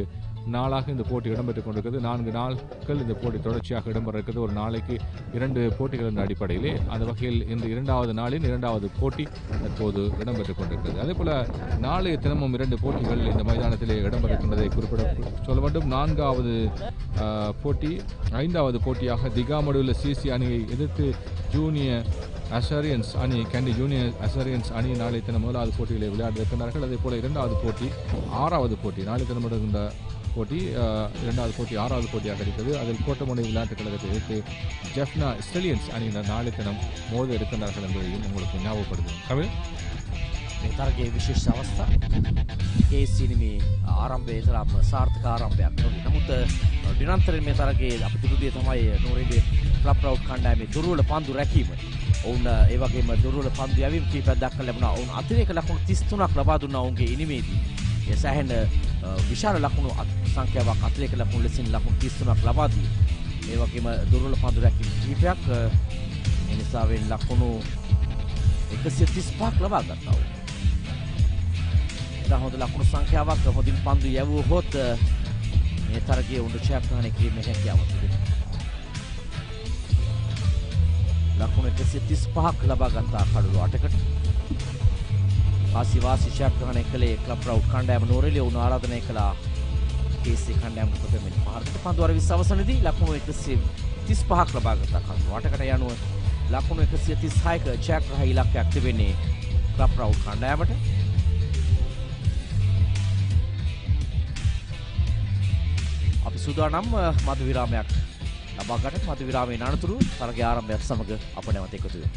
நாளாக இந்த போட்டி இடம்பெற்றுக் கொண்டிருக்கிறது. 4 நாட்கள் இந்த போட்டி தொடர்ச்சியாக இடம்பெற இருக்கிறது. ஒரு நாளைக்கு 2 போட்டிகள் என்ற அடிப்படையிலே அந்த வகையில் இந்த 2வது நாளின் 2வது போட்டி தற்போது இடம்பெற்றுக் கொண்டிருக்கிறது. அதே போல நாளைய தினமும் 2 போட்டிகள் இந்த மைதானத்திலே இடம்பெறுகின்றதை குறிப்பிட சொல்ல வேண்டும். 4வது போட்டி 5வது போட்டியாக திகாமடுள்ள சிசி அணியை எதிர்த்து ஜூனியர் அசரியன்ஸ் அணி, கேண்டி ஜூனியர் அசரியன்ஸ் அணி நாளை தினம் 1வது போட்டிகளை விளையாட இருக்கின்றார்கள். அதே போல 2வது போட்டி 6வது போட்டி நாளை தினம் நடக்கின்ற போட்டி 2வது போட்டி 6வது போட்டியாக இருக்கிறது. அதில் கோட்டமுனை விளையாட்டுக் கழகத்தை எதிர்த்து ஜெஃப்னா ஸ்டெலியன்ஸ் அணியினர் நாளை தினம் மோத இருக்கின்றார்கள் என்பதையும் உங்களுக்கு ஞாபகப்படுத்தும். கவிழ் තරගේ විශේෂ අවස්ථා KSC නිමේ ආරම්භය තරම් සාර්ථක ආරම්භයක් නොවේ. නමුත් නිරන්තරයෙන් මේ තරගේ අපේ දුරුදිය තමයි නෝරේගේ ක්ලබ් රවුට් කණ්ඩායමේ දුර්වල පන්දු රැකීම. ඔවුන් ඒ වගේම දුර්වල පන්දු යැවීම් කීපයක් දක්වලා ලැබුණා. ඔවුන් අතිරේක ලකුණු 33ක් ලබා දුන්නා ඔවුන්ගේ ඉනිමේදී. ඒ සෑහෙන විශාල ලකුණු සංඛ්‍යාවක් අතිරේක ලකුණු ලෙසින් ලකුණු 33ක් ලබා දී. ඒ වගේම දුර්වල පන්දු රැකීම් කීපයක් ඒ නිසා වෙන ලකුණු 135ක් ලබා ගත්තා. හොඳ ලකුණු සංඛ්‍යාවක් හොඳින් පන්දු යැවුවහොත් මේ තරගයේ උණු ඡාප්‍රහණය කිරීමේ හැකියාව තිබෙනවා. ලකුණු 135ක් ලබා ගත්තා කඩුළු 8කට. කාසිවාසි ඡාප්‍රහණය කළේ ක්ලබ් රවුට් කණ්ඩායම නෝරෙලිය උණු ආරාධනය කළා KSC කණ්ඩායම කොටමෙන් පාරකට පන්දු අර 20 අවසනයේදී ලකුණු 135ක් ලබා ගත්තා කඩුළු 8කට යනුව ලකුණු 136ක ඡාප්‍රහණය ඉලක්කයක් තිබෙන්නේ ක්ලබ් රවුට් කණ්ඩායමට. අපි සූදානම් මධු විරාමයක් ලබා ගන්න. මධු විරාමයේ අනතුරු තරගයේ ආරම්භයත් සමග අප නැවත එකතු වෙමු.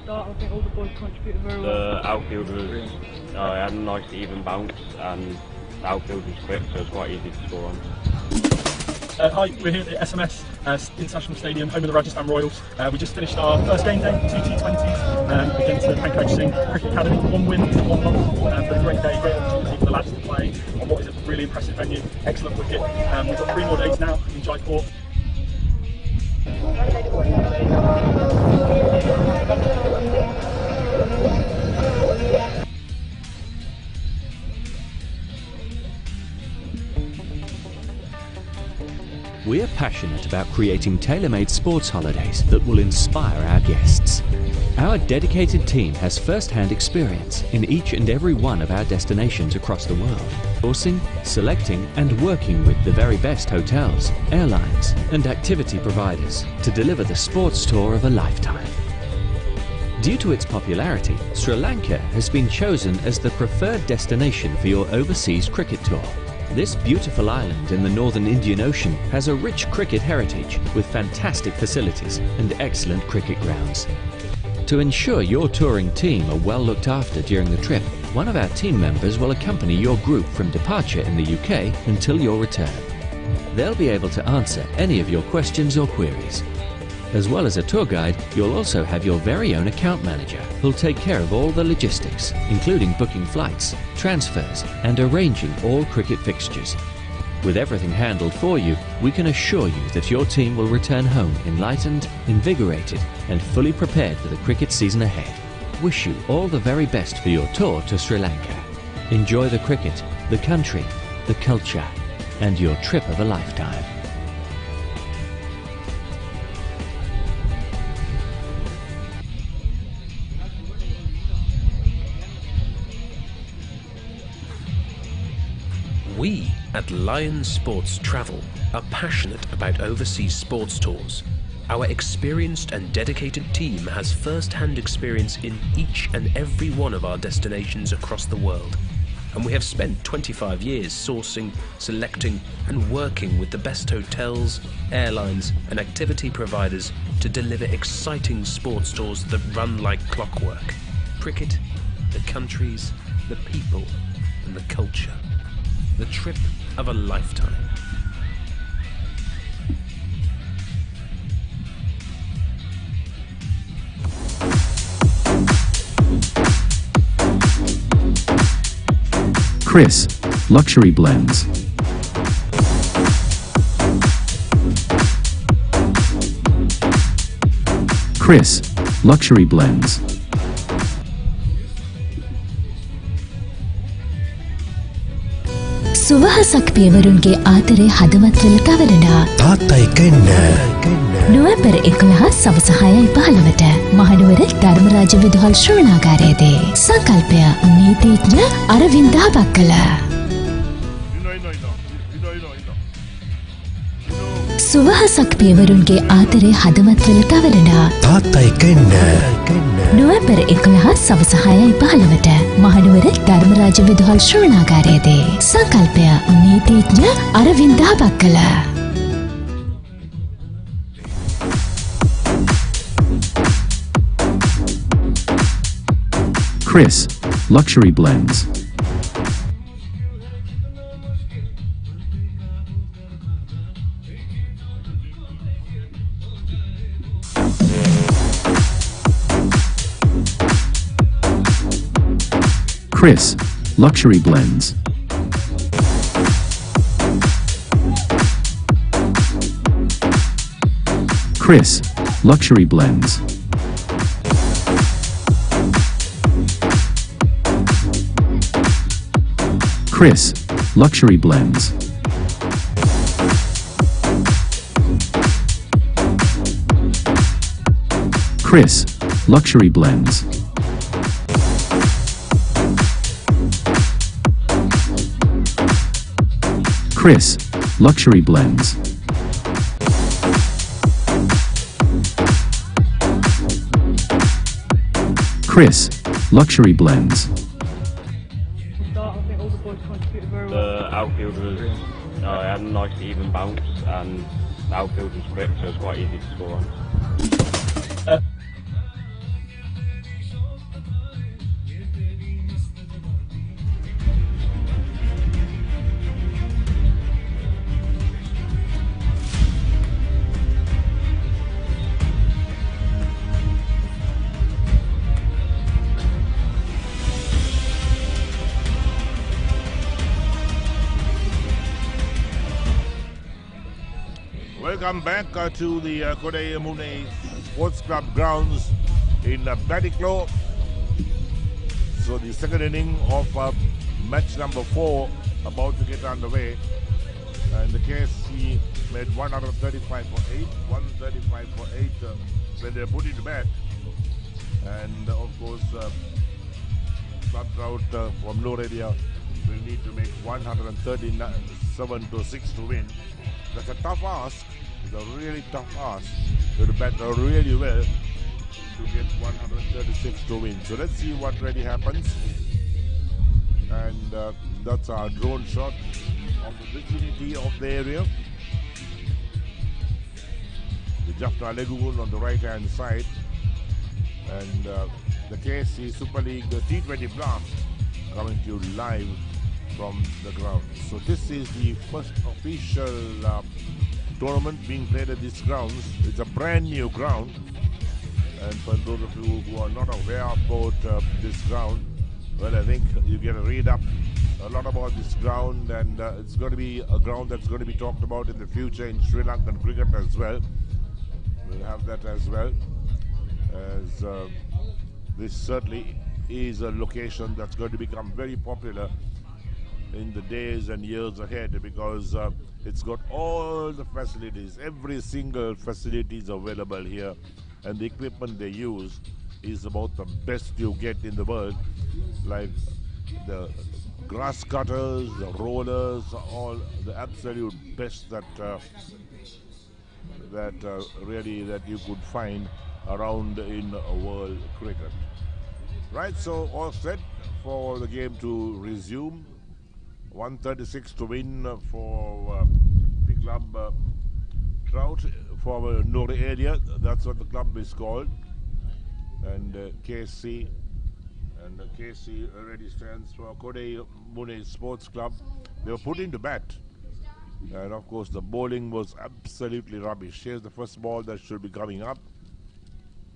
I think all the boys contributed very well. The outfield was had a nice even bounce, and the outfield was quick, so it was quite easy to score on. Hi, we're here at SMS International Stadium, home of the Rajasthan Royals. We just finished our first game day, 2 T20s against the Pankaj Singh Cricket Academy. 1 win, 1 loss, but a great day, great opportunity for the lads to play on what is a really impressive venue, excellent wicket. We've got 3 more days now in Jaipur. We're passionate about creating tailor-made sports holidays that will inspire our guests. Our dedicated team has first-hand experience in each and every one of our destinations across the world, sourcing, selecting and working with the very best hotels, airlines and activity providers to deliver the sports tour of a lifetime. Due to its popularity, Sri Lanka has been chosen as the preferred destination for your overseas cricket tour. This beautiful island in the northern Indian Ocean has a rich cricket heritage with fantastic facilities and excellent cricket grounds. To ensure your touring team are well looked after during the trip, one of our team members will accompany your group from departure in the UK until your return. They'll be able to answer any of your questions or queries. As well as a tour guide, you'll also have your very own account manager who'll take care of all the logistics, including booking flights, transfers and arranging all cricket fixtures. With everything handled for you, we can assure you that your team will return home enlightened, invigorated and fully prepared for the cricket season ahead. Wish you all the very best for your tour to Sri Lanka. Enjoy the cricket, the country, the culture and your trip of a lifetime. We at Lion Sports Travel are passionate about overseas sports tours. Our experienced and dedicated team has first-hand experience in each and every one of our destinations across the world. And we have spent 25 years sourcing, selecting and working with the best hotels, airlines and activity providers to deliver exciting sports tours that run like clockwork. Cricket, the countries, the people and the culture. The trip of a lifetime. Chris, Luxury Blends. Chris, Luxury Blends. සුවහසක් පියවරුන්ගේ ආතරේ හදවත්වල තවරනා තාත්තා එක්ක එන්න. නොවැම්බර් 11 සවස 6:15ට මහනුවර ධර්මරාජ විදුහල් ශ්‍රවණාගාරයේදී සංකල්පය නීතිඥ අරවින්ද බක්කල. සුවහසක් පියවරුන්ගේ ආතරේ හදවත්වල තවරනා තාත්තා එක්ක එන්න. නොවැම්බර් 11 සවස 6:15ට මහනුවර ධර්මරාජ විදුහල් ශ්‍රවණාගාරයේදී සංකල්පය නීතිඥ Aravinda බක්කල. Chris, Luxury Blends. Chris, Luxury Blends. Chris, Luxury Blends. Chris, Luxury Blends. Chris, Luxury Blends. Chris, Luxury Blends. Chris, Luxury Blends. The outfield was had a nice even bounce and the outfield was quick, so it was quite easy to score on. welcome back to the Koddaimunai Sports Club grounds in Batticaloa. So the second inning of match number 4 about to get underway, and the KSC made 135 for 8, 135 for 8 when they put it to bat, and of course Trout from low area will need to make 137 to 6 to win. That's a tough ask. It's a really tough ask. To bat really well to get 136 to win. So let's see what really happens. And that's our drone shot of the vicinity of the area. The Jaffna Lagoon on the right hand side. And the KSC Super League T20 Blast coming to you live from the ground. So this is the first official tournament being played at these grounds. It's a brand new ground, and for those of you who are not aware about this ground, well, I think you get to read up a lot about this ground, and it's going to be a ground that's going to be talked about in the future in Sri Lankan cricket as well. We'll have that as well, as this certainly is a location that's going to become very popular in the days and years ahead, because it's got all the facilities. Every single facility is available here, and the equipment they use is about the best you get in the world, like the grass cutters, the rollers, all the absolute best that really that you could find around in world cricket. Right, so all set for the game to resume. 136 to win for the club Trout for Nor area. That's what the club is called. And KSC. And KSC already stands for Koddaimunai Sports Club. They were put into bat. And of course the bowling was absolutely rubbish. Here's the first ball that should be coming up.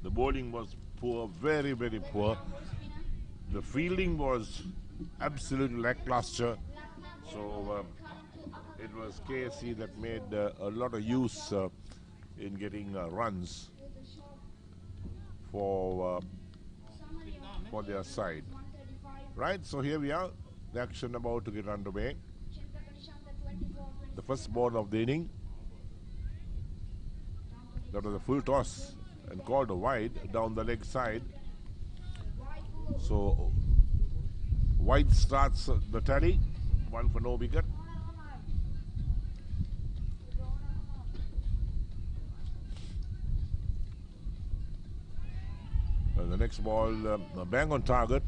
The bowling was poor, very, very poor. The fielding was absolutely lackluster. So it was KSC that made a lot of use in getting runs for their side. Right, so here we are, the action about to get underway. The first ball of the inning. That was a full toss and called a wide down the leg side. So wide starts the tally. 1 for no wicket. The next ball, bang on target.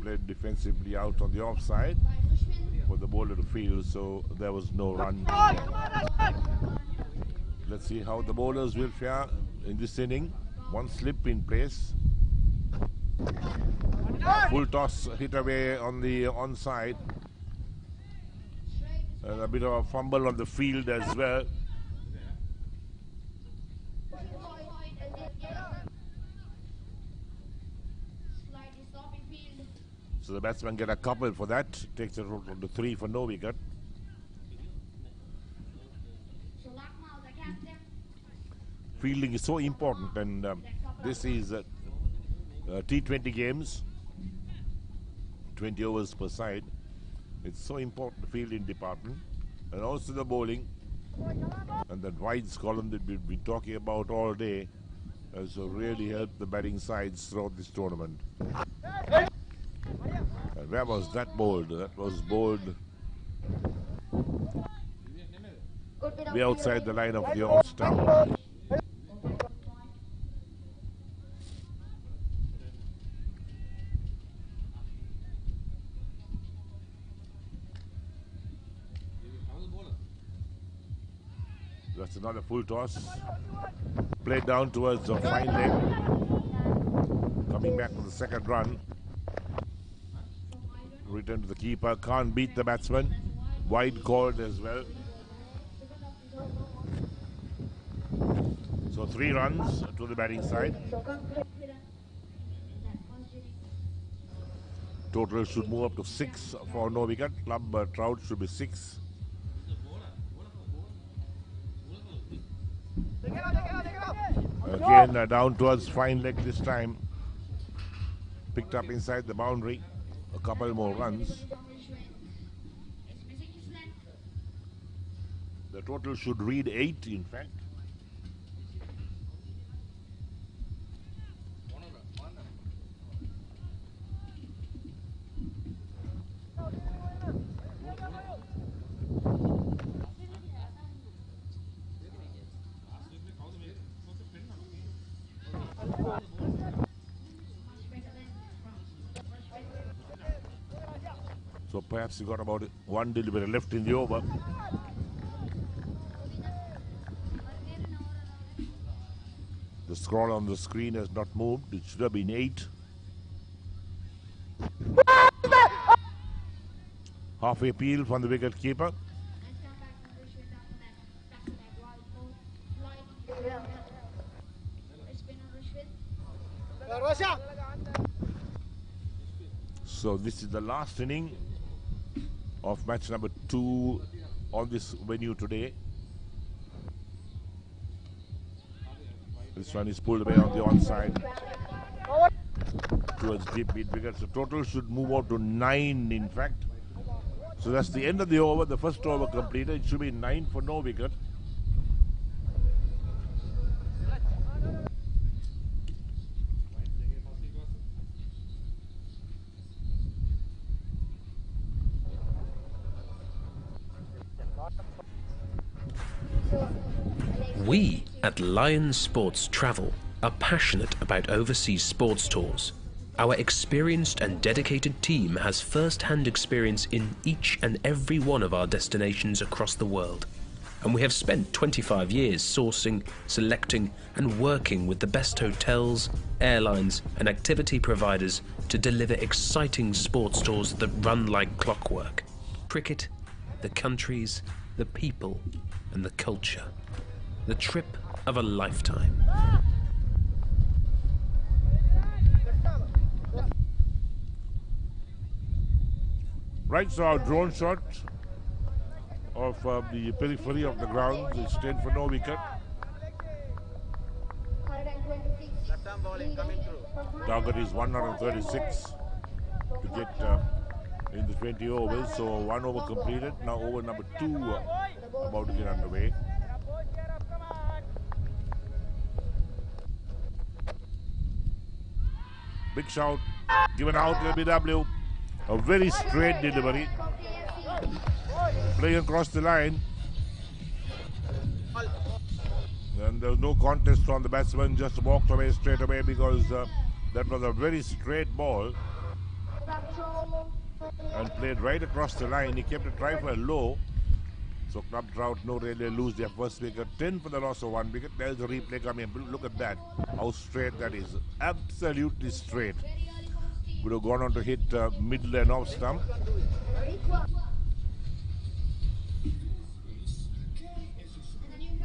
Played defensively out on the offside for the bowler to field, so there was no run. Let's see how the bowlers will fare in this inning. One slip in place. Full toss hit away on the onside. And a bit of a fumble on the field as well. So the batsman get a couple for that. Takes it to 3 for no wicket. Fielding is so important, and this is T20 games. 20 overs per side. It's so important, the fielding department, and also the bowling, and that wides column that we've been talking about all day has really helped the batting sides throughout this tournament. And where was that bowled? That was bowled way outside the line of the off-stump. That's another full toss. Played down towards the fine leg. Coming back for the second run. Return to the keeper. Can't beat the batsman. Wide called as well. So 3 runs to the batting side. Total should move up to 6 for no wicket. Club Trout should be 6. Again, down towards fine leg this time. Picked up inside the boundary. A couple more runs. The total should read 8, in fact. So perhaps you got about one delivery left in the over. The scroll on the screen has not moved. It should have been 8. Halfway peel from the wicket keeper. So this is the last inning of match number 2 on this venue today. This one is pulled away on the onside towards deep mid wicket. So total should move out to 9, in fact. So that's the end of the over. The first over completed. It should be 9 for no wicket. We at Lion Sports Travel are passionate about overseas sports tours. Our experienced and dedicated team has first-hand experience in each and every one of our destinations across the world. And we have spent 25 years sourcing, selecting and working with the best hotels, airlines and activity providers to deliver exciting sports tours that run like clockwork. Cricket, the countries, the people and the culture. The trip of a lifetime. Right, so our drone shot of the periphery of the ground is 10 for no wicket. Target is 136 to get in the 20 overs. So 1 over completed. Now over number 2 about to get underway. Big shout given out to LBW. A very straight delivery. Playing across the line. And there was no contest on the batsman, just walked away straight away because that was a very straight ball. And played right across the line. He kept a try for a low. So Club Trout no really lose their first wicket. 10 for the loss of 1 wicket. There's a replay coming. Look at that. How straight that is. Absolutely straight. Would have gone on to hit middle and off stump.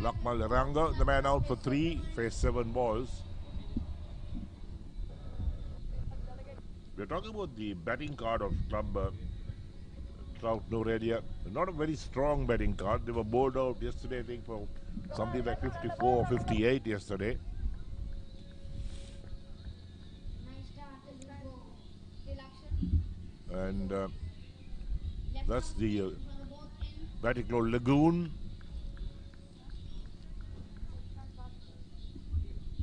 Lakmal Ranga, the man out for 3, faced 7 balls. We're talking about the batting card of Club Trout Norelia. Not a very strong batting card. They were bowled out yesterday, I think, for something like 54 or 58 yesterday. And that's the Batticaloa Lagoon.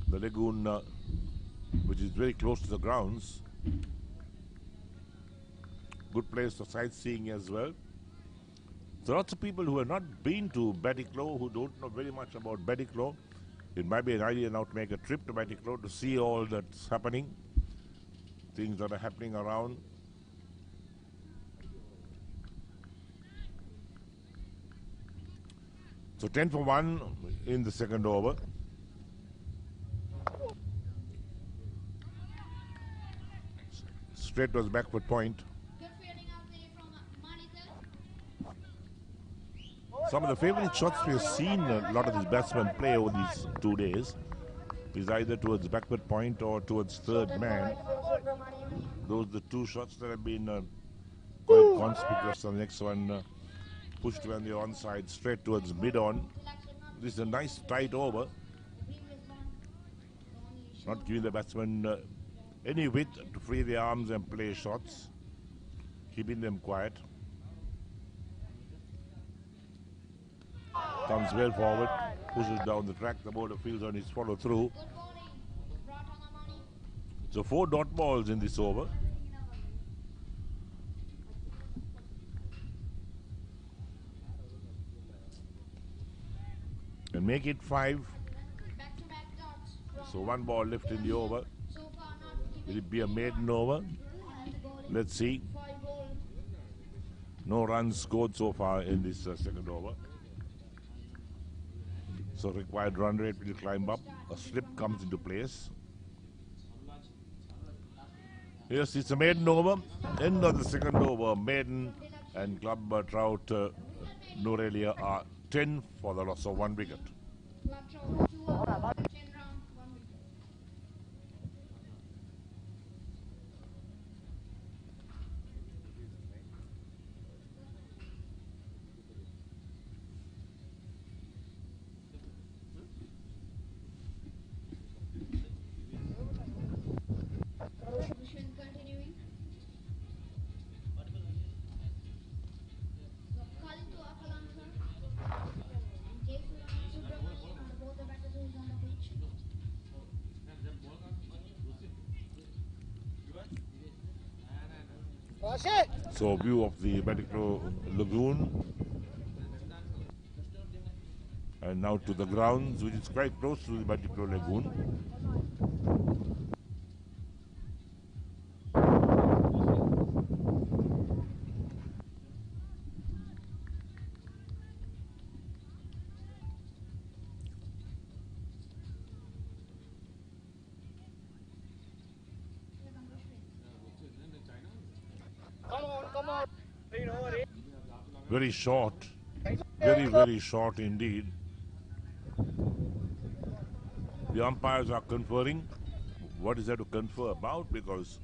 The lagoon, which is very close to the grounds. Good place for sightseeing as well. So lots of people who have not been to Batticaloa, who don't know very much about Batticaloa, it might be an idea now to make a trip to Batticaloa to see all that's happening, things that are happening around. So 10 for 1 in the second over. Straight was backward point. Some of the favorite shots we have seen a lot of these batsmen play over these 2 days is either towards backward point or towards third man. Those are the 2 shots that have been quite conspicuous. The next one pushed on the onside straight towards mid on. This is a nice tight over. not giving the batsmen any width to free their arms and play shots, keeping them quiet. Comes well forward, pushes down the track, the bowler fields on his follow through. So 4 dot balls in this over. And make it 5. So 1 ball left in the over. Will it be a maiden over? Let's see. No runs scored so far in this second over. So required run rate will climb up. A slip comes into place. Yes, it's a maiden over. End of the second over. Maiden and Club Trout Norelia are 10 for the loss of 1 wicket. So view of the Batticaloa Lagoon, and now to the grounds, which is quite close to the Batticaloa Lagoon. Come on. Very short, very short indeed. The umpires are conferring. What is there to confer about? Because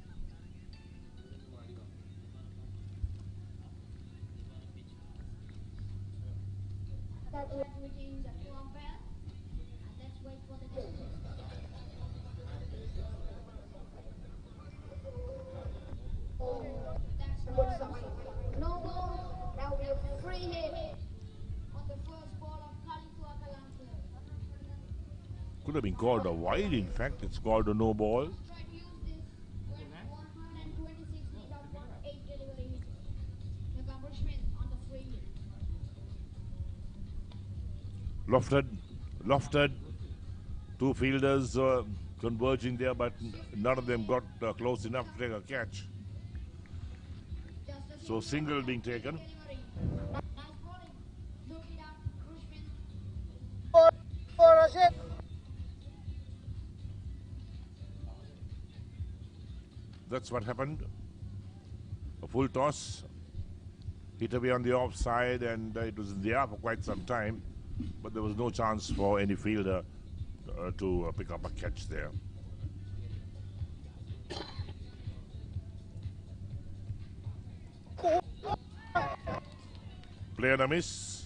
could have been called a wide. In fact, it's called a no ball. Lofted. 2 fielders converging there, but none of them got close enough to take a catch. So single being taken. That's what happened. A full toss, hit away on the offside, and it was in the air for quite some time, but there was no chance for any fielder to pick up a catch there. Play and a miss.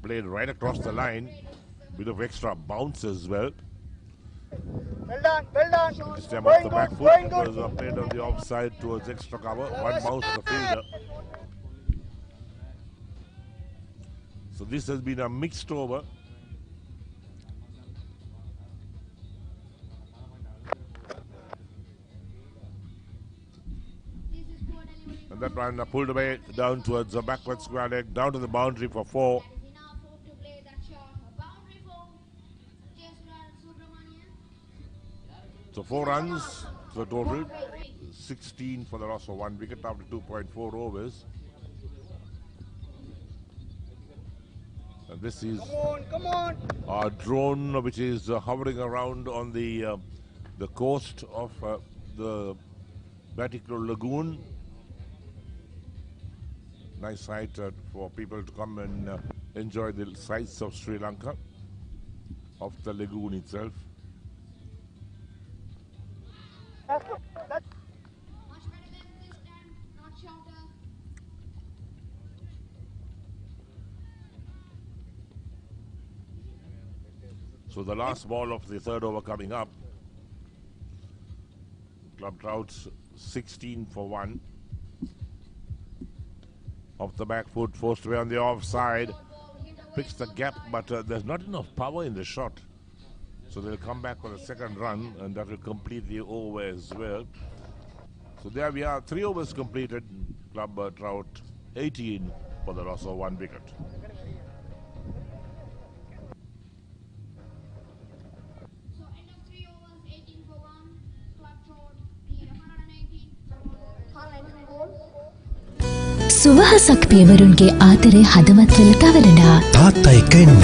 Played right across the line, bit of extra bounce as well. Well done. This time off the back foot, was played on the offside towards extra cover. 1 bounce to the fielder. So this has been a mixed over. And that one pulled away down towards the backward square leg, down to the boundary for 4. So 4 runs to the total, 16 for the loss of 1 wicket after 2.4 overs. And this is Come on. our drone, which is hovering around on the coast of the Batticaloa Lagoon. Nice sight for people to come and enjoy the sights of Sri Lanka, of the lagoon itself. So the last ball of the third over coming up. Club Trout's 16 for 1. Off the back foot, forced away on the offside. Picks the gap, but there's not enough power in the shot. So they'll come back for a second run, and that will complete the over as well. So there we are, 3 overs completed. Club Trout 18 for the loss of 1 wicket. සුවහසක් පියවරුන්ගේ ආතරය හදවත්වල තවරනා තාත්තයික එන්න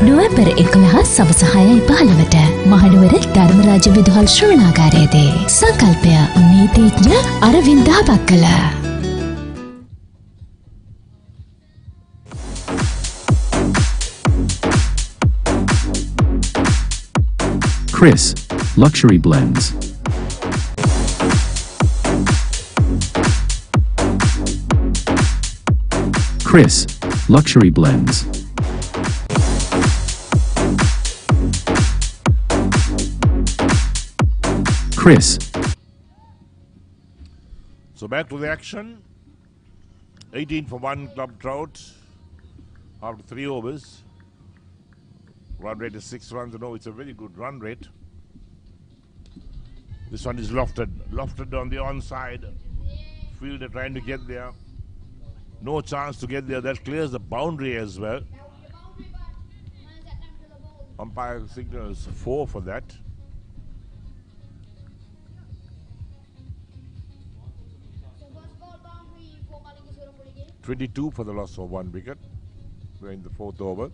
නොවැම්බර් 11 සවස 6:15ට මහනුවර ධර්මරාජ විදුහල් ශ්‍රවණාගාරයේදී සංකල්පය නීතිඥ Aravinda බක්කල. Chris, Luxury Blends. Chris, Luxury Blends. Chris. So back to the action. 18 for 1 Club Trout after 3 overs. Run rate is 6 runs. No, it's a very good run rate. This one is lofted. Lofted on the onside. Fielder trying to get there. No chance to get there. That clears the boundary as well. Umpire signals 4 for that. (22) for the loss of 1 wicket during the 4th over.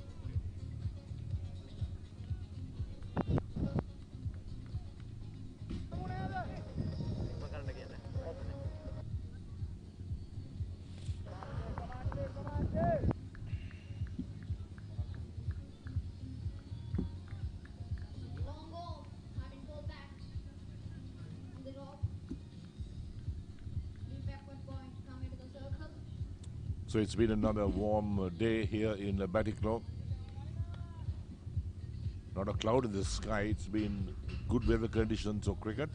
So it's been another warm day here in Batticaloa. Not a cloud in the sky. It's been good weather conditions for cricket.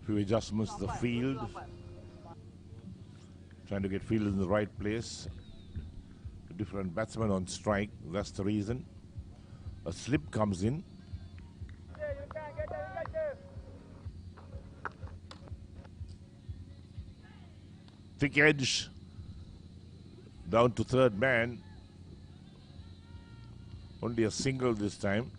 Few adjustments to the field. Trying to get field in the right place. Different batsmen on strike. That's the reason. A slip comes in. Thick edge. Down to third man. Only a single this time.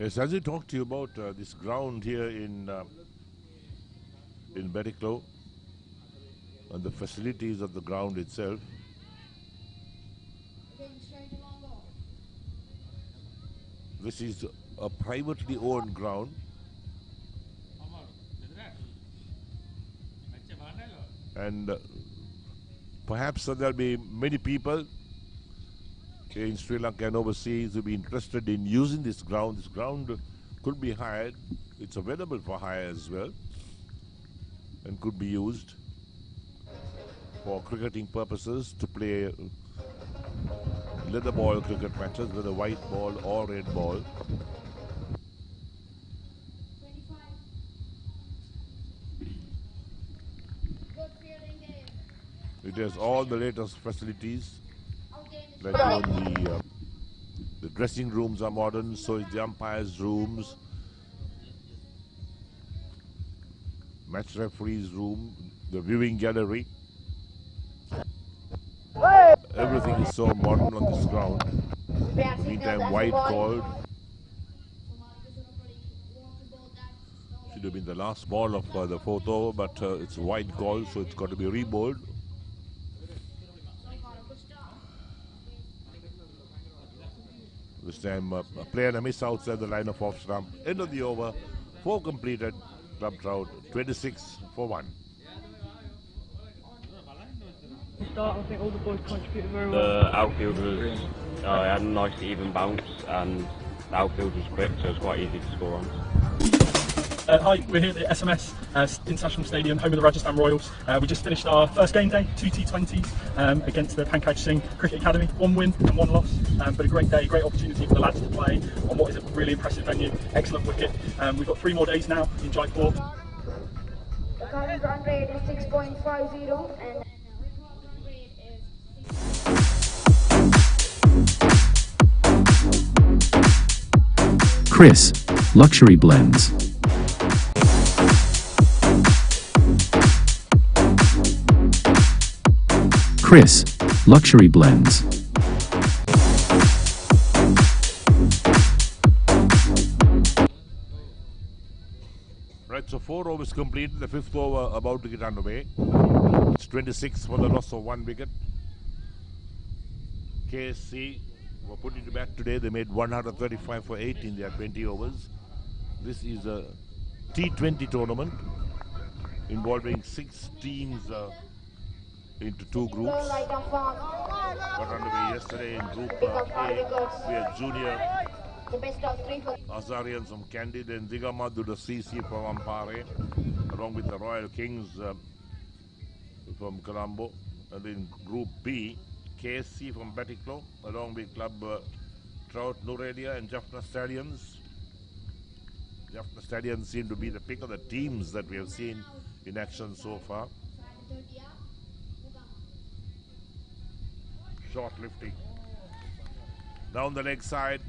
Yes, as I talked to you about this ground here in Batticaloa and the facilities of the ground itself. This is a privately owned ground. And perhaps there'll be many people in Sri Lanka and overseas will be interested in using this ground. This ground could be hired. It's available for hire as well and could be used for cricketing purposes to play leather ball cricket matches with a white ball or red ball. It has all the latest facilities. Like the dressing rooms are modern, so is the umpires' rooms, match referees' room, the viewing gallery. Everything is so modern on this ground. Meantime, white called. Should have been the last ball of the fourth over, but it's white call, so it's got to be re-bowled. This time, a player and a miss outside the line of off stump. End of the over. 4 completed. Club Trout 26 for 1. Start, I think all the boys contributed very The well. outfield was had a nice even bounce, and the outfield was quick, so it was quite easy to score on. Hi, we're here at SMS International Stadium, home of the Rajasthan Royals. We just finished our first game day, 2 T20s against the Pankaj Singh Cricket Academy. 1 win and 1 loss, but a great day, great opportunity for the lads to play on what is a really impressive venue. Excellent wicket. We've got 3 more days now in Jaipur. The current run rate is 6.50 and Chris, Luxury Blends. Chris, Luxury Blends. Right, so 4 overs completed. The 5th over about to get underway. It's 26 for the loss of 1 wicket. KSC were put into bat today. They made 135 for 8 in their 20 overs. This is a T20 tournament involving 6 teams into 2 groups. Got underway yesterday in Group A. We had Junior Azarians from Kandy, then Zigamadu the CC from Ampare, along with the Royal Kings from Colombo. And in Group B, KSC from Batticaloa, along with Club Trout, Nurelia and Jaffna Stallions. Jaffna Stallions seem to be the pick of the teams that we have seen in action so far. Short lifting. Down the leg side.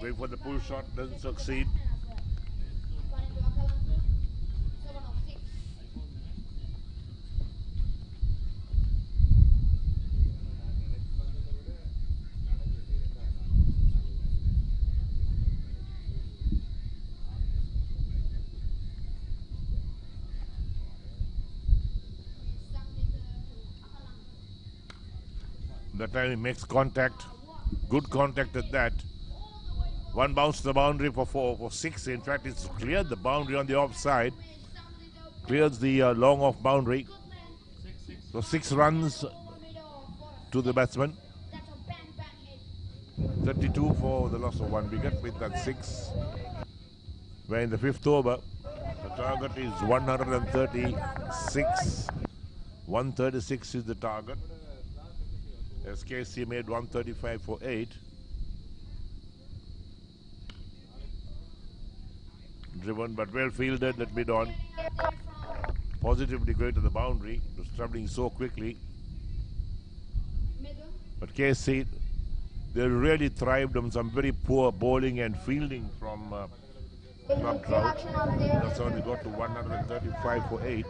Going for the pull shot, doesn't succeed. That time he makes contact, good contact at that. 1 bounce to the boundary for 6. In fact, it's cleared the boundary on the offside. Clears the long off boundary. So 6 runs to the batsman. 32 for the loss of 1 wicket with that 6. Where in the 5th over, the target is 136. 136 is the target. SKC made 135 for 8. Driven but well fielded that mid on. Positively going to the boundary. It was travelling so quickly. But KSC, they really thrived on some very poor bowling and fielding from Club Trout. That's how they got to 135 for 8.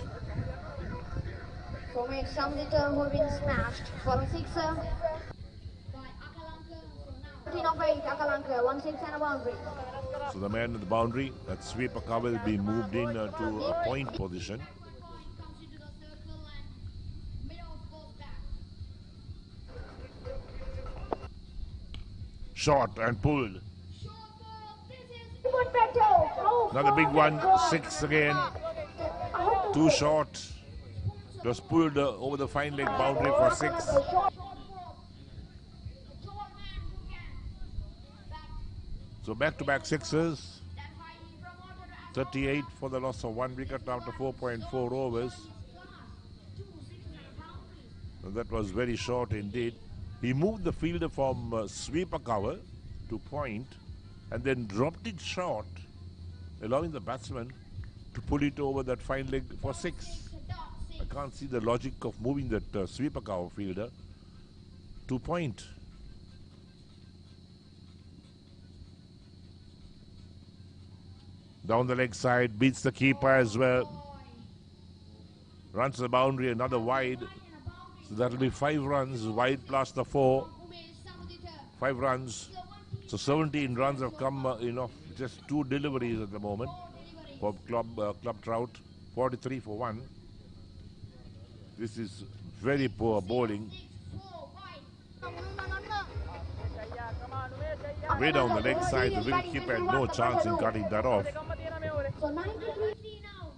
From Samdita who have been smashed for a 6er. 13 of 8, Akalanka, 1 6 and a boundary. So the man at the boundary, that sweeper cover will be moved in to a point position. Shot and pulled. Another big one, 6 again. Too short. Just pulled over the fine leg boundary for 6. So back-to-back 6s. 38 for the loss of 1 wicket after 4.4 overs. And that was very short indeed. He moved the fielder from sweeper cover to point and then dropped it short, allowing the batsman to pull it over that fine leg for 6. I can't see the logic of moving that sweeper cover fielder to point. Down the leg side, beats the keeper as well. Runs the boundary, another wide. So that will be 5 runs, wide plus the 4. 5 runs. So 17 runs have come, just 2 deliveries at the moment for Club Trout. 43 for 1. This is very poor bowling. Way down the leg side, the wicketkeeper had no chance in cutting that off. So 93 now.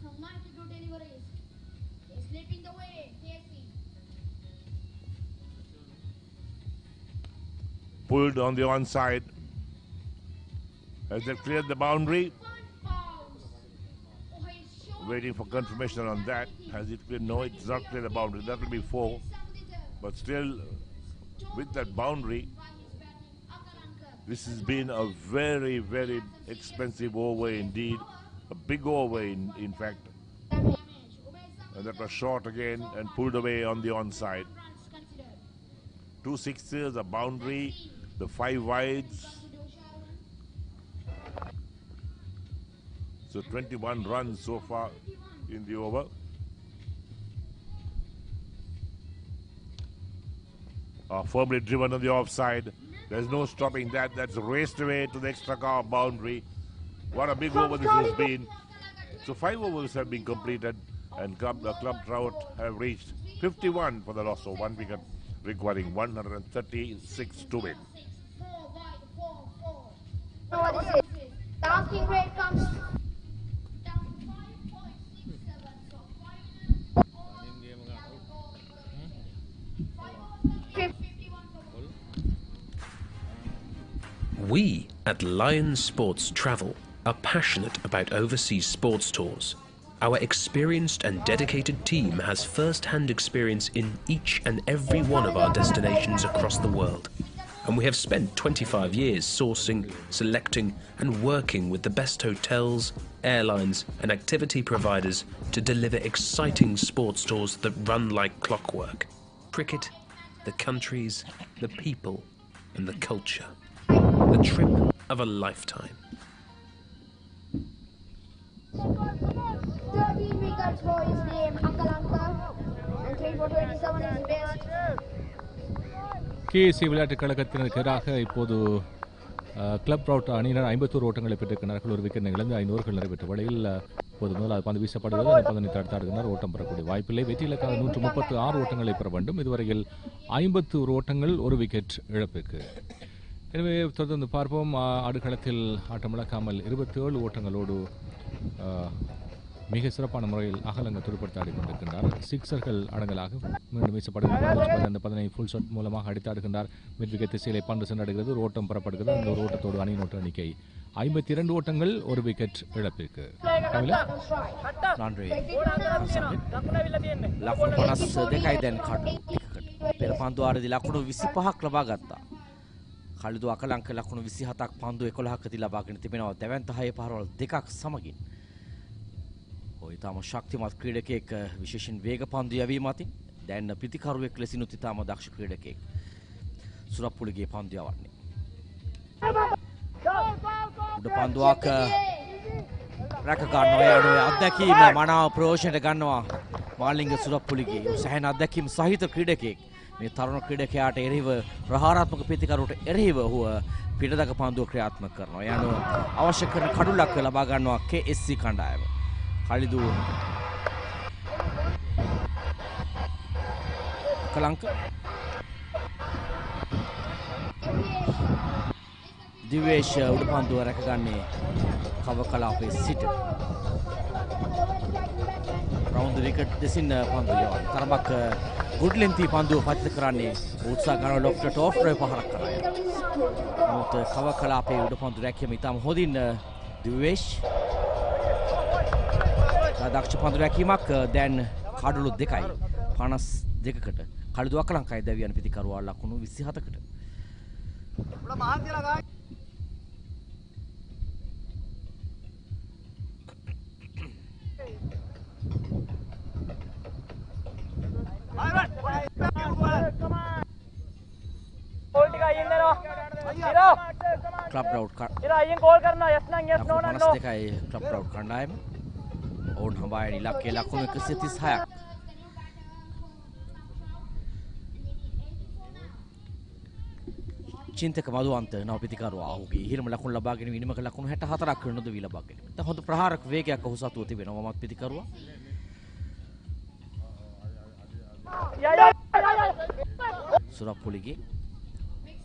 From 92 deliveries. He's leading the way, KSC. Pulled on the onside. Has they cleared the boundary? Waiting for confirmation on that. Has it cleared? No, it's not cleared the boundary. That will be 4. But still, with that boundary, this has been a very, very expensive over indeed. A big over, in fact. And that was short again and pulled away on the onside. 2 sixes, a boundary, the 5 wides. So 21 runs so far in the over. Firmly driven on the offside. There's no stopping that. That's raced away to the extra car boundary. What a big over this has been. So 5 overs have been completed and Club Trout have reached 51 for the loss of 1 wicket, requiring 136 to win. The asking rate comes. We at Lion Sports Travel are passionate about overseas sports tours. Our experienced and dedicated team has first-hand experience in each and every one of our destinations across the world. And we have spent 25 years sourcing, selecting and working with the best hotels, airlines and activity providers to deliver exciting sports tours that run like clockwork. Cricket, the countries, the people and the culture. The trip of a lifetime. 13 wickets for his name, Lanka, and 3 for 27 is best. KSC விளையாட்டுக் கழகத்தினருக்கு எதிராக இப்போது club trout அணியினர் 51 ஓட்டங்களை பெற்றிருக்கிறார்கள். ஒரு wicket இழந்து 5 ஓவர்கள் நடைபெற்ற வழியில் இப்போது முதலாவது பந்து வீசப்படுகிறது. பந்தனை தடுத்தாடுகிறார். ஓட்டம் பெறக்கூடிய வாய்ப்பில்லை. வெற்றி இலக்காக 136 ஓட்டங்களை பெற வேண்டும். இதுவரையில் 51 ஓட்டங்கள், ஒரு விக்கெட் இழப்புக்கு. எனவே தொடர்ந்து பார்ப்போம். ஆடுகளத்தில் ஆட்டமிழக்காமல் 27 ஓட்டங்களோடு மிக சிறப்பான முறையில் அகலங்க துடுப்படுத்த ஆடிக்கொண்டிருக்கின்றார். சிக்ஸர்கள் அடங்கலாக மீண்டும் வீசப்படுகின்றனர். அந்த பதனை ஃபுல் ஷாட் மூலமாக அடித்தாடுகின்றார். மிட் விக்கெட் திசையிலே பந்து சென்றடைகிறது. ஒரு ஓட்டம் பெறப்படுகிறது. அந்த ஒரு ஓட்டத்தோடு அணியின் ஓட்ட எண்ணிக்கை 52 ஓட்டங்கள், ஒரு விக்கெட் இழப்பிற்கு. ලකුණු 52යි දැන් කඩු එකකට. පෙර පන්දු ආරදී ලකුණු 25ක් ලබා ගත්තා. කළුදු අකලංක ලකුණු 27ක් පන්දු 11කදී ලබාගෙන තිබෙනවා. දැවැන්ත 6 පහරවල් දෙකක් සමගින්. ඔය තාම ශක්තිමත් ක්‍රීඩකයෙක් විශේෂයෙන් වේග පන්දු යැවීම අතින් දැන් පිතිකරුවෙක් ලෙසිනුත් ඉතාම දක්ෂ ක්‍රීඩකයෙක් සුරප්පුලිගේ පන්දු යවන්නේ. උඩ පන්දුවක් රැක ගන්නවා. යන අත්දැකීම මනාව ප්‍රයෝජනයට ගන්නවා මාලිංග සුරප්පුලිගේ. සෑහෙන අත්දැකීම් සහිත ක්‍රීඩකයෙක්. මේ තරුණ ක්‍රීඩකයාට එරෙහිව ප්‍රහාරාත්මක පිතිකරුවට එරෙහිව ඔහු පිටදක පන්දුව ක්‍රියාත්මක කරනවා. යන අවශ්‍ය කරන කඩුලක් ලබා ගන්නවා KSC කණ්ඩායම. කලිදු කලංක දිවේශ උඩ පන්දුව රැකගන්නේ කව කලාපේ සිට. රවුන්ඩ් විකට් දෙසින් පන්දුව යවන තරමක් ගුඩ් ලෙන්ති පන්දුව පතිත කරන්නේ උත්සාහ කරන ලොෆ්ටට ඔෆ් ඩ්‍රයිව් පහරක් කරා. නමුත් කව කලාපේ උඩ පන්දු රැකීම ඉතාම හොඳින් දිවේශ් දක්ෂ පන්දු රැකීමක්. දැන් කඩලු 2යි 52කට කළුදු අකලංකයි දැවියන් පිතිකරුවා ලකුණු 27කට. क्लब राउट क्लब राउट කණ්ඩායම ඔවුන් හඹායන ඉලක්කය ලකුණු 136ක්. චින්තක මදුවන්ත නව පිතිකරුවා ඔහුගේ ඉහළම ලකුණු ලබා ගැනීම ඉනිමක ලකුණු 64ක් නොදවි ලබා ගැනීම. දැන් හොඳ ප්‍රහාරක වේගයක් ඔහු සතුව තිබෙනවා මත් පිතිකරුවා. සුරප්පුලිගේ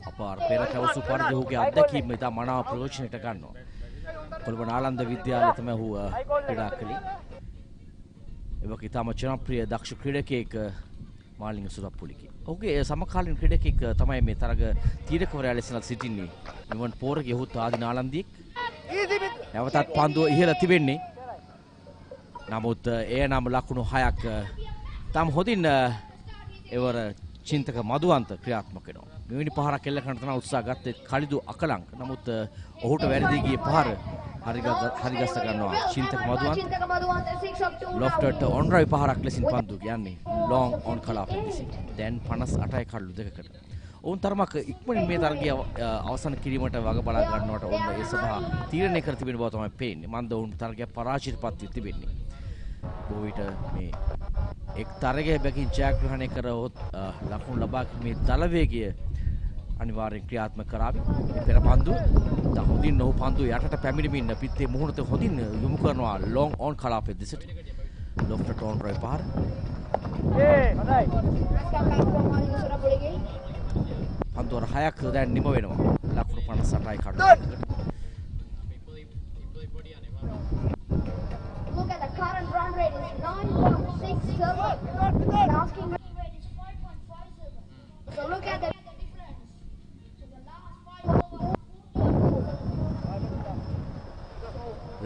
අපාර පෙර කවසු පරිදි ඔහුගේ අත්දැකීම ඉතා මනාව ප්‍රයෝජනයට ගන්නවා. කොළඹ නාලන්ද විද්‍යාලය තමයි ඔහු ක්‍රීඩා කළේ. එවක ඉතාම ජනප්‍රිය දක්ෂ ක්‍රීඩකයෙක් මාලිංග සුරප්පුලිගේ. ඔහුගේ සමකාලීන ක්‍රීඩකයෙක් තමයි මේ තරග තීරකවරයා ලෙස සිටින්නේ. මෙවන් පෝරගේ ඔහුත් ආදි නාලන්දියෙක්. නැවතත් පන්දුව ඉහළ තිබෙන්නේ. නමුත් එය නම් ලකුණු 6ක් තාම හොඳින් එවර චින්තක මදුවන්ත ක්‍රියාත්මක වෙනවා. මෙවැනි පහරක් එල්ල කරන්න තමයි උත්සාහ ගත්තේ කලිදු අකලංක. නමුත් ඔහුට වැරදි ගියේ පහර හරිගස්ස ගන්නවා චින්තක මදුවන්ත. ලොෆ්ටර්ට ඔන් රයි පහරක් ලෙසින් පන්දුව යන්නේ ලොං ඔන් කලාපෙන් විසින්. දැන් 58යි කඩලු දෙකකට. ඔවුන් තරමක් ඉක්මනින් මේ තරගය අවසන් කිරීමට වග බලා ගන්නවට ඔන්න ඒ සඳහා තීරණය කර තිබෙන බව තමයි පේන්නේ. මන්ද ඔවුන් තරගය පරාජයටපත් වී තිබෙන්නේ. බොවිට මේ එක් තරගයේ බැගින් ජයග්‍රහණය කරවොත් ලකුණු ලබා මේ දල වේගය අනිවාර්යෙන් ක්‍රියාත්මක කරાવી. මේ පෙර පන්දුව හොඳින් ඔහු පන්දුව යටට පැමිණෙමින් පිත්තේ මුහුණත හොඳින් යොමු කරනවා ලොං ඔන් කලාපෙ දෙසට. ලොෆ්ට් ඔන් රයි පාර. පන්දුව 6ක් දැන් නිම වෙනවා. ලකුණු 58යි කඩන. Look at the current run rate is 9.67. The asking run rate is 5.57. So look at the difference. So the last 5 overs.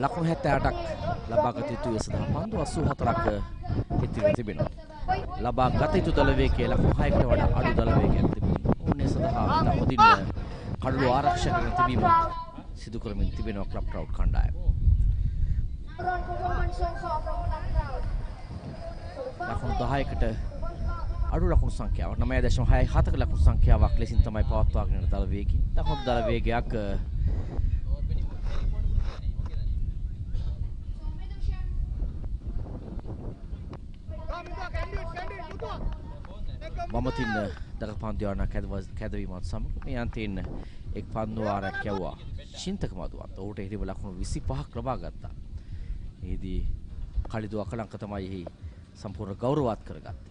ලකුණු 78ක් ලබාගත යුතුය සඳහා පන්දු 84ක් ඉතිරි තිබෙනවා. ලබා ගත යුතු දල වේගයේ ලකුණු 6කට වඩා අඩු දල වේගයක් තිබෙනවා. ඕනේ සඳහා හොඳින් කඩළු ආරක්ෂක තිබීම සිදු කරමින් තිබෙනවා ක්ලබ් ට්‍රවුට් කණ්ඩායම. ලකුණු 10කට අඩු ලකුණු සංඛ්‍යාවක් 9.67ක ලකුණු සංඛ්‍යාවක් ලෙසින් තමයි පවත්වාගෙන යන දල වේගය. තහොත් දල වේගයක් වමතින් දක පන්දුවන කැදවීමත් සමග මේ අන්තයෙන් එක් පන්දුවාරයක් යවුවා චින්තක මදුවන්ත. ඔහුට හිරිව ලකුණු 25ක් ලබා ගත්තා. එහිදී කලිදු අකලංක තමයි එහි සම්පූර්ණ ගෞරවවත් කරගත්තේ.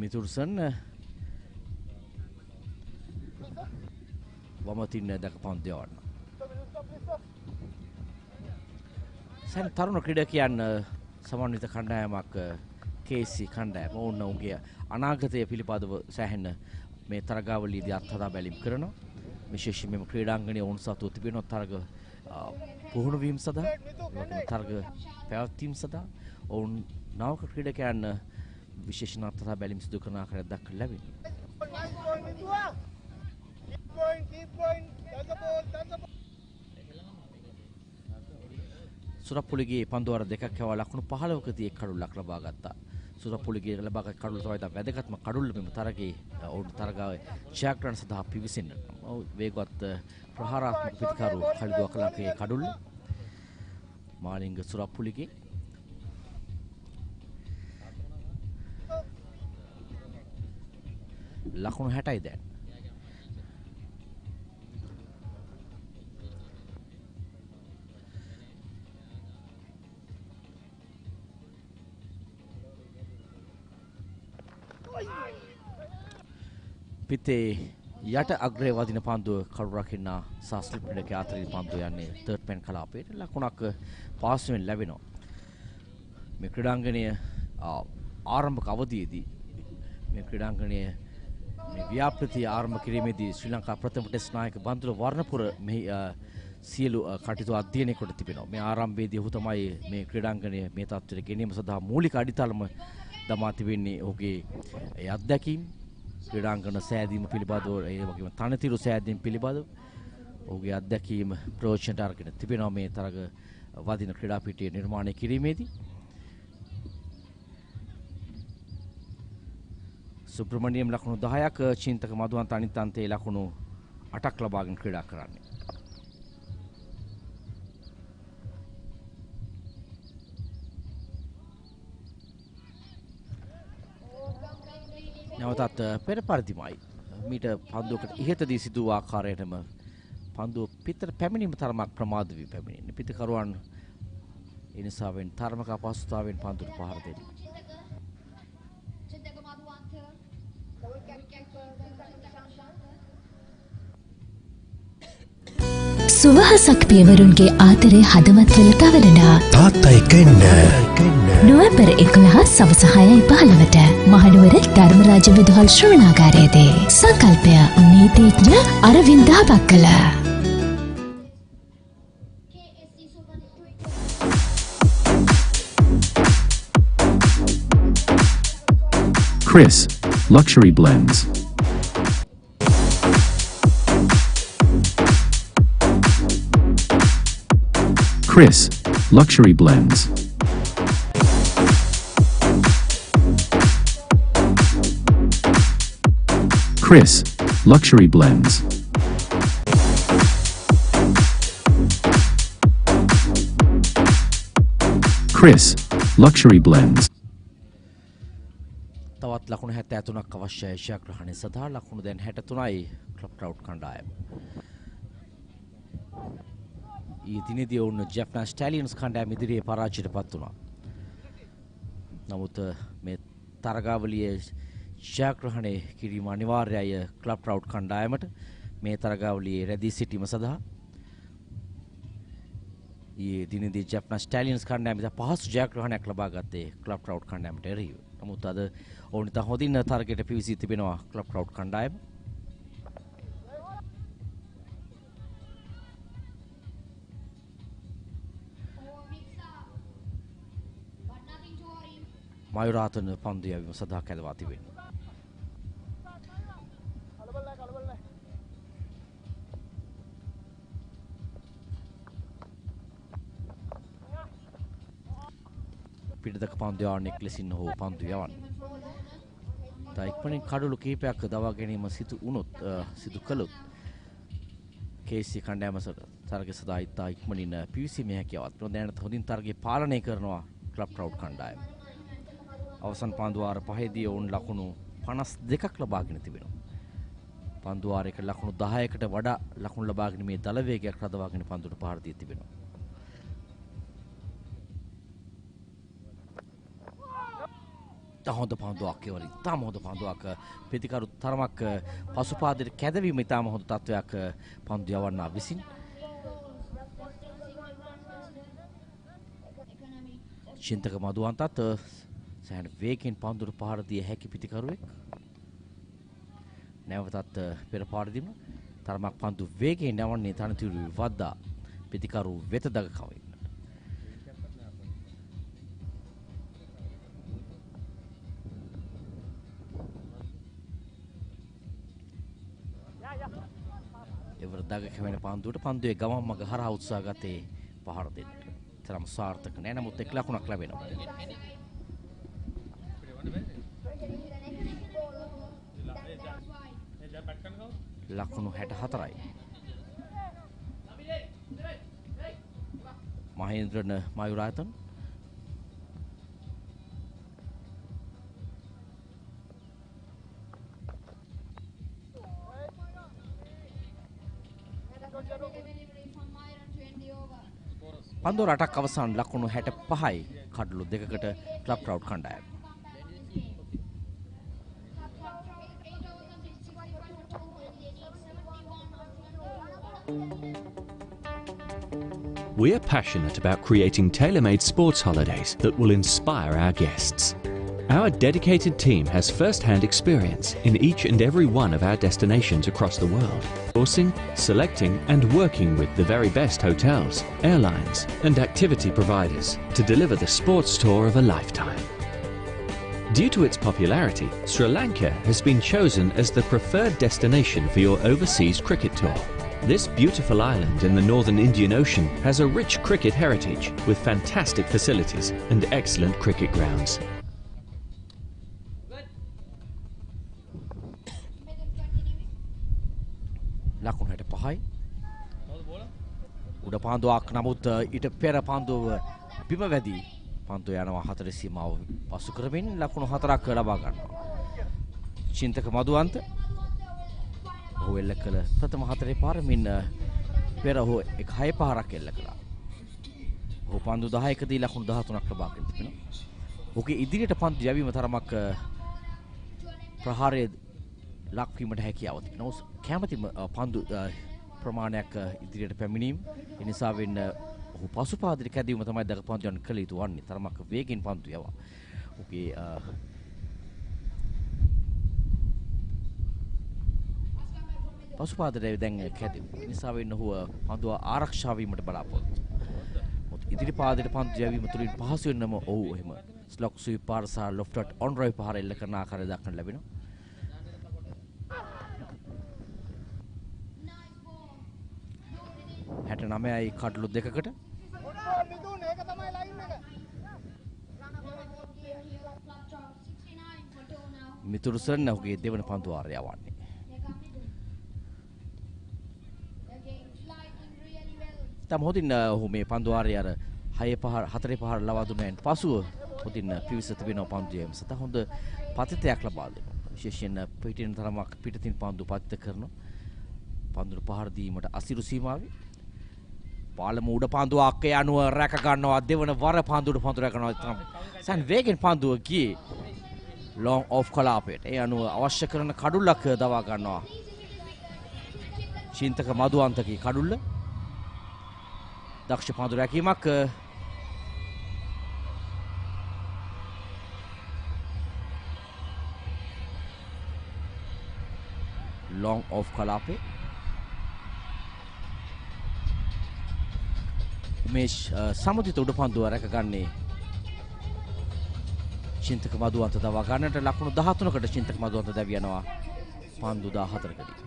මිතුර්සන් වමතින් දක පන්දුවන. සැන් තරුණ ක්‍රීඩකයන් සමන්විත කණ්ඩායමක් KSC කණ්ඩායම ඔවුන්ගේ අනාගතය පිළිබඳව සෑහෙන මේ තරගාවලියේදී අත්හදා බැලීම් කරනවා. විශේෂයෙන්ම මේ ක්‍රීඩාංගණයේ ඔවුන් සතුව තිබෙන තරග පුහුණු වීම සඳහා තරග පැවැත්වීම සඳහා ඔවුන් නවක ක්‍රීඩකයන් විශේෂණ අත්හදා බැලීම් සිදු කරන ආකාරයක් දක්වලා ලැබෙනවා. සුරප්පුලිගේ පන්දුවර දෙකක් යවා ලකුණු 15කදී එක් කඩුල්ලක් ලබා ගත්තා. සුරප්පුලිගේ ලබාගත් කඩුල්ල තමයි වැදගත්ම කඩුල්ල මෙම තරගයේ ඔවුන් තරගාවේ ජයග්‍රහණ සඳහා පිවිසෙන්න. වේගවත් ප්‍රහාරාත්මක පිටිකරු කලිදු අකලංකයේ කඩුල්ල මාලිංග සුරප්පුලිගේ ලකුණු 60යි දැන්. පිතේ යට අග්‍රේ වදින පන්දුව කඩු රකින්න සාස්ත්‍රීය ක්‍රීඩක අතරින් පන්දුව යන්නේ තර්ඩ් පෙන් කලාපයට ලකුණක් පාසුවෙන් ලැබෙනවා. මේ ක්‍රීඩාංගණය ආරම්භක අවධියේදී මේ ක්‍රීඩාංගණය මේ ව්‍යාපෘතිය ආරම්භ කිරීමේදී ශ්‍රී ලංකා ප්‍රථම ටෙස්ට් නායක බන්දුල වර්ණපුර මෙහි සියලු කටයුතු අධ්‍යයනය කොට තිබෙනවා. මේ ආරම්භයේදී ඔහු තමයි මේ ක්‍රීඩාංගණය මේ තත්ත්වයට ගෙනීම සඳහා මූලික අඩිතලම දමා තිබෙන්නේ. ඔහුගේ ඒ අත්දැකීම් ක්‍රීඩාංගන සෑදීම පිළිබඳව ඒ වගේම තනතිරු සෑදීම පිළිබඳව ඔහුගේ අත්දැකීම ප්‍රයෝජනට අරගෙන තිබෙනවා මේ තරග වදින ක්‍රීඩා පිටිය නිර්මාණය කිරීමේදී. සුබ්‍රමණියම් ලකුණු 10ක් චින්තක මදුවන්ත අනිත් අන්තයේ ලකුණු 8ක් ලබාගෙන ක්‍රීඩා කරන්නේ. නැවතත් පෙර පරිදිමයි මීට පන්දුවකට ඉහතදී සිදු වූ ආකාරයටම පන්දුව පිටට පැමිණීම තරමක් ප්‍රමාද වී පැමිණෙන්නේ. පිටකරුවන් ඒ නිසාවෙන් තරමක අපහසුතාවයෙන් පන්දුවට පහර දෙන්නේ. සුවහසක් පියවරුන්ගේ ආතරේ හදවත්වල තවරනා තාත්තා එක්ක එන්න. නොවැම්බර් 11 සවස 6:15ට මහනුවර ධර්මරාජ විදුහල් ශ්‍රවණාගාරයේදී සංකල්පය නීතිඥ Aravinda බක්කල. Chris, Luxury Blends. Chris, Luxury Blends. Chris, Luxury Blends. Chris, Luxury Blends. තවත් ලකුණු 73ක් අවශ්‍යයි ශාග්‍රහණය සඳහා. ලකුණු දැන් 63යි ක්ලබ් ට්‍රවුට් කණ්ඩායම. ඊ දිනේදී වුණ ජැප්නස් ස්ටැලියන්ස් කණ්ඩායම ඉදිරියේ පරාජයටපත් වුණා. නමුත් මේ තරගාවලියේ ජයග්‍රහණය කිරීම අනිවාර්යයි ක්ලබ් ට්‍රවුට් කණ්ඩායමට මේ තරගාවලියේ රැඳී සිටීම සඳහා. ඊ දිනේදී ජැප්නස් ස්ටැලියන්ස් කණ්ඩායම පහසු ජයග්‍රහණයක් ලබා ගත්තේ ක්ලබ් ට්‍රවුට් කණ්ඩායමට එරෙහිව. නමුත් අද ඔවුන් ඉතා හොඳින් තරගයට පිවිසී තිබෙනවා ක්ලබ් ට්‍රවුට් කණ්ඩායම. මයුරාතන පන්දු යැවීම සඳහා කැඳවා තිබෙනවා. පිටදක පන්දු යවන්නෙක් ලෙසින් හෝ පන්දු යවන්නේ. ඉක්මනින් කඩලු කිහිපයක් දවා ගැනීම සිදු කළොත් KSC කණ්ඩායම තරගය සඳහා ඉතා ඉක්මනින් පිවිසීමේ හැකියාවක් තියෙනවා. දැනට හොඳින් තරගය පාලනය කරනවා ක්ලබ් ට්‍රවුට් කණ්ඩායම. අවසන් පන්දුවාර පහේදී ඔවුන් ලකුණු 52ක් ලබාගෙන තිබෙනවා. පන්දුවාරයක ලකුණු 10කට වඩා ලකුණු ලබාගෙන මේ දල වේගයක් රඳවාගෙන පන්දුවට පහර දී තිබෙනවා. හොඳ පන්දුවක් කෙවරි. තාම හොඳ පන්දුවක්. ප්‍රතිකරු තරමක් පසුපාදයට කැදවීම ඉතාම හොඳ තත්වයක් පන්දු යවන්නා විසින්. චින්තක මදුවන්තත් සෑහෙන වේගයෙන් පන්දුවට පහර දිය හැකි පිටිකරුවෙක්. නැවතත් පෙර පාරදීම තරමක් පන්දු වේගයෙන් යවන්නේ තනතුරු වද්දා පිටිකරු වෙත දග කවයි. එවර දග කැවෙන පන්දුවට පන්දුවේ ගමන් මග හරහා උත්සාහ ගත්තේ පහර දෙන්න. තරම් සාර්ථක නෑ. නමුත් එක් ලකුණක් ලැබෙනවා. ලකුණු 64යි. මහේන්ද්‍රන මයුරාතන් පන්දුව රටක් අවසන් ලකුණු 65යි කඩලු දෙකකට ක්ලබ් ට්‍රවුට් කණ්ඩායම. We're passionate about creating tailor-made sports holidays that will inspire our guests. Our dedicated team has first-hand experience in each and every one of our destinations across the world, sourcing, selecting and working with the very best hotels, airlines and activity providers to deliver the sports tour of a lifetime. Due to its popularity, Sri Lanka has been chosen as the preferred destination for your overseas cricket tour. This beautiful island in the northern Indian Ocean has a rich cricket heritage with fantastic facilities and excellent cricket grounds. ලකුණු 65යි. උඩ පන්දුවක් නමුත් ඊට පෙර පන්දුව බිම වැදී පන්දුව යනවා 4 සීමාව පසු කරමින් ලකුණු 4ක් ලබා ගන්නවා. චින්තක මදුවන්ත ඔහු එල්ල කළ ප්‍රථම 4 පාරමින් පෙර ඔහු 6 පහරක් එල්ල කළා. ඔහු පන්දු 10කදී ලකුණු 13ක් ලබාගෙන තිබෙනවා. ඔහුගේ ඉදිරියට පන්දු යැවීම තරමක් ප්‍රහාරයේ ලක්වීමට හැකියාව තිබෙනවා. කැමැතිම පන්දු ප්‍රමාණයක් ඉදිරියට පැමිණීම. ඒ නිසා වෙන්න ඔහු පසුපාදයට කැදීම තමයි දක පන්දු යන කළ යුතු වන්නේ. තරමක් වේගෙන් පන්දු යවා. ඔහුගේ පසුපාදයට දැන් කැදීම. ඒ නිසා වෙන්න ඔහු පන්දුව ආරක්ෂා වීමට බලාපොරොත්තු. ඉදිරි පාදයට පන්දු යැවීම තුළින් පහසු වෙනම ඔහු එහෙම ස්ලොක් ස්වීප් පාර සහ ලොෆ්ට් ඔන් රොයි පහර එල්ල කරන ආකාරය දක්වන්න ලැබෙනවා. හැට 9යි කඩලු දෙකකට මිතුරුසන් ඔහුගේ දෙවන පන්දු වාරය යවන්නේ. තම හොදින් ඔහු මේ පන්දු වාරය අර 4 පහර ලබා දුන්නයින් පසුව හොදින් පිවිස තිබෙන පන්දු යෑම සත හොඳ පතිතයක් ලබා දෙනවා. විශේෂයෙන් පිටින් තරමක් පිටතින් පන්දු පතිත කරනවා. පන්දුට පහර දීමට අසිරු සීමාවේ පාලම උඩ පන්දුවක් යනුව රැක ගන්නවා. දෙවන වර පන්දුවට පන්දු රැකනවා. සන් වේගෙන් පන්දුව ගියේ ලොං ඔෆ් කලාපයට. ඒ අනුව අවශ්‍ය කරන කඩුල්ලක් දවා ගන්නවා. චින්තක මදුවන්තගේ කඩුල්ල. දක්ෂ පන්දු රැකීමක් ලොං ඔෆ් කලාපේ මේ සමුදිත උඩ පන්දුව රැකගන්නේ චින්තක මදුවන්ත දවා ගන්නට ලකුණු 13කට චින්තක මදුවන්ත දැවි යනවා පන්දු 14කදී.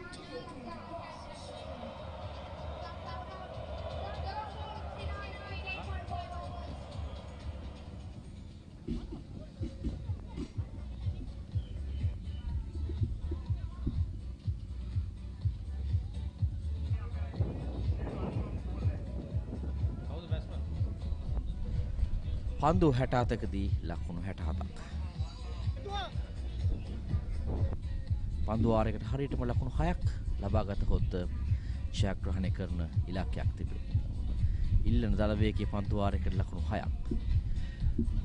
පන්දු 67කදී ලකුණු 67ක්. පන්දු වාරයකට හරියටම ලකුණු 6ක් ලබාගත හොත් ඡායාග්‍රහණය කරන ඉලක්කයක් තිබේ. ඉල්ලන දල වේගයේ පන්දු වාරයකට ලකුණු 6ක්.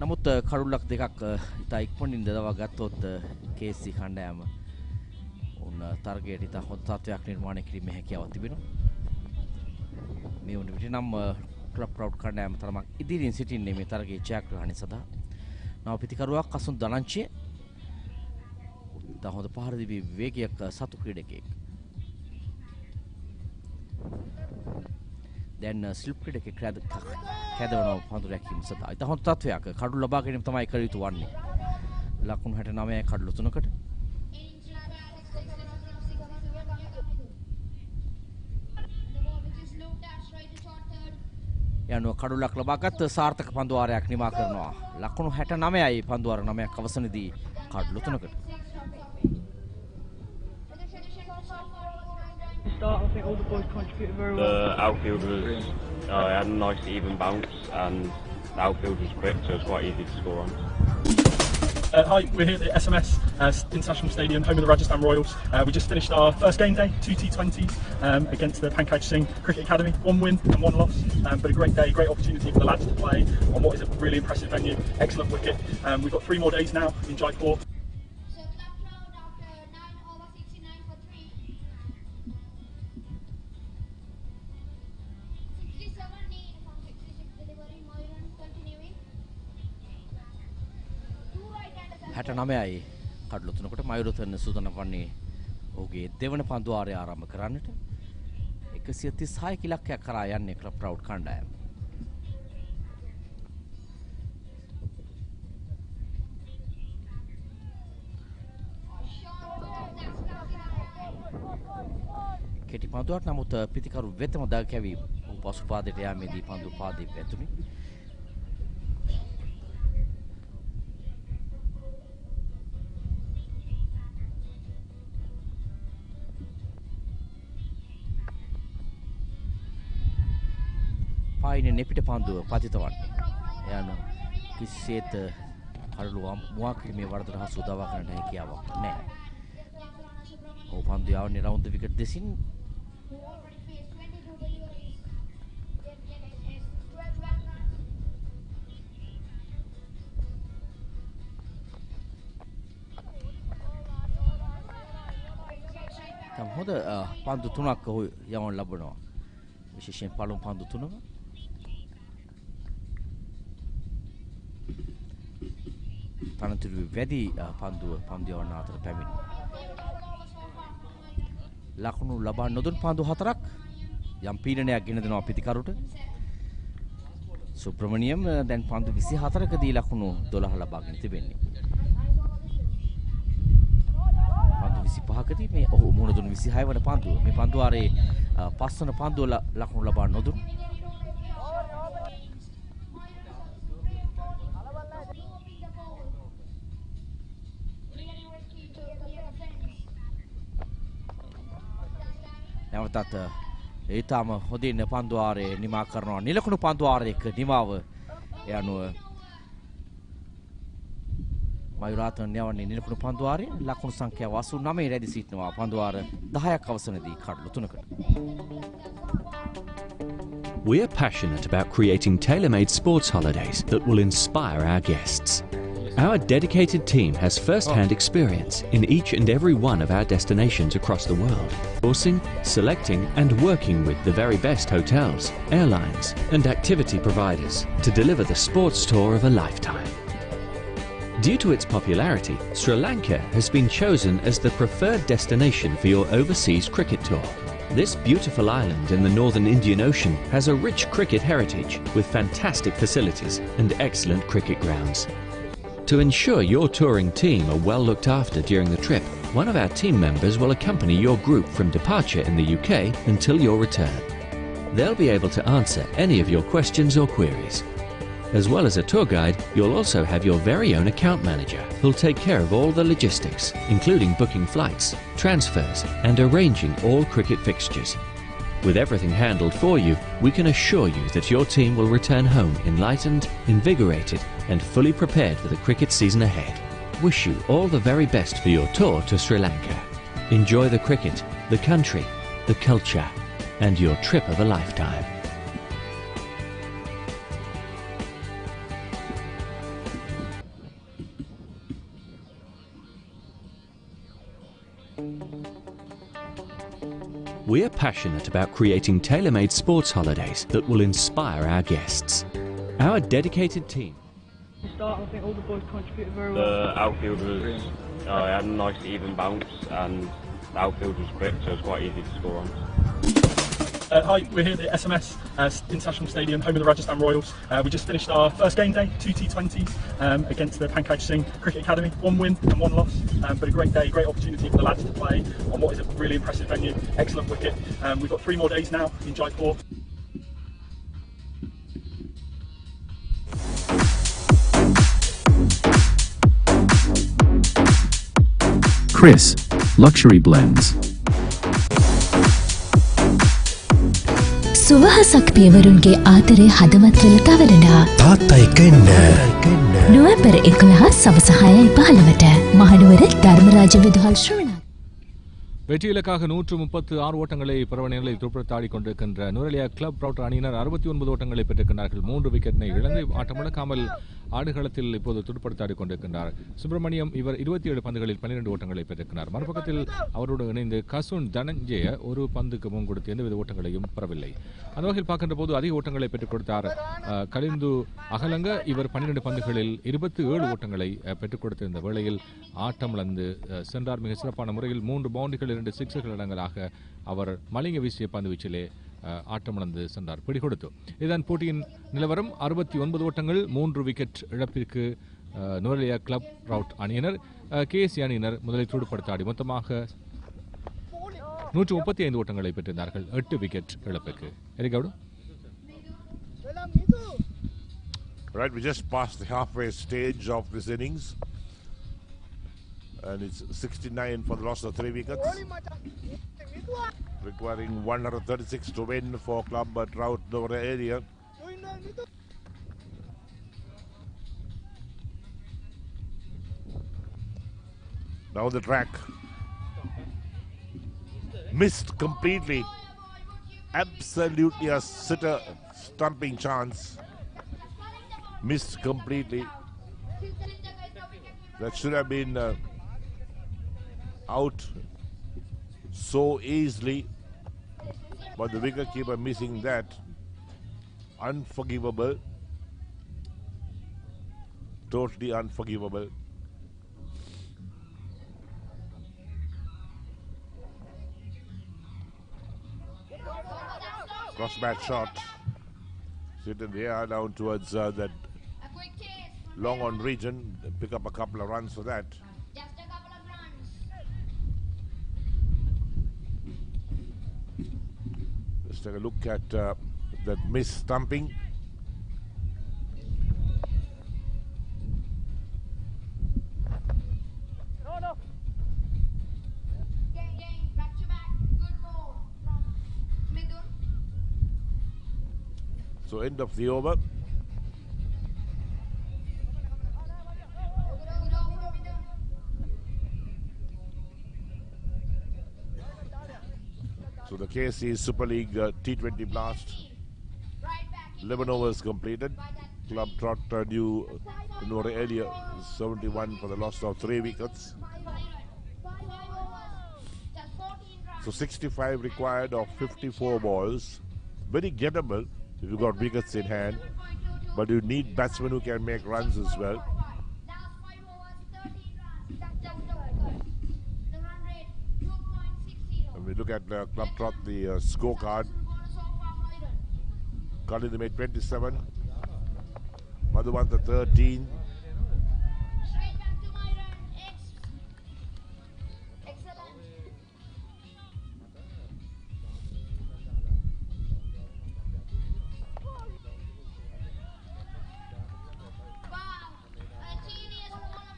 නමුත් කඩුල්ලක් දෙකක් ඉතා ඉක්මනින් දවා ගත්තොත් KSC කණ්ඩායම උන් තරගයට ඉතා හොඳ තත්ත්වයක් නිර්මාණය කිරීමේ හැකියාවක් තිබෙනවා. මේ වුණ විට නම් ක්ලබ් ප්‍රවුඩ් කණ්ඩායම තරමක් ඉදිරියෙන් සිටින්නේ මේ තරගයේ ඡායාග්‍රහණය සඳහා. නව පිතිකරුවා කසුන් දනංචිය හොඳ පහර දිවි වේගයක් සතු ක්‍රීඩකයෙක්. දැන් ස්ලිප් ක්‍රීඩකයෙක් කැදවන පන්දු රැකීම සඳහා. ඉතින් හොඳ තත්වයක් කඩු ලබා ගැනීම තමයි කළ යුතු වන්නේ. ලකුණු 69යි කඩලු 3කට. යනුව කඩුලක් ලබාගත් සාර්ථක පන්දු වාරයක් නිමා කරනවා. ලකුණු 69යි පන්දු වාර 9ක් අවසනදී කඩලු 3කට. I think all the boys contributed very well. The outfield was had a nice even bounce, and the outfield was quick, so it's quite easy to score on. Hi, we're here at the SMS International Stadium, home of the Rajasthan Royals. We just finished our first game day, 2 T20s against the Pankaj Singh Cricket Academy. 1 win and 1 loss, but a great day, great opportunity for the lads to play on what is a really impressive venue. Excellent wicket. We've got 3 more days now in Jaipur. හැට 9යි කඩලු 3කට මයුරතන සූදානම් වන්නේ ඔහුගේ දෙවන පන්දු වාරය ආරම්භ කරන්නට. 136 ඉලක්කයක් කරා යන්නේ ක්ලබ් ප්‍රවුඩ් කණ්ඩායම. කෙටි පන්දුවක් නමුත් පිතිකරු වෙතම දා කැවි ඔහු පසු පාදයට යාමේදී පන්දු පාදයේ වැදුනේ. පායිනේ නෙපිට පන්දුව පතිත වන්නේ. යන කිසිසේත් කඩලුව මුවා කිරීමේ වරදට හසු දවා ගන්නට හැකියාවක් නැහැ. pandu yawani round the wicket desin. Tam hoda pandu tunak ko yawan labano. Viශේෂයෙන් පළමු පන්දු තුනම තනතුරු වැඩි පන්දු යවන්න අතර පැමිණි. ලකුණු ලබා නොදුන් පන්දු හතරක් යම් පීඩනයක් ගෙන දෙනවා පිටිකරුට. සුබ්‍රමණියම් දැන් පන්දු 24කදී ලකුණු 12 ලබාගෙන තිබෙන්නේ. පන්දු 25කදී මේ ඔහු මුණ දුන් 26 වන පන්දුව. මේ පන්දු ආරේ පස්වන පන්දුව ලකුණු ලබා නොදුන්. නැවතත් ඊටම හොඳින් පන්දු ආරේ නිමා කරනවා. නිලකුණු පන්දු ආරයක නිමාව ඒ අනුව මයුරාතන් යවන්නේ නිලකුණු පන්දු ආරේ ලකුණු සංඛ්‍යාව 89 රැඳී සිටිනවා. පන්දු ආර 10ක් අවසනදී කඩලු 3කට. We're passionate about creating tailor-made sports holidays that will inspire our guests. Our dedicated team has first-hand experience in each and every one of our destinations across the world, sourcing, selecting and working with the very best hotels, airlines and activity providers to deliver the sports tour of a lifetime. Due to its popularity, Sri Lanka has been chosen as the preferred destination for your overseas cricket tour. This beautiful island in the northern Indian Ocean has a rich cricket heritage with fantastic facilities and excellent cricket grounds. To ensure your touring team are well looked after during the trip, one of our team members will accompany your group from departure in the UK until your return. They'll be able to answer any of your questions or queries. As well as a tour guide, you'll also have your very own account manager who'll take care of all the logistics, including booking flights, transfers and arranging all cricket fixtures. With everything handled for you, we can assure you that your team will return home enlightened, invigorated and fully prepared for the cricket season ahead. Wish you all the very best for your tour to Sri Lanka. Enjoy the cricket, the country, the culture and your trip of a lifetime. We're passionate about creating tailor-made sports holidays that will inspire our guests. Our dedicated team. Start, I think all the boys contributed very The well. outfield was had a nice even bounce and the outfield was quick, so it was quite easy to score on. Hi, we're here at the SMS International Stadium, home of the Rajasthan Royals. We just finished our first game day, 2 T20s against the Pankaj Singh Cricket Academy. 1 win and 1 loss, but a great day, great opportunity for the lads to play on what is a really impressive venue. Excellent wicket. We've got 3 more days now in Jaipur. Chris, Luxury Blends. සුවහසක් පියවරුන්ගේ ආතරය හදවත්වල තවරලා තාත්තා එක්ක එන්න. නොවැම්බර් 11 සවස 6:15ට මහනුවර ධර්මරාජ විදුහල් ශ්‍රවණ. வெற்றி இலக்காக 136 ஓட்டங்களை பரவநிலையில் துடுப்படுத்தாடி கொண்டிருக்கின்ற Nuwara Eliya club route அணியினர் 69 ஓட்டங்களை பெற்றிருக்கிறார்கள். 3 விக்கெட்டினை இழந்து ஆட்டமிழக்காமல் ஆடுகளத்தில் இப்போது துடுப்படுத்தாடி கொண்டிருக்கின்றார். சுப்பிரமணியம் இவர் 27 பந்துகளில் 12 ஓட்டங்களை பெற்றிருக்கிறார். மறுபக்கத்தில் அவரோடு இணைந்து கசுன் தனஞ்சய ஒரு பந்துக்கு முன் கொடுத்து எந்தவித ஓட்டங்களையும் பெறவில்லை. அந்த வகையில் பார்க்கின்ற போது அதிக ஓட்டங்களை பெற்றுக் கொடுத்தார் கலிந்து அகலங்க. இவர் 12 பந்துகளில் 27 ஓட்டங்களை பெற்றுக் கொடுத்திருந்த வேளையில் ஆட்டமிழந்து சென்றார். மிக சிறப்பான முறையில் 3 பவுண்டரிகள் 2 சிக்ஸர்கள் அடங்கலாக அவர் மலிங்க வீசிய பந்து வீச்சிலே ஆட்டமிழந்து சென்றார். பிடி கொடுத்து இதுதான் போட்டியின் நிலவரம். 69 ஓட்டங்கள் 3 விக்கெட் இழப்பிற்கு நுரலியா கிளப் ரவுட் அணியினர். KSC அணியினர் முதலில் துடுப்படுத்தாடி மொத்தமாக 135 ஓட்டங்களை பெற்றிருந்தார்கள். 8 விக்கெட் இழப்புக்கு. எரிகவுடு. Right, we just passed the halfway stage of this innings. And it's 69 for the loss of 3 wickets. Requiring 136 to win for Club Trout over area. Now the track. missed completely. Absolutely a sitter stumping chance. Missed completely. That should have been out so easily, but the wicketkeeper missing that. Unforgivable. Totally unforgivable. Cross-bat shot. Sit in the air down towards that long on region. Pick up a couple of runs for that. Let's take a look at that miss stumping. So end of the over. So the KSC Super League T20 Blast, 11 overs completed. Club Trout due Nora earlier, 71 for the loss of 3 wickets. So 65 required of 54 balls. Very gettable if you got wickets in hand, but you need batsmen who can make runs as well. When we look at Club Trot, the scorecard, Kali they made 27, Madhuvanta 13,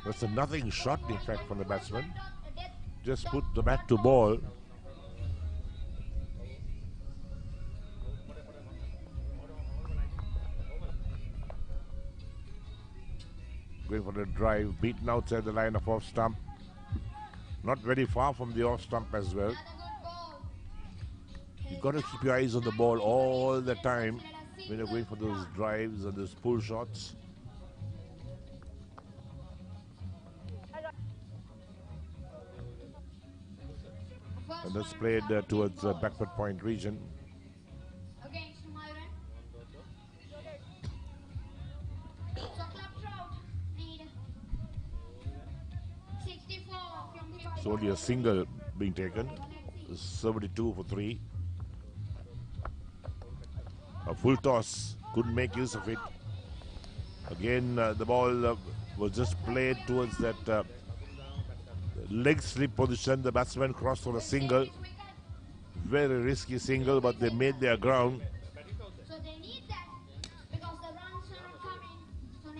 that's a nothing shot in fact from the batsman. Just put the bat to ball. Going for the drive, beaten outside the line of off stump. Not very far from the off stump as well. You've got to keep your eyes on the ball all the time when you're going for those drives and those pull shots. And that's played towards the backward point region. So only a single being taken, 72 for 3. A full toss, couldn't make use of it. Again, the ball was just played towards that leg slip position. The batsman crossed for a single. Very risky single, but they made their ground. So they need that because the runs are not coming. So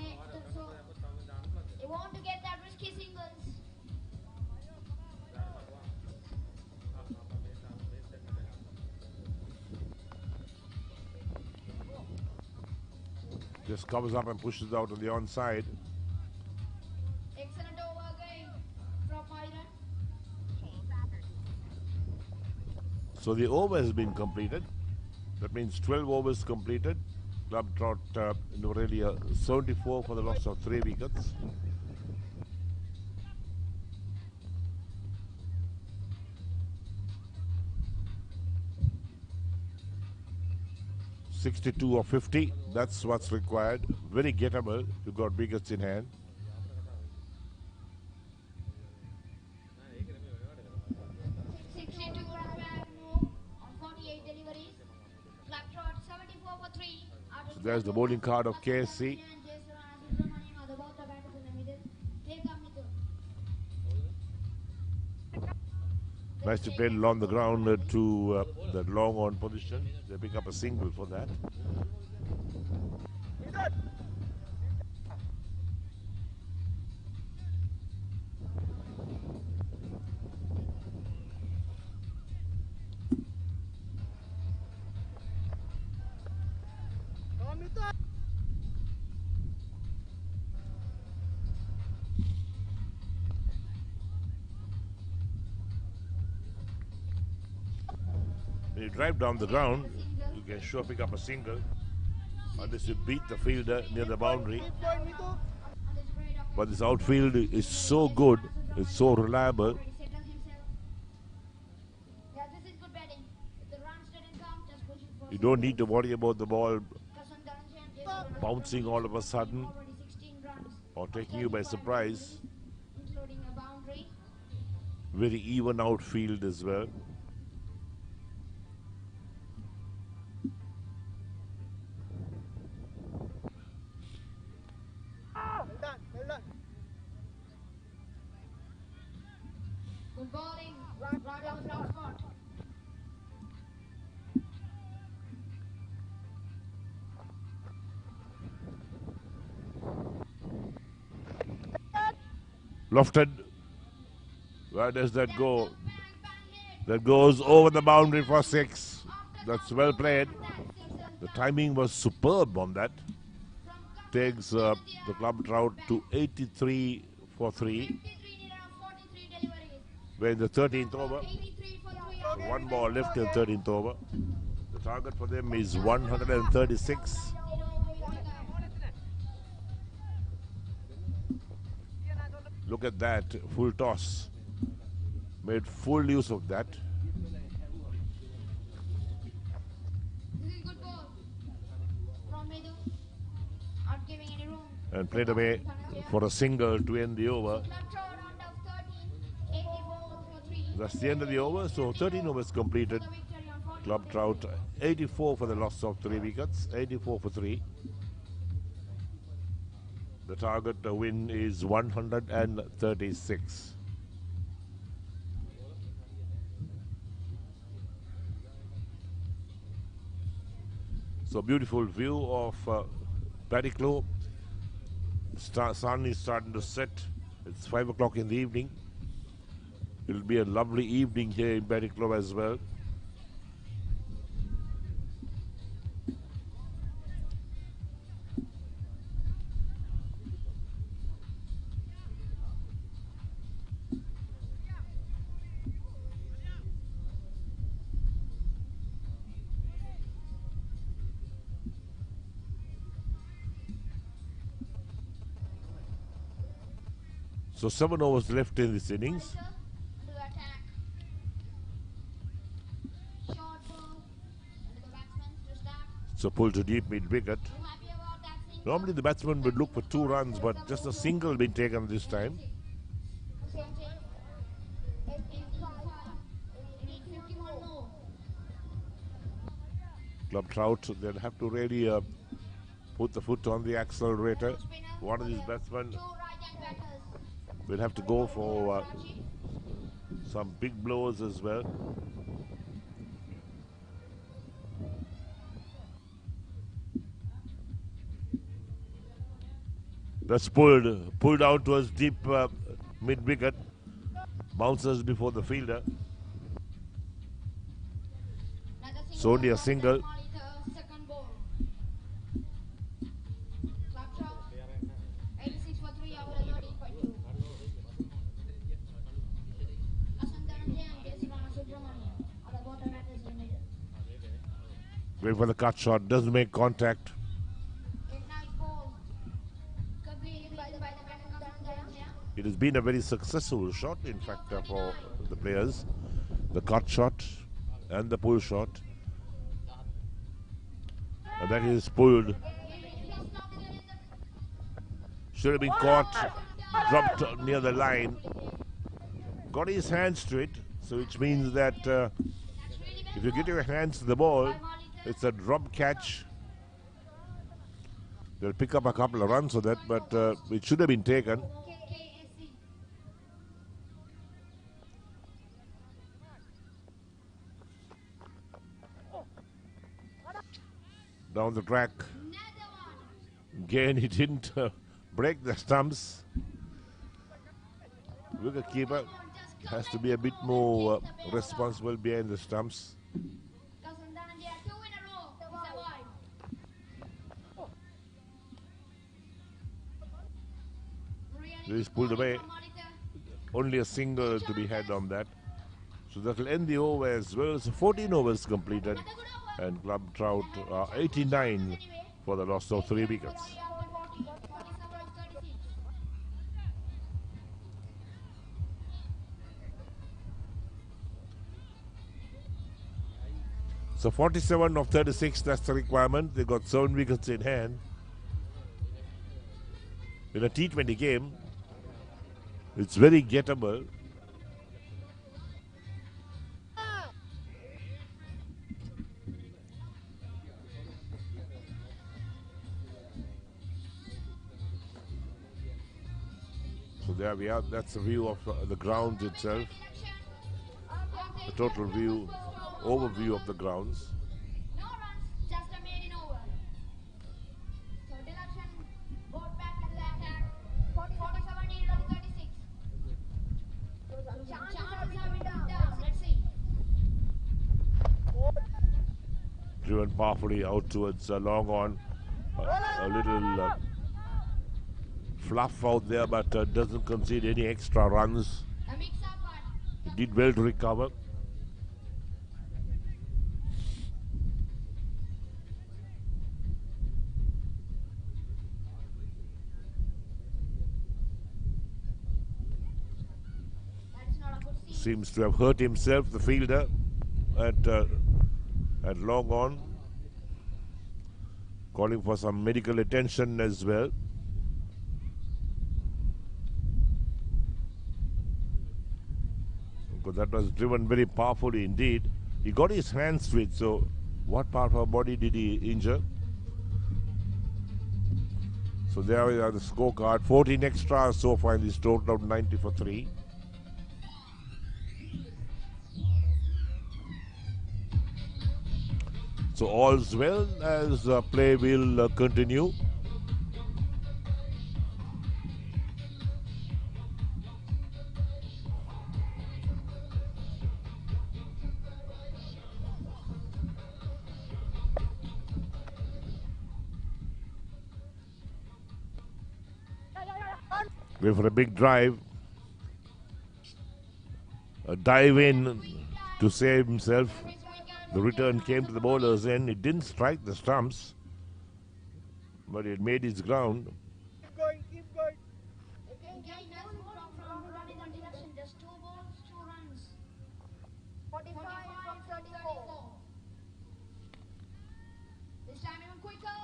they want to get that risky singles. Just covers up and pushes out on the onside. Excellent over again from Myron. So the over has been completed. That means 12 overs completed. Club Trout in Aurelia 74 for the loss of 3 wickets. (62 or 50). That's what's required. Very gettable. You got wickets in hand. So there's the bowling card of KSC. Nice to play along the ground to that long on position. They pick up a single for that. When you drive down the ground, you can sure pick up a single unless you beat the fielder near the boundary. But this outfield is so good, it's so reliable. You don't need to worry about the ball bouncing all of a sudden or taking you by surprise. Very even outfield as well. Good bowling, right off the spot. Lofted. Where does that go? That goes over the boundary for 6. That's well played. The timing was superb on that. Takes the club Trout to 83 for 3. We're in the 13th over. So 1 ball left in the 13th over. The target for them is 136. Look at that, full toss. Made full use of that. And played away for a single to end the over. That's the end of the over, so 13 overs completed. Club Trout 84 for the loss of 3 wickets, 84 for 3. The target to win is 136. So beautiful view of Batticaloa. Sun is starting to set. It's 5 o'clock in the evening. It'll be a lovely evening here in Batticaloa as well. So 7 overs left in this innings. So pull to deep mid wicket. Normally the batsman would look for 2 runs, but just a single been taken this time. Club Trout, they'll have to really put the foot on the accelerator. One of these batsmen will have to go for some big blows as well. That's pulled out towards deep mid wicket. Bounces before the fielder. So only a single. Wait for the cut shot, doesn't make contact. It has been a very successful shot, in fact, for the players. The cut shot and the pull shot. And that is pulled. Should have been caught, dropped near the line. Got his hands to it, so which means that if you get your hands to the ball, it's a drop catch. They'll pick up a couple of runs for that, but it should have been taken. Down the track. Again, he didn't break the stumps. Wicketkeeper has to be a bit more responsible behind the stumps. He's pulled away. Only a single to be had on that. So that will end the over as well. So 14 overs completed, and Club Trout 89 for the loss of 3 wickets. So 47 of 36, that's the requirement. They got 7 wickets in hand. In a T20 game, it's very gettable. So there we are. That's the view of the grounds itself. The total view, overview of the grounds. No runs, just a maiden over. So deduction, board back at the attack. 47 needed on 36. Chances have been down. Let's see. Driven powerfully out towards long on. A little fluff out there, but doesn't concede any extra runs. He did well to recover. Seems to have hurt himself, the fielder, at long on. Calling for some medical attention as well. Because that was driven very powerfully indeed. He got his hands to it, so what part of our body did he injure? So there we are, the scorecard. 14 extras so far in this total of 90 for 3. So all's well as play will continue. Going for a big drive. A dive in to save himself. The return came to the bowler's end. It didn't strike the stumps, but it made its ground. Keep going, keep going. Just 2 balls, 2 runs. 45 from 34. This time even quicker.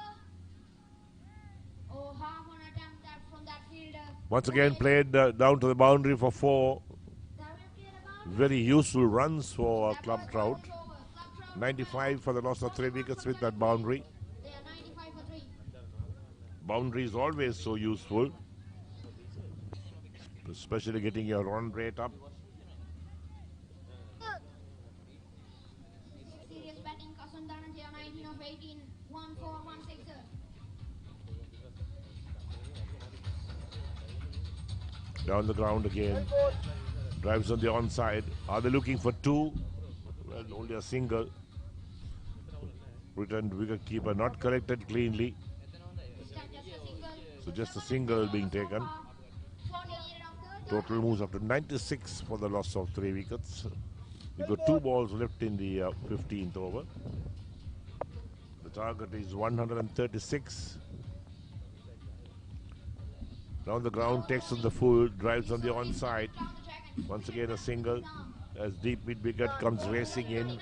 Oh, half an attempt from that fielder. Once again played down to the boundary for 4. Very useful runs for Club Trout. 95 for the loss of 3 wickets with that boundary. Boundary is always so useful, especially getting your run rate up. Serious batting, Koddaimunai 19 of 18, 1-4, 1-6. Down the ground again. Drives on the onside. Are they looking for 2? Well, only a single. Returned wicket keeper not collected cleanly. So just a single being taken. Total moves up to 96 for the loss of 3 wickets. We've got 2 balls left in the 15th over. The target is 136. Down the ground, takes on the full, drives on the onside. Once again a single as deep mid wicket comes racing in.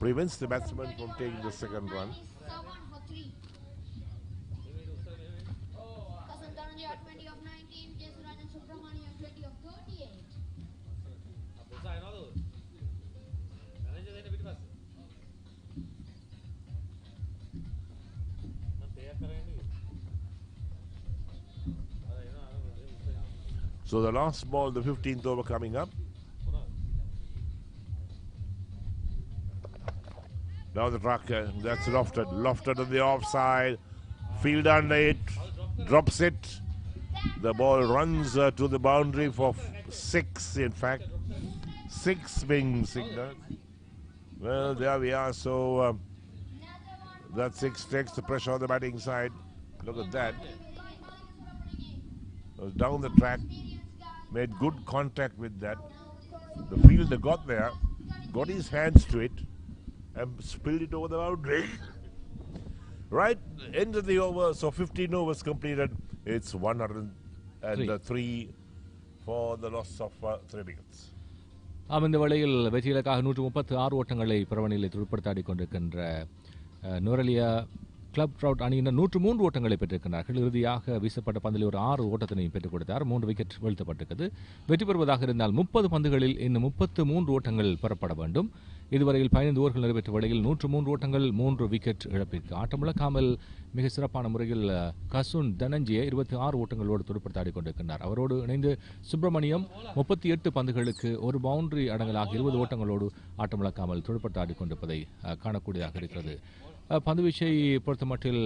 Prevents the batsman from taking the second run. So the last ball, the 15th over coming up. Now the truck, that's lofted. Lofted on the offside. Field under it. Drops it. The ball runs to the boundary for 6, in fact. 6 being signaled. Well, there we are. So that 6 takes the pressure on the batting side. Look at that. Down the track. Made good contact with that. The fielder got there, got his hands to it and spilled it over the boundary. Right, end of the over, so 15 overs completed. It's 103 for the loss of 3 wickets. இந்த வேளையில் வெற்றி இலக்காக 136 ஓட்டங்களை பிரவணியில் துடுப்படுத்தாடி கொண்டிருக்கின்ற Nuwara Eliya club trout அணியினர் 103 ஓட்டங்களை பெற்றிருக்கிறார்கள். இறுதியாக வீசப்பட்ட பந்தில் ஒரு 6 ஓட்டத்தினையும் பெற்றுக் கொடுத்தார். 3 விக்கெட் வீழ்த்தப்பட்டிருக்கிறது. வெற்றி பெறுவதாக இருந்தால் 30 பந்துகளில் இன்னும் 33 ஓட்டங்கள் பெறப்பட வேண்டும். இதுவரையில் 15 ஓவர்கள் நிறைவேற்ற வேளையில் 103 ஓட்டங்கள் 3 விக்கெட் இழப்பிற்கு. ஆட்டமிழக்காமல் மிக சிறப்பான முறையில் கசுன் தனஞ்சியை 26 ஓட்டங்களோடு துடுப்படுத்தாடி கொண்டிருக்கின்றார். அவரோடு இணைந்து சுப்பிரமணியம் 38 பந்துகளுக்கு ஒரு பவுண்டரி அடங்கலாக 20 ஓட்டங்களோடு ஆட்டமிழக்காமல் துடுப்படுத்தாடி கொண்டிருப்பதை காணக்கூடியதாக இருக்கிறது. பந்துவீச்சை பொறுத்தமட்டில்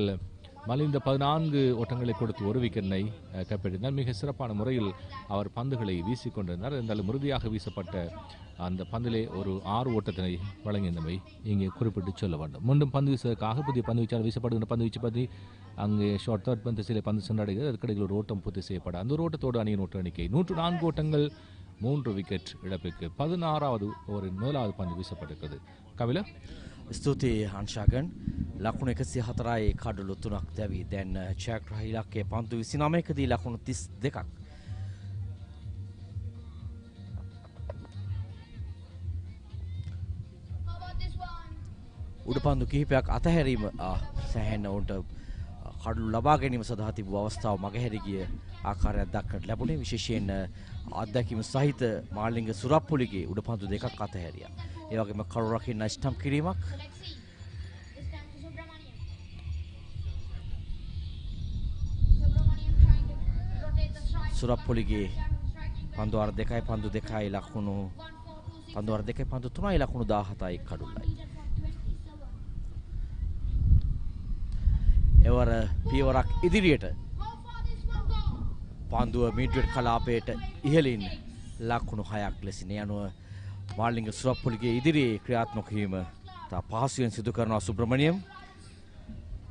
மலிந்த 14 ஓட்டங்களை கொடுத்து ஒரு விக்கெட்டினை கைப்பற்றினார். மிக சிறப்பான முறையில் அவர் பந்துகளை வீசிக்கொண்டிருந்தார். இருந்தாலும் இறுதியாக வீசப்பட்ட அந்த பந்திலே ஒரு 6 ஓட்டத்தினை வழங்கியிருந்தமை இங்கே குறிப்பிட்டு சொல்ல வேண்டும். மீண்டும் பந்து வீசுவதற்காக புதிய பந்து வீச்சால் வீசப்படுகின்ற பந்து வீச்சு பற்றி அங்கே ஷார்ட் தேர்ட் பந்து திசையிலே பந்து சென்றடைகிறது. அதற்கிடையில் ஒரு ஓட்டம் பூர்த்தி செய்யப்பட அந்த ஒரு ஓட்டத்தோடு அணியின் ஓட்ட எண்ணிக்கை 104 ஓட்டங்கள் 3 விக்கெட் இழப்பிற்கு 16வது ஓவரின் முதலாவது பந்து வீசப்பட்டிருக்கிறது. கபில ස්තුතියි අංශාගන් ලකුණු 104යි කඩලු 3ක් දැවි දැන් ජයග්‍රහී ඉලක්කයේ පන්දු 29කදී ලකුණු 32ක් උඩ පන්දු කිහිපයක් අතහැරීම සැහැන්න උන්ට කඩලු ලබා ගැනීම සඳහා තිබූ අවස්ථාව මගහැරී ගිය ආකාරයක් දක්නට ලැබුණේ. විශේෂයෙන් අත්දැකීම සහිත මාලිංග සුරප්පුලිගේ උඩ පන්දු දෙකක් අතහැරියා. ඒ වගේම කරු රකින්න ස්ටම්ප් කිරීමක් සුරප්පුලිගේ පන්දු අර 2යි පන්දු 2යි ලකුණු පන්දු අර 2යි පන්දු 3යි ලකුණු 17යි කඩුල්ලයි. එවර පියවරක් ඉදිරියට පන්දුව මිඩ්විඩ් කලාපයට ඉහළින් ලකුණු 6ක් ලෙසින් යනුව මාලිංග සුරප්පුලිගේ ඉදිරියේ ක්‍රියාත්මක වීම තා පහසුවෙන් සිදු කරනවා සුබ්‍රමණියම්.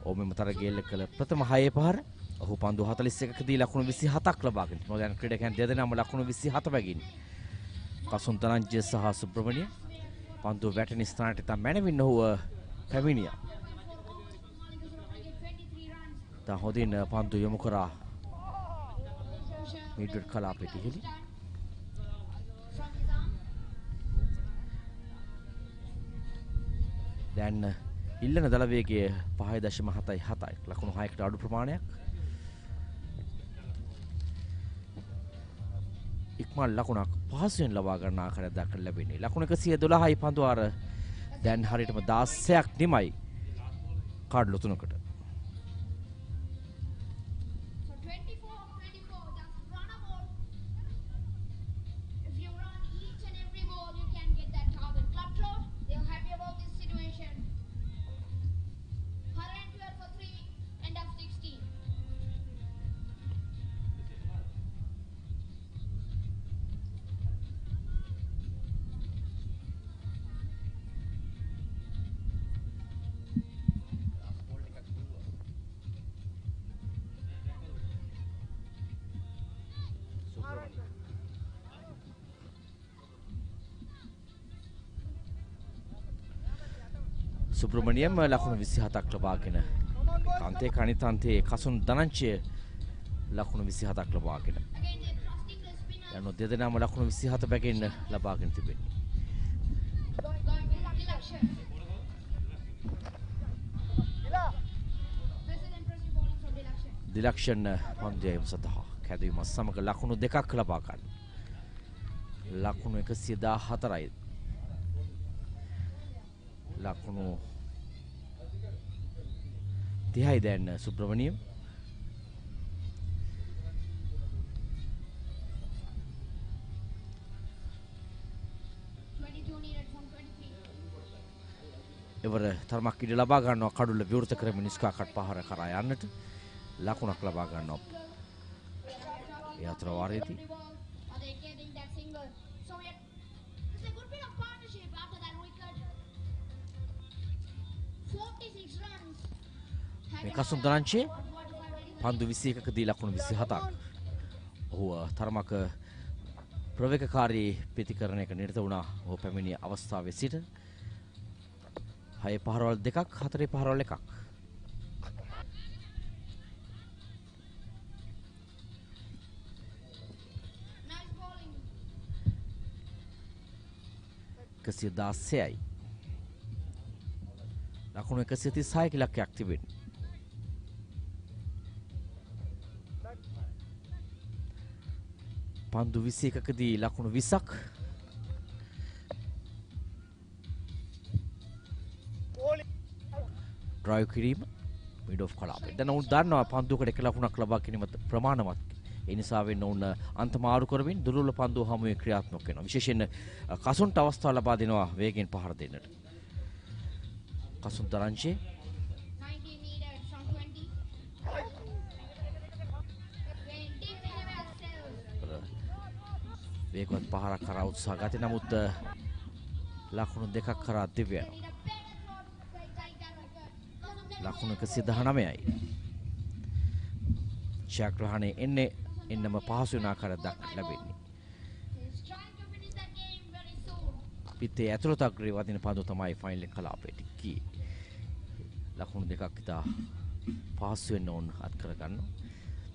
ඔබෙම තරගයේ කළ ප්‍රථම 6 පහර ඔහු පන්දු 41කදී ලකුණු 27ක් ලබාගෙන මොකද ක්‍රීඩකයන් දෙදෙනාම ලකුණු 27 බැගින් කසුන් තරංජය සහ සුබ්‍රමණියම් පන්දු වැටෙන ස්ථානට තම මැනවින් ඔහුව පැමිණියා. තා හොදින් පන්දු යොමු කරා මිඩ්විඩ් කලාපයට ඉහළින් දැන් ඉල්ලන දල වේගය 5.77යි ලකුණු 6කට අඩු ප්‍රමාණයක්. ඉක්මන් ලකුණක් පහසුවෙන් ලබා ගන්න ආකාරයක් දක්වන්න ලැබෙන්නේ. ලකුණු 112යි පන්දු අර දැන් හරියටම 16ක් නිමයි කාඩ්ලු 3කට. සුබ්‍රමණියම් ලකුණු 27ක් ලබාගෙන කාන්තේ කණිතාන්තේ කසුන් දනංචය ලකුණු 27ක් ලබාගෙන යන දෙදෙනාම ලකුණු 27 බැගින් ලබාගෙන තිබෙනවා. දිලක්ෂන් පන්දුවීම සඳහා කැදවීම සමග ලකුණු 2ක් ලබා ගන්න. ලකුණු 114යි. ලකුණු 30යි දැන් සුබ්‍රමණියම් එවර තරමක් ඉඩ ලබා ගන්නවා කඩුල්ල විවෘත කරමින් නිස්කාකට් පහර කරා යන්නට ලකුණක් ලබා ගන්නවා. ඒ අතර වාරයේදී මේ කසුන් දනංචේ පන්දු 21කදී ලකුණු 27ක්. ඔහු තරමක ප්‍රවේගකාරී ප්‍රතිකරණයක නිරත වුණා. ඔහු පැමිණිය අවස්ථාවේ සිට 6 පහරවල් 2ක් 4 පහරවල් 1ක්. කසිය 16යි. ලකුණු 136 ඉලක්කයක් තිබෙනවා. පන්දු 21කදී ලකුණු 20ක්. ඩ්‍රයිව් කිරීම මිඩ් ඔෆ් කලාපේ. දැන් උන් දන්නවා පන්දුවකට එක ලකුණක් ලබා ගැනීම ප්‍රමාණවත්. ඒ නිසා වෙන්න උන් අන්ත මාරු කරමින් දුර්වල පන්දුව හමුවේ ක්‍රියාත්මක වෙනවා. විශේෂයෙන් කසුන්ට අවස්ථාව ලබා දෙනවා වේගෙන් පහර දෙන්නට. කසුන් තරංචේ වේගවත් පහරක් කරා උත්සාහ ගත්තේ නමුත් ලකුණු දෙකක් කරා දිව්‍ය ලකුණු 119යි. ඡාග්‍රහණේ එන්නම පහසු වෙන ආකාරයක් දක්නට ලැබෙන්නේ. පිටේ ඇතුළත අග්‍රේ වදින පන්දු තමයි ෆයිනල් කලාපයට ගියේ. ලකුණු දෙකක් ඉතා පහසු වෙන්න ඕන අත් කරගන්න.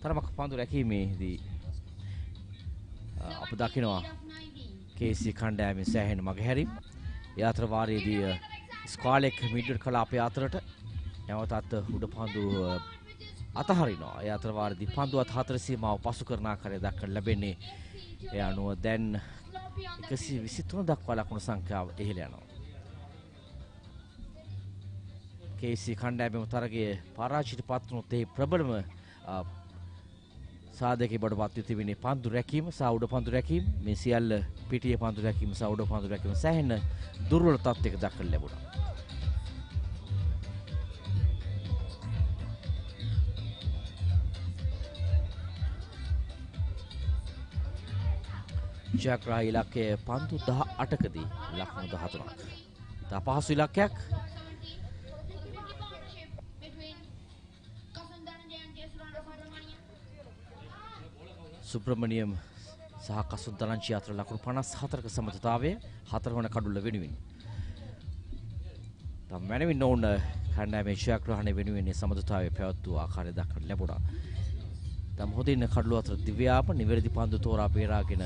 තරමක් පන්දු රැකීමේදී අප දකිනවා KSC කණ්ඩායමේ සෑහෙන මගහැරීම්. ඒ අතර වාරයේදී ස්ක්වාලෙක් මිඩ්වර්ඩ් කලාපය අතරට නැවතත් උඩ පන්දු අතහරිනවා. ඒ අතර වාරයේදී පන්දුවත් 4 සීමාව පසු කරන ආකාරය දක්වන්න ලැබෙන්නේ. ඒ අනුව දැන් 123 දක්වා ලකුණු සංඛ්‍යාව ඉහළ යනවා. KSC කණ්ඩායමේ තරගයේ පරාජයට පත් වුණොත් ඒ ප්‍රබලම සාධකයේ බඩපත් වී තිබෙන්නේ පන්දු රැකීම සහ උඩ පන්දු රැකීම. මේ සියල්ල පිටියේ පන්දු රැකීම සහ උඩ පන්දු රැකීම සෑහෙන දුර්වල තත්ත්වයක දක්වන්න ලැබුණා. ජයග්‍රාහී ඉලක්කයේ පන්දු 18කදී ලකුණු 13ක්. තා පහසු ඉලක්කයක්. සුබ්‍රමණියම් සහ කසුන් දලංචි අතර ලකුණු 54ක සමතතාවය 4 වන කඩුල්ල වෙනුවෙන්. තම මැනවින් ඕන කණ්ඩායමේ ජයග්‍රහණය වෙනුවෙන් සමතතාවය පැවැත්වූ ආකාරය දක්වන්න ලැබුණා. තම හොඳින් කඩුව අතර දිව්‍යාප නිවැරදි පන්දු තෝරා බේරාගෙන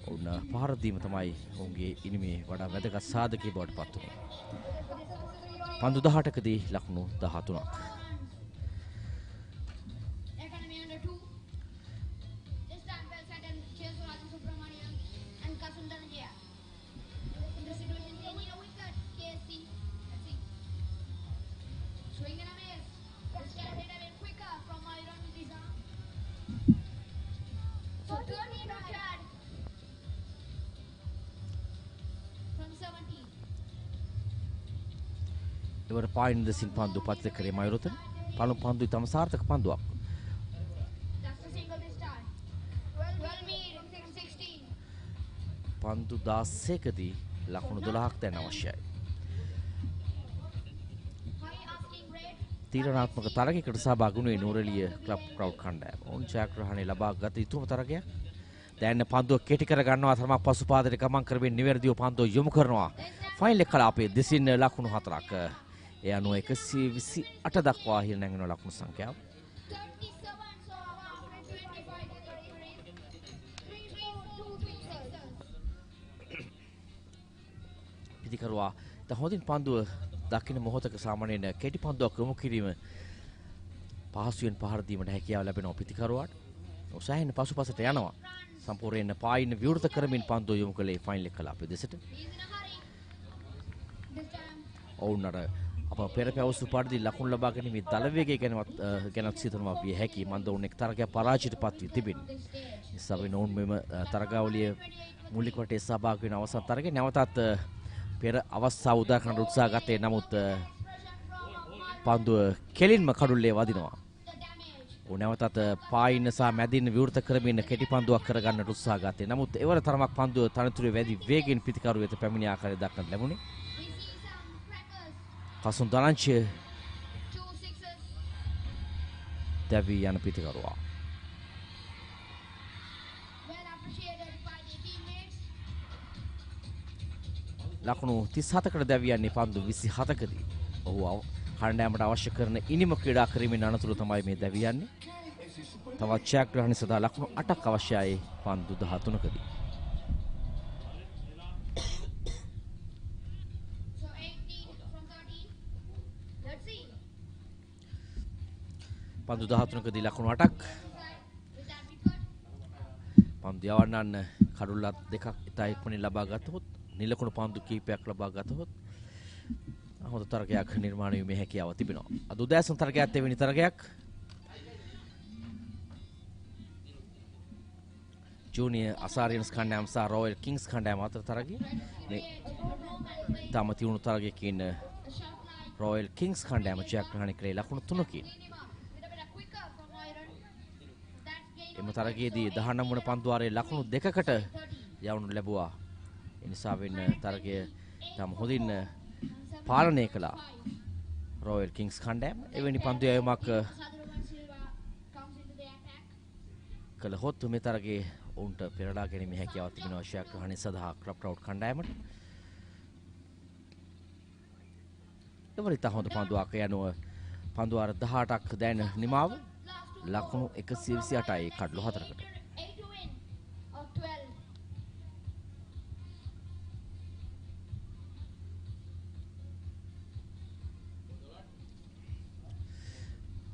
ඔවුන් පහර දීම තමයි ඔවුන්ගේ ඉනිමේ වඩා වැදගත් සාධකයේ බවට පත් වුණේ. පන්දු 18කදී ලකුණු 13ක්. ඉවර පායින් දෙසින් පන්දු පත්ල කරේ මයුරතන. පළමු පන්දුයි තම සාර්ථක පන්දුවක්. පන්දු 16කදී ලකුණු 12ක් දැන් අවශ්‍යයි. තීරණාත්මක තරගයකට සහභාගී වුණේ නූරෙලිය ක්ලබ් ක්‍රවුඩ් කණ්ඩායම. ඔවුන් ජයග්‍රහණය ලබා ගත යුතුම තරගයක්. දැන් පන්දුව කෙටි කර ගන්නවා. තරමක් පසුපාදයට ගමන් කරමින් නිවැරදිව පන්දුව යොමු කරනවා. ෆයිනල් කලාපයේ දෙසින් ලකුණු 4ක්. ඒ අනුව 128 දක්වා ඉහළ නැගෙන ලකුණු සංඛ්‍යාව. පිටිකරුවා හොඳින් පන්දුව දකින්න මොහොතක සාමාන්‍යයෙන් කෙටි පන්දුවක් යොමු කිරීම පහසුවෙන් පහර දීමට හැකියාව ලැබෙනවා පිටිකරුවාට. උසාහින් පසුපසට යනවා. සම්පූර්ණයෙන් පායින් විවෘත කරමින් පන්දුව යොමු කළේ ෆයිනල් කලාපයේ දෙසට. ඔවුන් අර අප පෙර පැවසු පරිදි ලකුණු ලබා ගැනීමේ දල වේගය ගැනත් සිතනවා විය හැකි. මන්ද ඔවුන් එක් තරගයක් පරාජයට පත් වී තිබෙනවා. නිසා වෙන ඔවුන් මෙම තරගාවලිය මූලික වටේ සහභාගී වෙන අවසන් තරගයේ නැවතත් පෙර අවස්ථාව උදා කරන්න උත්සාහ ගත්තේ. නමුත් පන්දුව කෙලින්ම කඩුල්ලේ වදිනවා. ඔවුන් නැවතත් පායින් සහ මැදින් විවෘත කරමින් කෙටි පන්දුවක් කරගන්නට උත්සාහ ගත්තේ. නමුත් එවර තරමක් පන්දුව තනතුරේ වැඩි වේගෙන් පිටිකරු වෙත පැමිණි ආකාරය දක්නට ලැබුණේ. කසුන් දලංචි දැවී යන පිටිකරුවා. ලකුණු 37කට දැවියන්නේ පන්දු 27කදී. ඔහු කණ්ඩායමට අවශ්‍ය කරන ඉනිම ක්‍රීඩා කිරීමෙන් අනතුරු තමයි මේ දැවියන්නේ. තවත් ජයග්‍රහණ සඳහා ලකුණු 8ක් අවශ්‍යයි පන්දු 13කදී. පන්දු 13කදී ලකුණු 8ක්. පන්දු යවන්නන්න කඩුල්ලත් දෙකක් ඉතා ඉක්මනින් ලබා ගතහොත් නිලකුණු පන්දු කීපයක් ලබා ගතහොත් හොඳ තරගයක් නිර්මාණය වීමේ හැකියාව තිබෙනවා. අද උදෑසන තරගයත් එවැනි තරගයක්. ජූනියර් අසාරියන්ස් කණ්ඩායම සහ රොයල් කිංස් කණ්ඩායම අතර තරගය. මේ තම තියුණු තරගයකින් රොයල් කිංස් කණ්ඩායම ජයග්‍රහණය කළේ ලකුණු 3කින්. එම තරගයේදී 19 වන පන්දුවාරයේ ලකුණු 2කට යවනු ලැබුවා. ඒ නිසා වෙන තරගය තම හොඳින් පාලනය කළා රොයල් කිංස් කණ්ඩායම. එවැනි පන්දු යැවීමක් කළහොත් මේ තරගයේ ඔවුන්ට පෙරලා ගැනීමේ හැකියාවක් තිබෙනවා ජයග්‍රහණය සඳහා ක්ලබ් රවුට් කණ්ඩායමට. එවරිත හොඳ පන්දුවක් යනුව පන්දුවාර 18ක් දැන් නිමාව ලකුණු 128යි කඩලු 4කට.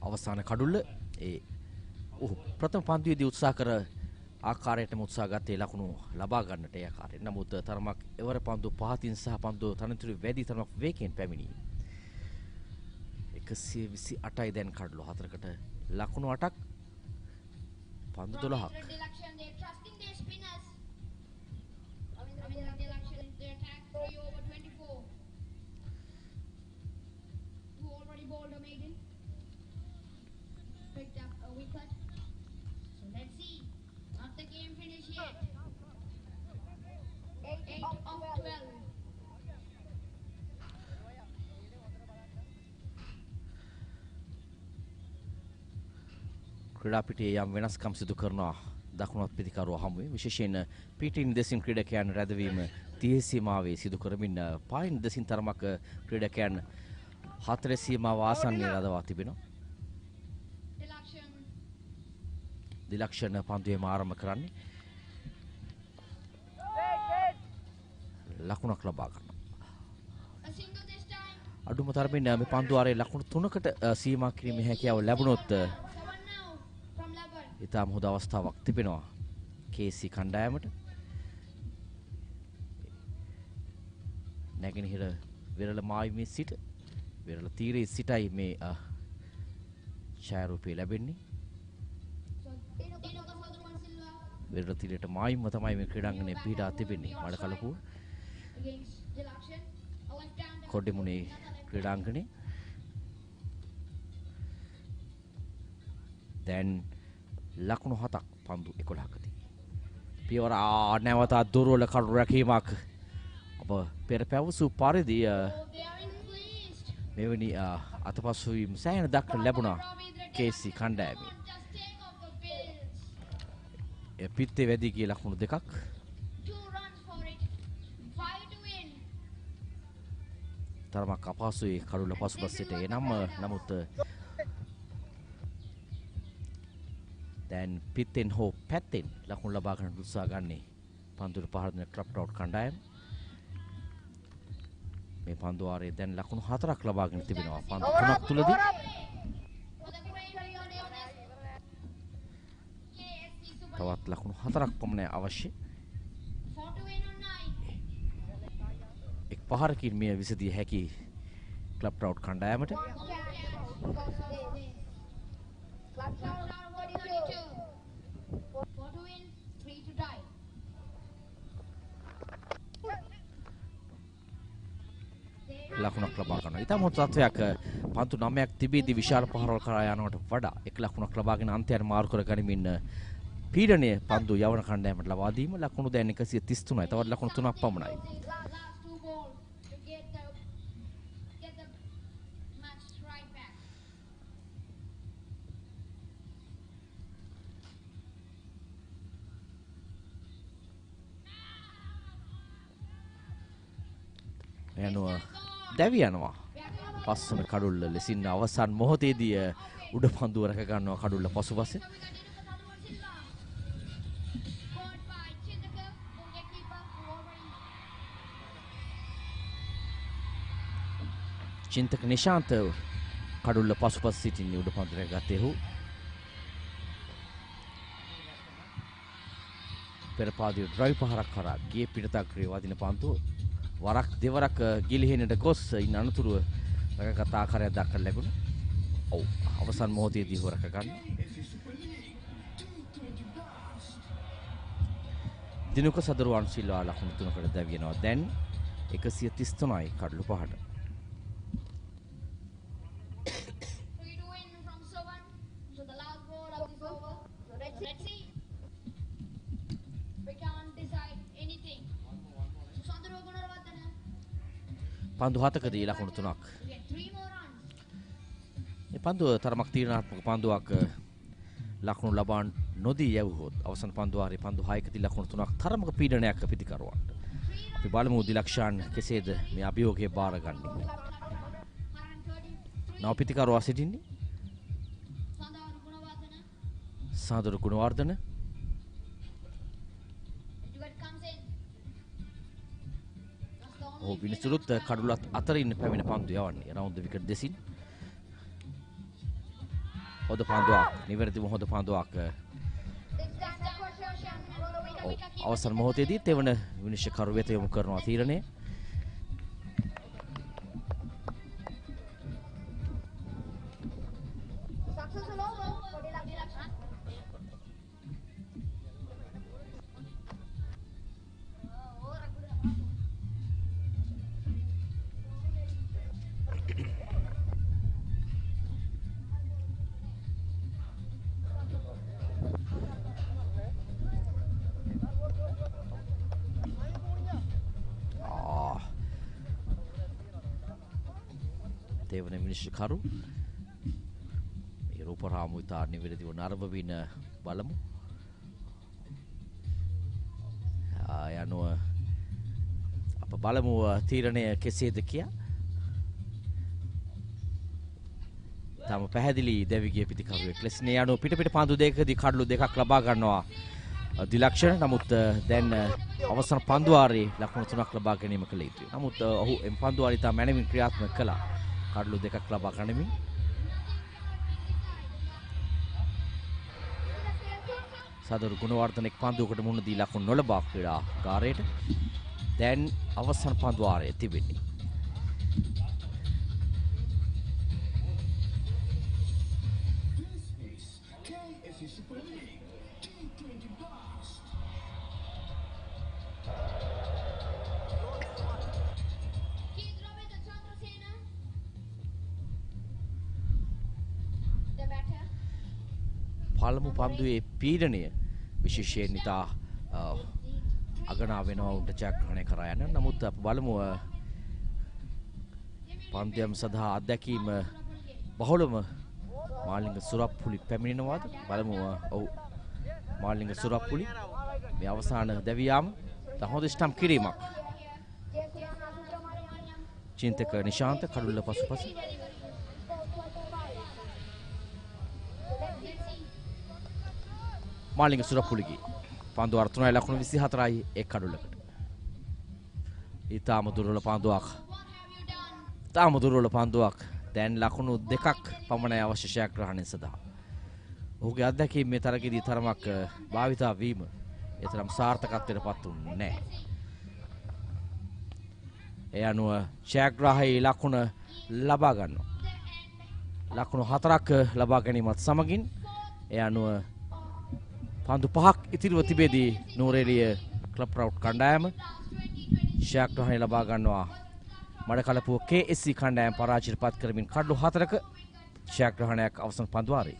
අවසාන කඩුල්ල ප්‍රථම පන්දුවේදී උත්සාහ කර ආකාරයටම උත්සාහ ගත්තේ ලකුණු ලබා ගන්නට ඒ ආකාරයෙන්. නමුත් තරමක් එවර පන්දු පහතින් සහ පන්දු තනතුරු වැඩි තරමක් වේගයෙන් පැමිණි. 128යි දැන් කඩලු 4කට ලකුණු 8ක් පන්දු 12ක්. ක්‍රීඩා පිටියේ යම් වෙනස්කම් සිදු කරනවා දකුණත් පිටිකරුවා හමුවේ. විශේෂයෙන් පිටින් දෙසින් ක්‍රීඩකයන් රැඳවීම 30 සීමාවේ සිදු කරමින් පායින් දෙසින් තරමක ක්‍රීඩකයන් 4 සීමාව ආසන්නයේ රඳවා තිබෙනවා. දිලක්ෂණ පන්දුවේම ආරම්භ කරන්නේ ලකුණක් ලබා ගන්නවා. අඩුම තරමින් මේ පන්දුවාරයේ ලකුණු 3කට සීමා කිරීමේ හැකියාව ලැබුණොත් ඉතාම හොඳ අවස්ථාවක් තිබෙනවා KSC කණ්ඩායමට. නැගෙනහිර වෙරළ මායිමේ සිට වෙරළ තීරයේ සිටයි මේ ඡායාරූපය ලැබෙන්නේ. වෙරළ තීරයට මායිම්ම තමයි මේ ක්‍රීඩාංගණය පිහිටා තිබෙන්නේ. මඩකලපුව කොඩ්ඩෙමුනේ ක්‍රීඩාංගණය. දැන් ලකුණු 7ක් පන්දු 11කදී. පියවර නැවත දුර්වල කඩු රැකීමක්. ඔබ පෙර පැවසූ පරිදි මෙවැනි අතපසු වීම සෑහෙන දක්නට ලැබුණා KSC කණ්ඩායමේ. පිත්තේ වැඩි ගිය ලකුණු 2ක්. තරමක් අපහසුයි කඩුල පසුපසට එනම් නමුත් දැන් පිත්තෙන් හෝ පැත්තෙන් ලකුණු ලබා ගන්න උත්සාහ ගන්නේ පන්දුර පහර දෙන ක්ලබ් රවුට් කණ්ඩායම. මේ පන්දුවාරයේ දැන් ලකුණු 4ක් ලබාගෙන තිබෙනවා පන්දු 3ක් තුලදී. තවත් ලකුණු 4ක් පමණ අවශ්‍ය. එක් පහරකින් මෙය විසදිය හැකි ක්ලබ් රවුට් කණ්ඩායමට. ලකුණක් ලබා ගන්නවා. ඊටම හොඳ තත්වයක් පන්තු 9ක් තිබීදී විශාල පහරවල් කරා යනවට වඩා එක් ලකුණක් ලබාගෙන අන්තයට මාරු කර ගනිමින් පීඩනය පන්දු යවන කණ්ඩායමට ලබා දීම. ලකුණු දැන් 133යි. තවත් ලකුණු 3ක් පමණයි. යනුව දැවි යනවා. පස්වන කඩුල්ල ලෙසින් අවසන් මොහොතේදී උඩ පන්දුව රැක ගන්නවා කඩුල්ල පසුපසින්. චින්තක නිශාන්ත කඩුල්ල පසුපස සිටින්නේ උඩ පන්දු රැකගත්තේ ඔහු. පෙරපාදිය ඩ්‍රයිව් පහරක් කරා ගියේ පිටතක්‍රිය වදින පන්දුව වරක් දෙවරක් ගිලිහෙන්නට ගොස් ඉන්න අනතුරුව රැකගත් ආකාරයක් දක්වන්න ලැබුණා. ඔව් අවසන් මොහොතේදී හොරක ගන්න. දිනුක සදරුවන් සිල්වා ලකුණු 3කට දැවියනවා. දැන් 133යි කඩලු පහට. පන්දු 7කදී ලකුණු 3ක්. මේ පන්දුව තරමක් තීරණාත්මක පන්දුවක් ලකුණු ලබා නොදී යවුවොත් අවසන් පන්දුවාරේ පන්දු 6කදී ලකුණු 3ක් තරමක පීඩනයක් පිටිකරුවන්ට. අපි බලමු දිලක්ෂාන් කෙසේද මේ අභියෝගය බාරගන්නේ. නව පිටිකරුවා සිටින්නේ සාදර ගුණවර්ධන. විනිසුරුත් කඩුලත් අතරින් පැමිණ පන්දු යවන්නේ රවුන්ඩ් විකට් දෙසින්. හොඳ පන්දුවක් නිවැරදිව හොඳ පන්දුවක්. අවසන් මොහොතේදී තෙවන විනිශ්චයකරු වෙත යොමු කරනවා තීරණය. තෙවන විනිශ්චයකරු මේ රූපරාමු ඉතා නිවැරදිව නරඹමින් බලමු. යනුව අප බලමු තීරණය කෙසේද කියා. තම පැහැදිලි දැවිගිය පිටිකරුවෙක් ලෙස නේ යනුව පිට පන්දු දෙකකදී කඩලු දෙකක් ලබා ගන්නවා දිලක්ෂණ. නමුත් දැන් අවසන් පන්දුවාරේ ලකුණු 3ක් ලබා ගැනීම කළ යුතුයි. නමුත් ඔහු එම් පන්දුවාරේ ඉතා මැනවින් ක්‍රියාත්මක කළා. කඩලු දෙකක් ලබා ගනිමින් සදරු ගුණවර්ධන එක් පන්දුවකට මුහුණ දී ලකුණු නොලබා ක්‍රීඩා ගාරයට. දැන් අවසන් පන්දුවාරයේ තිබෙන්නේ පළමු පන්දුවේ පීඩනය විශේෂයෙන් ඉතා අගනා වෙනවා උන්ට ජයග්‍රහණය කරා යන. නමුත් අප බලමු පන්දුයම් සඳහා අත්දැකීම බහුලම මාලිංග සුරප්පුලි පැමිණෙනවාද බලමු. ඔව් මාලිංග සුරප්පුලි මේ අවසාන දැවියාම හොඳ ස්ටම්ප් කිරීමක්. චින්තක නිශාන්ත කඩුල්ල පසුපස මාලිංග සුරප්පුලිගේ පන්දු අර 3යි ලකුණු 24යි එක් කඩුල්ලකට. ඊටාම දුර්වල පන්දුවක්. තාම දුර්වල පන්දුවක්. දැන් ලකුණු 2ක් පමණයි අවශ්‍ය ජයග්‍රහණය සඳහා. ඔහුගේ අත්දැකීම් මේ තරගයේදී තරමක් භාවිතා වීම ඒ තරම් සාර්ථකත්වයට පත් වුණේ නැහැ. ඒ අනුව ජයග්‍රාහී ලකුණ ලබා ගන්නවා. ලකුණු 4ක් ලබා ගැනීමත් සමගින් ඒ අනුව පන්දු 5ක් ඉතිරිව තිබෙදී නූරේලිය ක්ලබ් රවුට් කණ්ඩායම ජයග්‍රහණය ලබා ගන්නවා. මඩකලපුව KSC කණ්ඩායම පරාජයට පත් කරමින් කඩලු 4ක ජයග්‍රහණයක් අවසන් பந்துவாரி.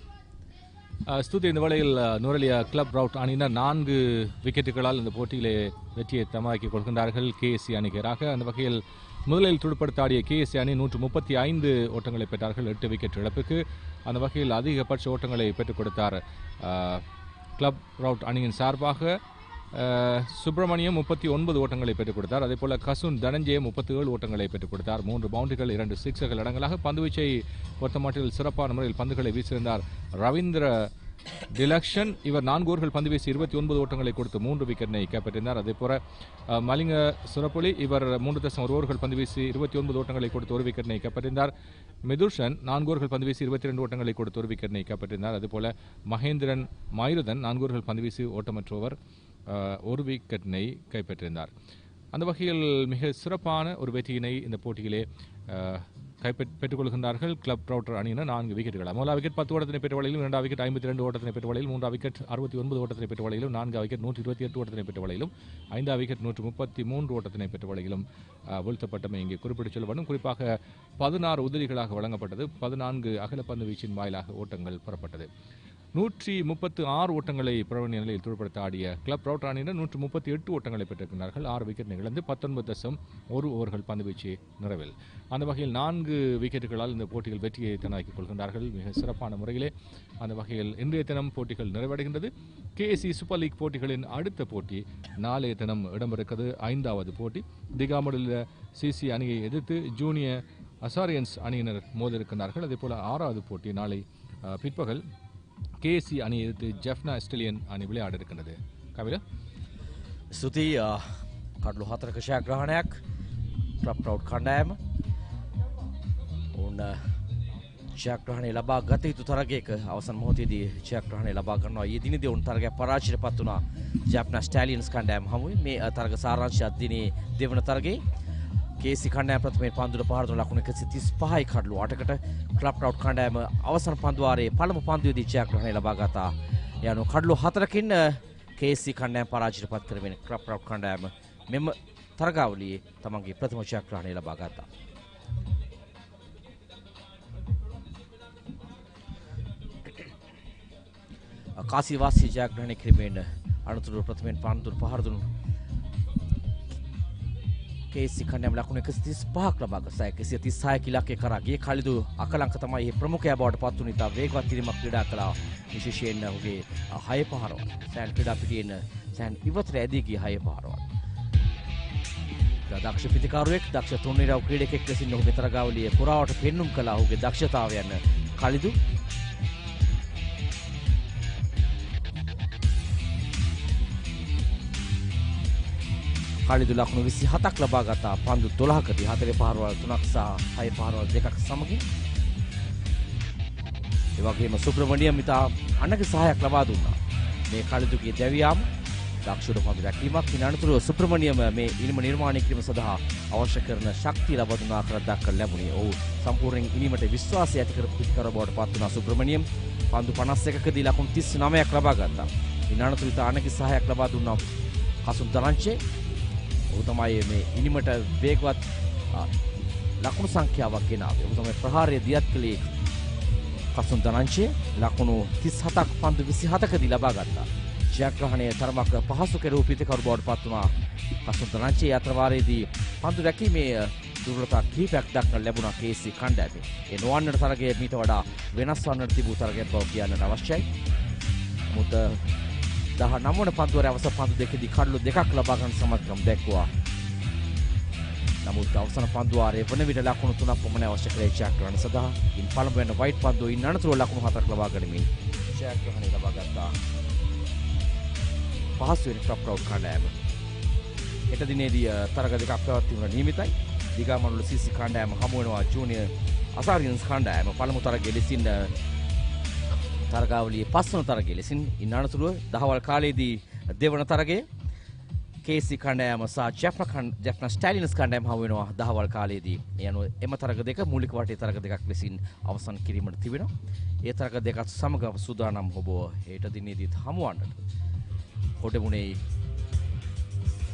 ஸ்துதி இந்த வேளையில் நுரலியா கிளப் ரவுட் அணியினர் 4 விக்கெட்டுகளால் இந்த போட்டியிலே வெற்றியை தமாக்கி கொடுக்கின்றார்கள் KSC அணிகராக. அந்த வகையில் முதலில் துடுப்படுத்தாடிய KSC அணி 135 ஓட்டங்களை பெற்றார்கள் 8 விக்கெட் இழப்புக்கு. அந்த வகையில் அதிகபட்ச ஓட்டங்களை பெற்றுக் கொடுத்தார் கிளப் ரவுட் அணியின் சார்பாக சுப்பிரமணியம் 39 ஓட்டங்களை பெற்றுக் கொடுத்தார். அதேபோல கசுன் தனஞ்சய 37 ஓட்டங்களை பெற்றுக் கொடுத்தார். 3 பவுண்டரிகள் 2 சிக்ஸர்கள் அடங்கலாக பந்துவீச்சை பொறுத்தமட்டில் சிறப்பான முறையில் பந்துகளை வீசியிருந்தார் ரவீந்திர டிலக்ஷன். இவர் 4 ஓவர்கள் பந்து வீசி 29 ஓட்டங்களை கொடுத்து 3 விக்கெட்டினை கைப்பற்றினார். அதேபோல மலிங்க சுரப்புலி இவர் 3.1 ஓவர்கள் பந்து வீசி 29 ஓட்டங்களை கொடுத்து 1 விக்கெட்டினை கைப்பற்றினார். மிதுஷன் 4 ஓவர்கள் பந்து வீசி 22 ஓட்டங்களை கொடுத்து 1 விக்கெட்டினை கைப்பற்றினார். அதுபோல மகேந்திரன் மாயுதன் 4 ஓவர்கள் பந்து வீசி ஓட்டமற்றவர் 1 விக்கெட்டினை கைப்பற்றினார். அந்த வகையில் மிக சிறப்பான ஒரு வெற்றியினை இந்த போட்டியிலே பெற்றுக் கொள்கின்றார்கள் கிளப் ட்ரவுட் அணியினர் 4 விக்கெட்டுகள். முதலாம் விக்கெட் 10 ஓட்டத்தினை பெற்ற வழியிலும், 2ஆம் விக்கெட் 52 ஓட்டத்தினை பெற்ற வழியிலும், 3ஆம் விக்கெட் 69 ஓட்டத்தினை பெற்ற வழியிலும், 4ஆம் விக்கெட் 128 ஓட்டத்தினை பெற்ற வழியிலும், 5ஆம் விக்கெட் 133 ஓட்டத்தினை பெற்ற வழியிலும் வீழ்த்தப்பட்டமை இங்கே குறிப்பிட்டு சொல்ல வேண்டும். குறிப்பாக 16 உதிரிகளாக வழங்கப்பட்டது. 14 அகலப்பந்து வீச்சின் வாயிலாக ஓட்டங்கள் பெறப்பட்டது. 136 ஓட்டங்களை பிரவணிய நிலையில் துடுப்படுத்த ஆடிய கிளப் ட்ரவுட் அணியினர் 138 ஓட்டங்களை பெற்றிருக்கிறார்கள். 6 விக்கெட் இழந்து 19.1 ஓவர்கள் பந்துவீச்சு நிறைவில். அந்த வகையில் 4 விக்கெட்டுகளால் இந்த போட்டிகள் வெற்றியை தன்னாக்கிக் கொள்கின்றார்கள் மிக சிறப்பான முறையிலே. அந்த வகையில் இன்றைய தினம் போட்டிகள் நிறைவடைகின்றது. KSC சூப்பர் லீக் போட்டிகளின் அடுத்த போட்டி நாளைய தினம் இடம்பெறுகிறது. 5வது போட்டி திகாமடில் CC அணியை எதிர்த்து ஜூனியர் அசாரியன்ஸ் அணியினர் மோதிருக்கிறார்கள். அதேபோல 6வது போட்டி நாளை பிற்பகல் KSC අනි ජෙෆ්නා ස්ටෙලියන් අනි විளையாட இருக்கின்றது. කවිල ස්තුතියි කඩලු 4ක ජයග්‍රහණයක් ක්ලබ් ට්‍රවුට් කණ්ඩායම උන් ජයග්‍රහණය ලබා ගත යුතු තරගයක අවසන් මොහොතේදී ජයග්‍රහණය ලබා ගන්නවා. ඊයේ දිනේදී උන් තරගයක් පරාජයටපත් වුණා ජෙෆ්නා ස්ටැලියන්ස් කණ්ඩායම හමුවේ. මේ තරග සාරාංශය දිනේ දෙවන තරගයේ KSC කණ්ඩායම ප්‍රථමයෙන් පන්දුවට පහර දුන ලකුණු 135යි කඩලු 8කට ක්ලබ් ට්‍රවුට් කණ්ඩායම අවසන් පන්දුවාරයේ පළමු පන්දුවේදී ජයග්‍රහණය ලබා ගත්තා. යනු කඩලු 4කින් KSC කණ්ඩායම පරාජයටපත් කරමින් ක්ලබ් ට්‍රවුට් කණ්ඩායම මෙම තරගාවලියේ තමන්ගේ ප්‍රථම ජයග්‍රහණය ලබා ගත්තා. කාසිවාසී ජයග්‍රහණය කිරීමෙන් අනතුරුව ප්‍රථමයෙන් පන්දුවට පහර දුන් KSC කණ්ඩායම ලකුණු 135ක් ලබා ගත්තා. 136 ඉලක්කය කරා ගිය කලිදු අකලංක තමයි මේ ප්‍රමුඛයා බවට පත් වුණු ඉතා වේගවත් කිරීමක් ක්‍රීඩා කළා. විශේෂයෙන් ඔහුගේ 6 පහරවල් සෑන් ක්‍රීඩා පිටියෙන් සෑන් ඉවතට ඇදී ගිය 6 පහරවල්. දක්ෂ පිටිකාරුවෙක් දක්ෂ තුන්නිරව් ක්‍රීඩකෙක් ලෙසින් ඔහු මෙතරගාවලියේ පුරාවට පෙන්눔 කළා ඔහුගේ දක්ෂතාවයන් කලිදු. කලිදු ලකුණු 27ක් ලබා ගත්තා පන්දු 12කදී 4 පහරවල් 3ක් සහ 6 පහරවල් 2ක් සමගින්. ඒ වගේම සුබ්‍රමණියම් ඉතා අනග සහායක් ලබා දුන්නා. මේ කලිදුගේ දැවියාම දක්ෂුඩ පන්දු රැකීමක් ඉන් අනතුරුව සුබ්‍රමණියම් මේ ඉනිම නිර්මාණය කිරීම සඳහා අවශ්‍ය කරන ශක්තිය ලබා දුන ආකාරයක් දක්වන්න ලැබුණේ. ඔහු සම්පූර්ණයෙන් ඉනිමට විශ්වාසය ඇති කර පිටකර බවට පත් වුණා සුබ්‍රමණියම්. පන්දු 51කදී ලකුණු 39ක් ලබා ගත්තා. ඉන් අනතුරුව ඉතා අනග සහායක් ලබා දුන්නා කසුන් දරංචේ. ඔහු තමයි මේ ඉනිමට වේගවත් ලකුණු සංඛ්‍යාවක් ගෙනාවේ. ඔහු තමයි ප්‍රහාරය දියත් කළේ කසුන් දනංචේ ලකුණු 37ක් පන්දු 27කදී ලබා ගත්තා. ජයග්‍රහණය තරමක් පහසු කෙරූ පිටිකරු බවට පත් වුණා කසුන් දනංචේ. අතරවාරයේදී පන්දු රැකීමේ දුර්වලතා කිහිපයක් දක්වන්න ලැබුණා KSC කණ්ඩායමේ. ඒ නොවන්නට තරගයේ මීට වඩා වෙනස් වන්නට තිබූ තරගයක් බව කියන්නට අවශ්‍යයි. නමුත් 19 වන පන්දුවරේ අවසන් පන්දු දෙකදී කඩලු 2ක් ලබා ගන්න සමත්කම් දැක්වුවා. නමුත් අවසන් පන්දුවාරයේ වන විට ලකුණු 3ක් පමණ අවශ්‍ය කරේ ජයග්‍රහණ සඳහා. ඉන් පළමු වෙන වයිට් පන්දුව ඉන් අනතුරුව ලකුණු 4ක් ලබා ගනිමින් ජයග්‍රහණය ලබා ගත්තා. පහසුවෙන් ක්ලබ් ට්‍රවුට් කණ්ඩායම. හෙට දිනේදී තරග දෙකක් පැවැත්වීමට නියමිතයි. දිගාමඩුල්ල CC කණ්ඩායම හමු වෙනවා ජූනියර් අසාරියන්ස් කණ්ඩායම. පළමු තරගයේ ලෙසින් තරගාවලියේ 5 වන තරගයේ ලෙසින් ඉන් අනතුරුව දහවල් කාලයේදී දෙවන තරගයේ KSC කණ්ඩායම සහ ජෙෆ්නා ස්ටැලියන්ස් කණ්ඩායම හමු වෙනවා දහවල් කාලයේදී. ඒ අනුව එම තරග දෙක මූලික වටේ තරග දෙකක් ලෙසින් අවසන් කිරීමට තිබෙනවා. ඒ තරග දෙකත් සමග සූදානම් ඔබ හෙට දිනේදීත් හමුවන්නට කොඩමුණේ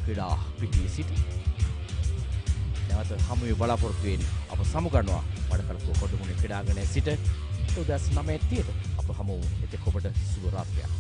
ක්‍රීඩා පිටියේ සිටි නැවත හමුවේ බලාපොරොත්තු වෙන අප සමුගන්නවා වඩකලපුව කොඩමුණේ ක්‍රීඩාංගණයේ සිට උදෑසන 9:30ට අප හමු එතෙක් ඔබට සුබ රාත්‍රියක්.